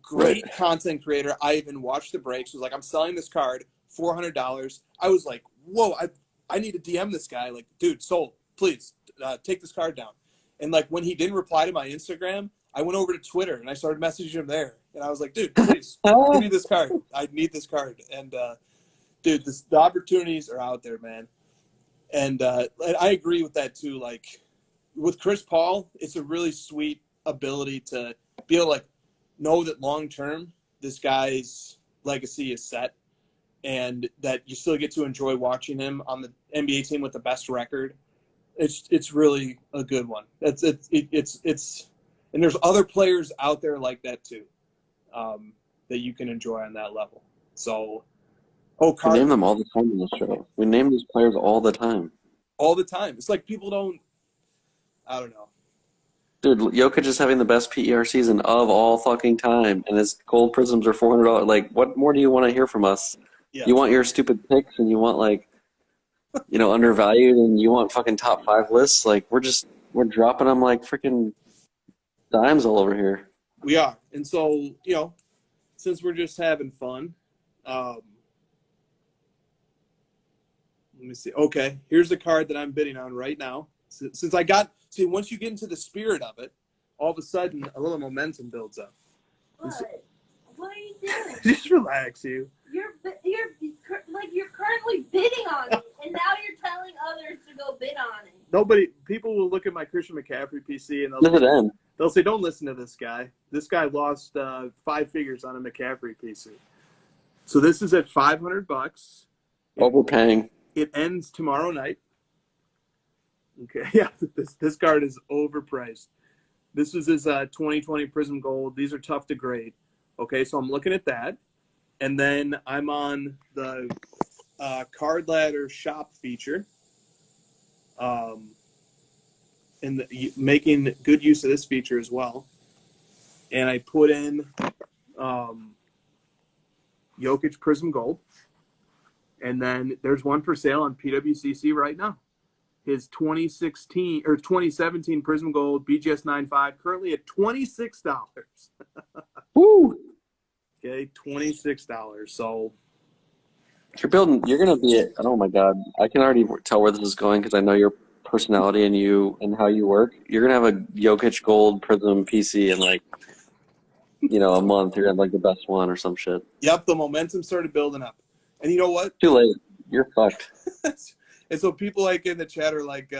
S1: Great content creator. I even watched the breaks. Was like, I'm selling this card, $400. I was like, whoa, I need to DM this guy. Like, dude, sold. Please take this card down. And like when he didn't reply to my Instagram, I went over to Twitter and I started messaging him there. And I was like, dude, please give me this card. I need this card. And dude, the opportunities are out there, man. And I agree with that too. Like with Chris Paul, it's a really sweet ability to be able to like know that long term this guy's legacy is set, and that you still get to enjoy watching him on the NBA team with the best record. It's really a good one. It's and there's other players out there like that too, that you can enjoy on that level. So,
S2: we name them all the time in the show. We name these players all the time.
S1: All the time. It's like people don't. I don't know.
S2: Dude, Jokic is having the best PER season of all fucking time, and his gold prisms are $400. Like, what more do you want to hear from us? Yeah. You want your stupid picks, and you want like, undervalued, and you want fucking top 5 lists. Like, we're dropping them like freaking dimes all over here.
S1: We are, and so since we're just having fun, let me see. Okay, here's the card that I'm bidding on right now. Since I got, see, once you get into the spirit of it, all of a sudden a little momentum builds up.
S3: What are you doing?
S1: Just relax, you.
S3: You're currently bidding on it, and now you're telling others to go bid on it.
S1: People will look at my Christian McCaffrey PC and they'll say, "Don't listen to this guy. This guy lost 5 figures on a McCaffrey PC." So this is at $500.
S2: Overpaying.
S1: It ends tomorrow night. Okay, yeah, this card is overpriced. This is his 2020 Prism Gold. These are tough to grade. Okay, so I'm looking at that. And then I'm on the Card Ladder shop feature. And making good use of this feature as well. And I put in Jokic Prism Gold. And then there's one for sale on PWCC right now. His 2017 Prism Gold BGS 9.5 currently at $26.
S2: Woo!
S1: Okay, $26. So
S2: you're gonna be oh my God, I can already tell where this is going because I know your personality and you and how you work. You're gonna have a Jokic Gold Prism PC in like, a month. You're gonna have like the best one or some shit.
S1: Yep, the momentum started building up. And you know what?
S2: Too late. You're fucked.
S1: And so people like in the chat are like,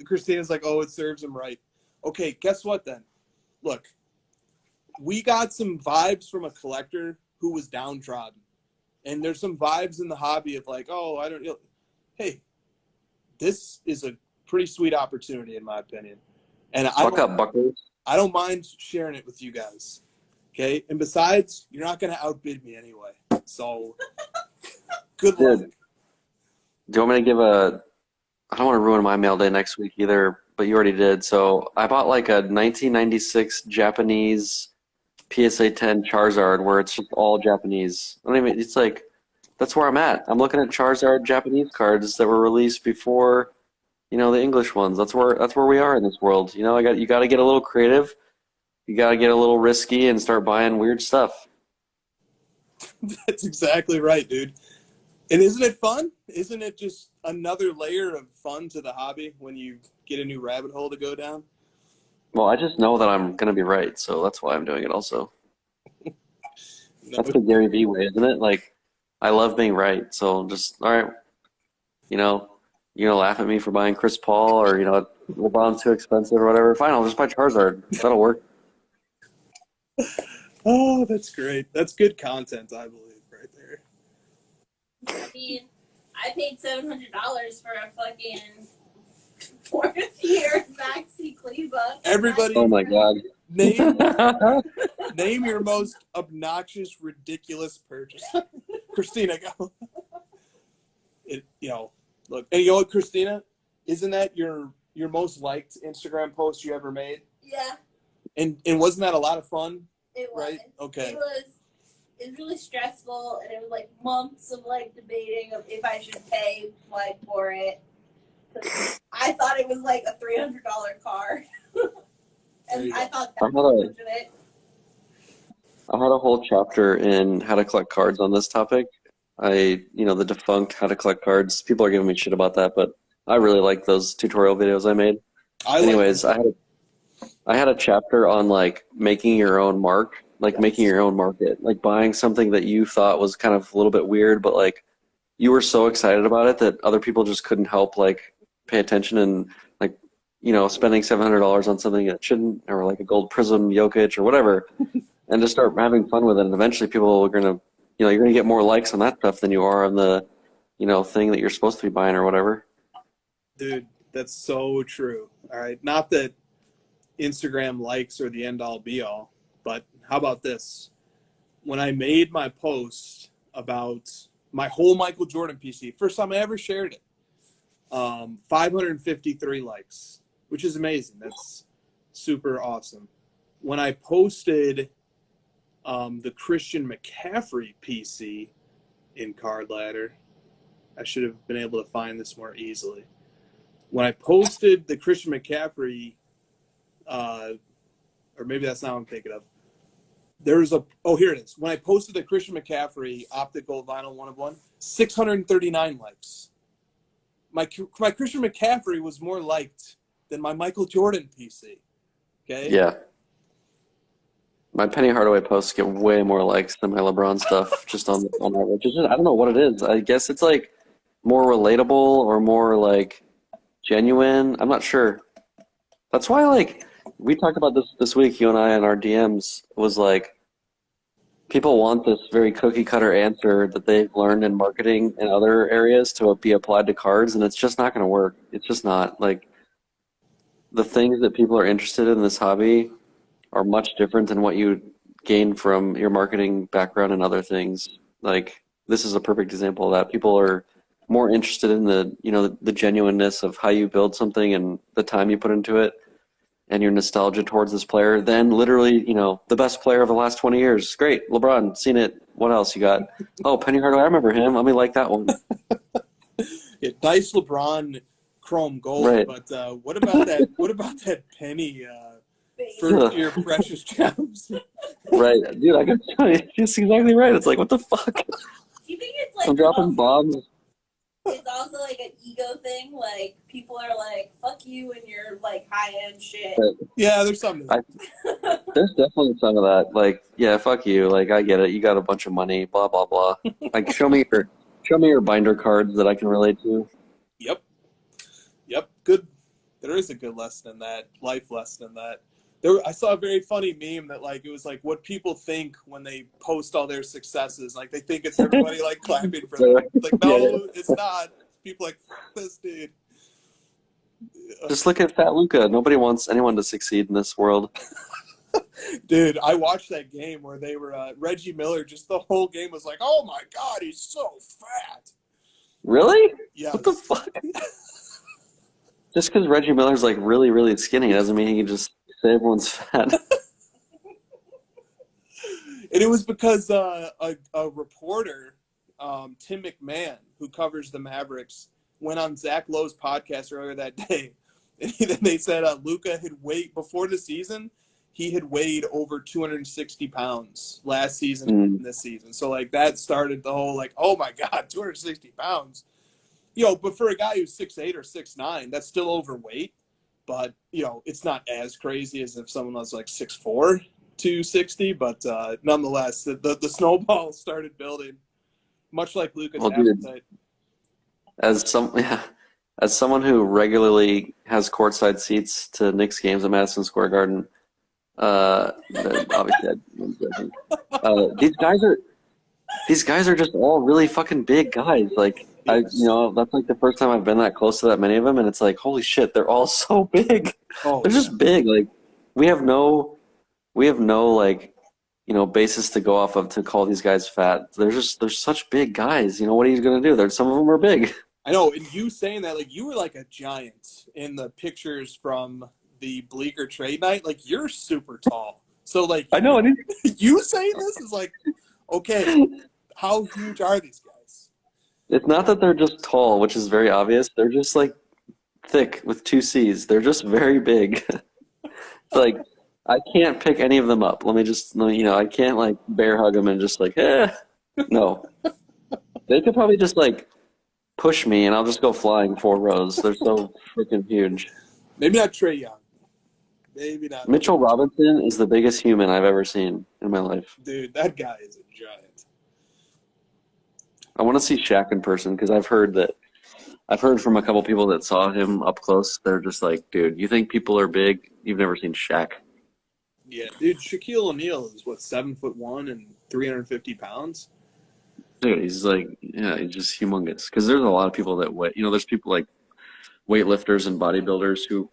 S1: Christina's like, oh, it serves him right. Okay, guess what then? Look, we got some vibes from a collector who was downtrodden. And there's some vibes in the hobby of like, oh, I don't know. Hey, this is a pretty sweet opportunity in my opinion. And I don't mind sharing it with you guys. Okay? And besides, you're not going to outbid me anyway. So, good luck.
S2: Do you want me to give I don't want to ruin my mail day next week either, but you already did. So I bought like a 1996 Japanese PSA 10 Charizard where it's just all Japanese. It's like, that's where I'm at. I'm looking at Charizard Japanese cards that were released before, the English ones. That's where we are in this world. You got to get a little creative. You got to get a little risky and start buying weird stuff.
S1: That's exactly right, dude. And isn't it fun? Isn't it just another layer of fun to the hobby when you get a new rabbit hole to go down?
S2: Well, I just know that I'm going to be right, so that's why I'm doing it also. That's the Gary Vee way, isn't it? Like, I love being right, so just, all right, you're going to laugh at me for buying Chris Paul or, LeBron's too expensive or whatever. Fine, I'll just buy Charizard. That'll work.
S1: Oh, that's great. That's good content, I believe, right there.
S3: I mean, I paid $700 for a fucking 4th year Maxi Kleba.
S1: Everybody,
S2: oh my God.
S1: Name your most obnoxious, ridiculous purchase. Christina, go. Look, and what, Christina? Isn't that your most liked Instagram post you ever made?
S3: Yeah.
S1: And wasn't that a lot of fun?
S3: It was.
S1: Right? Okay.
S3: It was really stressful, and it was like months of like debating of if I should pay for it. I thought it was like a $300 car, and I thought that was it.
S2: I had a whole chapter in how to collect cards on this topic. The defunct how to collect cards. People are giving me shit about that, but I really like those tutorial videos I made. I had a chapter on like making your own mark, like making your own market, like buying something that you thought was kind of a little bit weird, but like you were so excited about it that other people just couldn't help like pay attention and like, spending $700 on something that shouldn't, or like a gold Prism Jokic or whatever, and just start having fun with it. And eventually people are going to, you're going to get more likes on that stuff than you are on the, thing that you're supposed to be buying or whatever.
S1: Dude, that's so true. All right. Not that Instagram likes are the end all be all, but how about this? When I made my post about my whole Michael Jordan PC, first time I ever shared it, 553 likes, which is amazing. That's super awesome. When I posted the Christian McCaffrey PC in Card Ladder, I should have been able to find this more easily. When I posted the Christian McCaffrey, or maybe that's not what I'm thinking of. There's here it is. When I posted the Christian McCaffrey Optic Gold Vinyl 1 of 1, 639 likes. My Christian McCaffrey was more liked than my Michael Jordan PC. Okay?
S2: Yeah. My Penny Hardaway posts get way more likes than my LeBron stuff just on average. It's just, I don't know what it is. I guess it's like more relatable or more like genuine. I'm not sure. That's why like we talked about this week, you and I in our DMs, was like people want this very cookie cutter answer that they've learned in marketing and other areas to be applied to cards, and it's just not going to work. It's just not. Like the things that people are interested in this hobby are much different than what you gain from your marketing background and other things. Like this is a perfect example of that. People are more interested in the genuineness of how you build something and the time you put into it and your nostalgia towards this player than literally, the best player of the last 20 years. Great, LeBron, seen it. What else you got? Oh, Penny Hardaway, I remember him. Let me like that one.
S1: Yeah, nice LeBron Chrome Gold, right. But what about that? What about that Penny for your precious gems?
S2: Right, dude. I got to tell you, it's exactly right. It's like, what the fuck?
S3: Do you think it's like
S2: I'm dropping bombs?
S3: It's also like an ego thing. Like people are like, "Fuck you," and you're like high-end shit.
S1: Yeah, there's something.
S2: There's definitely some of that. Like, yeah, fuck you. Like, I get it. You got a bunch of money. Blah blah blah. Like, show me your binder cards that I can relate to.
S1: Yep. Good. There is a good lesson in that. Life lesson in that. I saw a very funny meme that like it was like what people think when they post all their successes. Like they think it's everybody like clapping for them. It's like no, it's not. People like this dude.
S2: Just look at Fat Luka. Nobody wants anyone to succeed in this world.
S1: Dude, I watched that game where they were Reggie Miller. Just the whole game was like, oh my god, he's so fat.
S2: Really?
S1: Yeah.
S2: What the fuck? Just because Reggie Miller's like really really skinny doesn't mean he can just say everyone's fat.
S1: And it was because a reporter, Tim McMahon, who covers the Mavericks, went on Zach Lowe's podcast earlier that day. And then they said Luka had weighed, before the season, he had weighed over 260 pounds last season and this season. So, like, that started the whole, like, oh, my God, 260 pounds. But for a guy who's 6'8" or 6'9", that's still overweight. But, it's not as crazy as if someone was like 6'4", 260. But nonetheless, the snowball started building, much like Luka's appetite.
S2: As someone who regularly has courtside seats to Knicks games at Madison Square Garden, obviously, these guys are just all really fucking big guys. Like, that's like the first time I've been that close to that many of them, and it's like, holy shit, they're all so big.
S1: Oh,
S2: they're just big. Like, we have no like, basis to go off of to call these guys fat. They're such big guys. What are you gonna do? Some of them are big.
S1: I know, and you saying that, like, you were like a giant in the pictures from the Bleecker trade night. Like, you're super tall. So, like,
S2: I know.
S1: You saying this is like, okay, how huge are these guys?
S2: It's not that they're just tall, which is very obvious. They're just, like, thick with 2 C's. They're just very big. It's like, I can't pick any of them up. I can't, like, bear hug them and just, like, no. They could probably just, like, push me, and I'll just go flying 4 rows. They're so freaking huge.
S1: Maybe not Trae Young. Maybe not.
S2: Mitchell Robinson is the biggest human I've ever seen in my life.
S1: Dude, that guy is a giant.
S2: I want to see Shaq in person because I've heard from a couple people that saw him up close. They're just like, dude, you think people are big? You've never seen Shaq.
S1: Yeah, dude, Shaquille O'Neal is 7'1" and 350 pounds.
S2: Dude, he's like, he's just humongous. Because there's a lot of people that weigh. There's people like weightlifters and bodybuilders who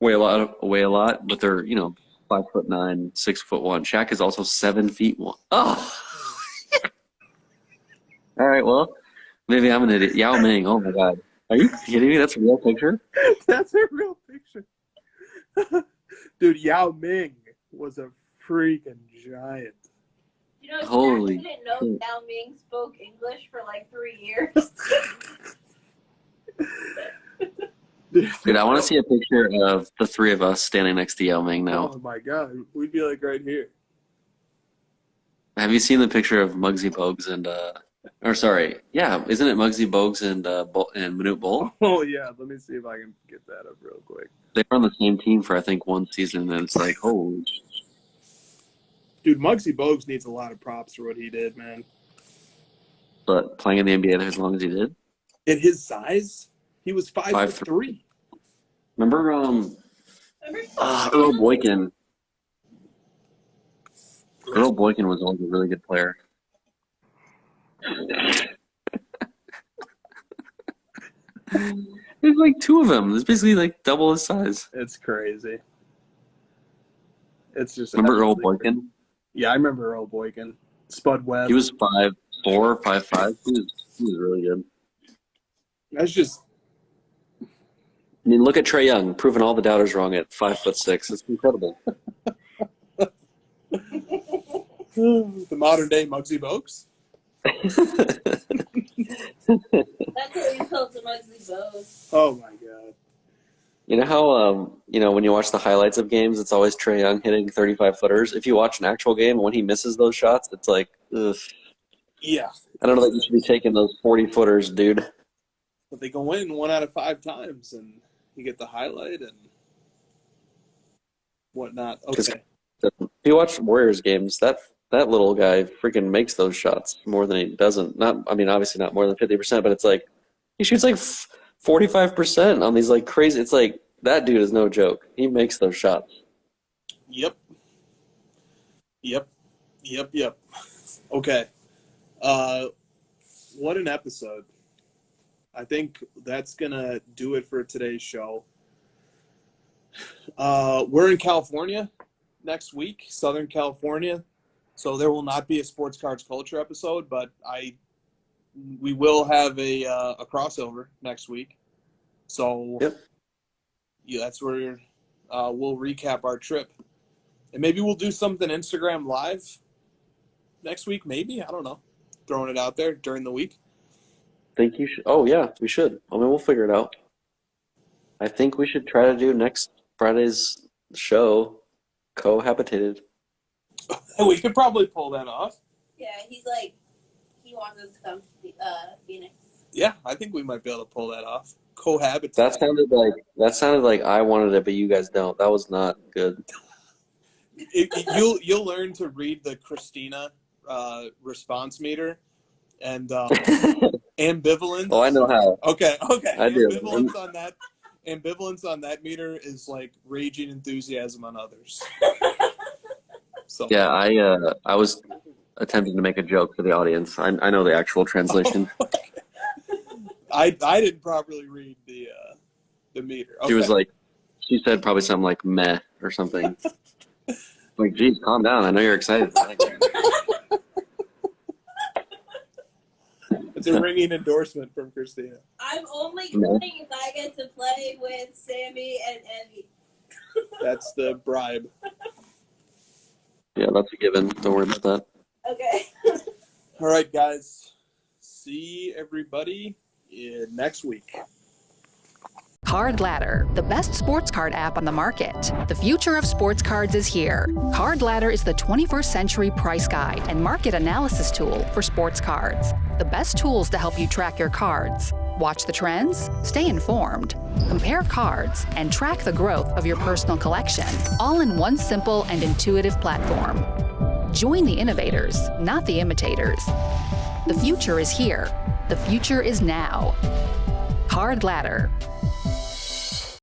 S2: weigh a lot, but they're 5'9", 6'1". Shaq is also 7 feet 1. Oh. All right, well, maybe I'm an idiot. Yao Ming, oh my God. Are you kidding me? That's a real picture?
S1: That's a real picture. Dude, Yao Ming was a freaking giant.
S2: Holy
S3: I didn't know Yao Ming spoke English for like 3 years.
S2: Dude, I want to see a picture of the 3 of us standing next to Yao Ming now.
S1: Oh my God, we'd be like right here.
S2: Have you seen the picture of Muggsy Bogues and isn't it Muggsy Bogues and Manute Bol?
S1: Oh yeah, let me see if I can get that up real quick.
S2: They were on the same team for I think one season, and it's like, holy.
S1: Dude, Muggsy Bogues needs a lot of props for what he did, man.
S2: But playing in the NBA as long as he did?
S1: At his size, he was 5'3".
S2: Remember Earl Boykin? Earl Boykin was always a really good player. There's like two of them. There's basically like double his size.
S1: It's crazy. It's just
S2: remember Earl Boykin?
S1: Yeah, I remember Earl Boykin. Spud Webb.
S2: He was 5'4", 5'5". He was really good.
S1: That's just.
S2: I mean, look at Trae Young, proving all the doubters wrong at 5'6". It's incredible.
S1: The modern day Muggsy Bogues.
S3: That's what we call the Muggsy Bogues.
S1: Oh my god.
S2: You know how when you watch the highlights of games, it's always Trae Young hitting 35-footers. If you watch an actual game, when he misses those shots, it's like, ugh.
S1: Yeah.
S2: I don't know that you should be taking those 40-footers, dude.
S1: But they go in 1 out of 5 times, and you get the highlight and whatnot. Okay.
S2: If you watch Warriors games, that little guy freaking makes those shots more than he doesn't. Obviously not more than 50%, but it's like he shoots like 45% on these like crazy. It's like that dude is no joke. He makes those shots.
S1: Yep. Okay. What an episode. I think that's going to do it for today's show. We're in California next week, Southern California. So there will not be a Sports Cards Culture episode, but we will have a crossover next week. So yeah, that's where we'll recap our trip. And maybe we'll do something Instagram Live next week, maybe. I don't know. Throwing it out there during the week.
S2: Think you should? Oh, yeah, we should. I mean, we'll figure it out. I think we should try to do next Friday's show cohabitated.
S1: We could probably pull that off.
S3: Yeah, he wants us to come to Phoenix.
S1: Yeah, I think we might be able to pull that off. Cohabitate.
S2: That sounded like I wanted it, but you guys don't. That was not good.
S1: You'll learn to read the Christina response meter and ambivalence.
S2: Oh, I know how.
S1: Okay.
S2: I do.
S1: Ambivalence on that meter is like raging enthusiasm on others. So
S2: yeah, I was attempting to make a joke for the audience. I know the actual translation.
S1: I didn't properly read the meter. Okay.
S2: She said probably something like meh or something. Like, geez, calm down. I know you're excited.
S1: It's a ringing endorsement from Christina.
S3: I'm only kidding if I get to play with Sammy and Eddie.
S1: That's the bribe.
S2: Yeah, that's a given. Don't worry about that.
S3: Okay.
S1: All right, guys. See everybody next week.
S4: Card Ladder, the best sports card app on the market. The future of sports cards is here. Card Ladder is the 21st century price guide and market analysis tool for sports cards. The best tools to help you track your cards. Watch the trends, stay informed, compare cards, and track the growth of your personal collection, all in one simple and intuitive platform. Join the innovators, not the imitators. The future is here. The future is now. Card Ladder.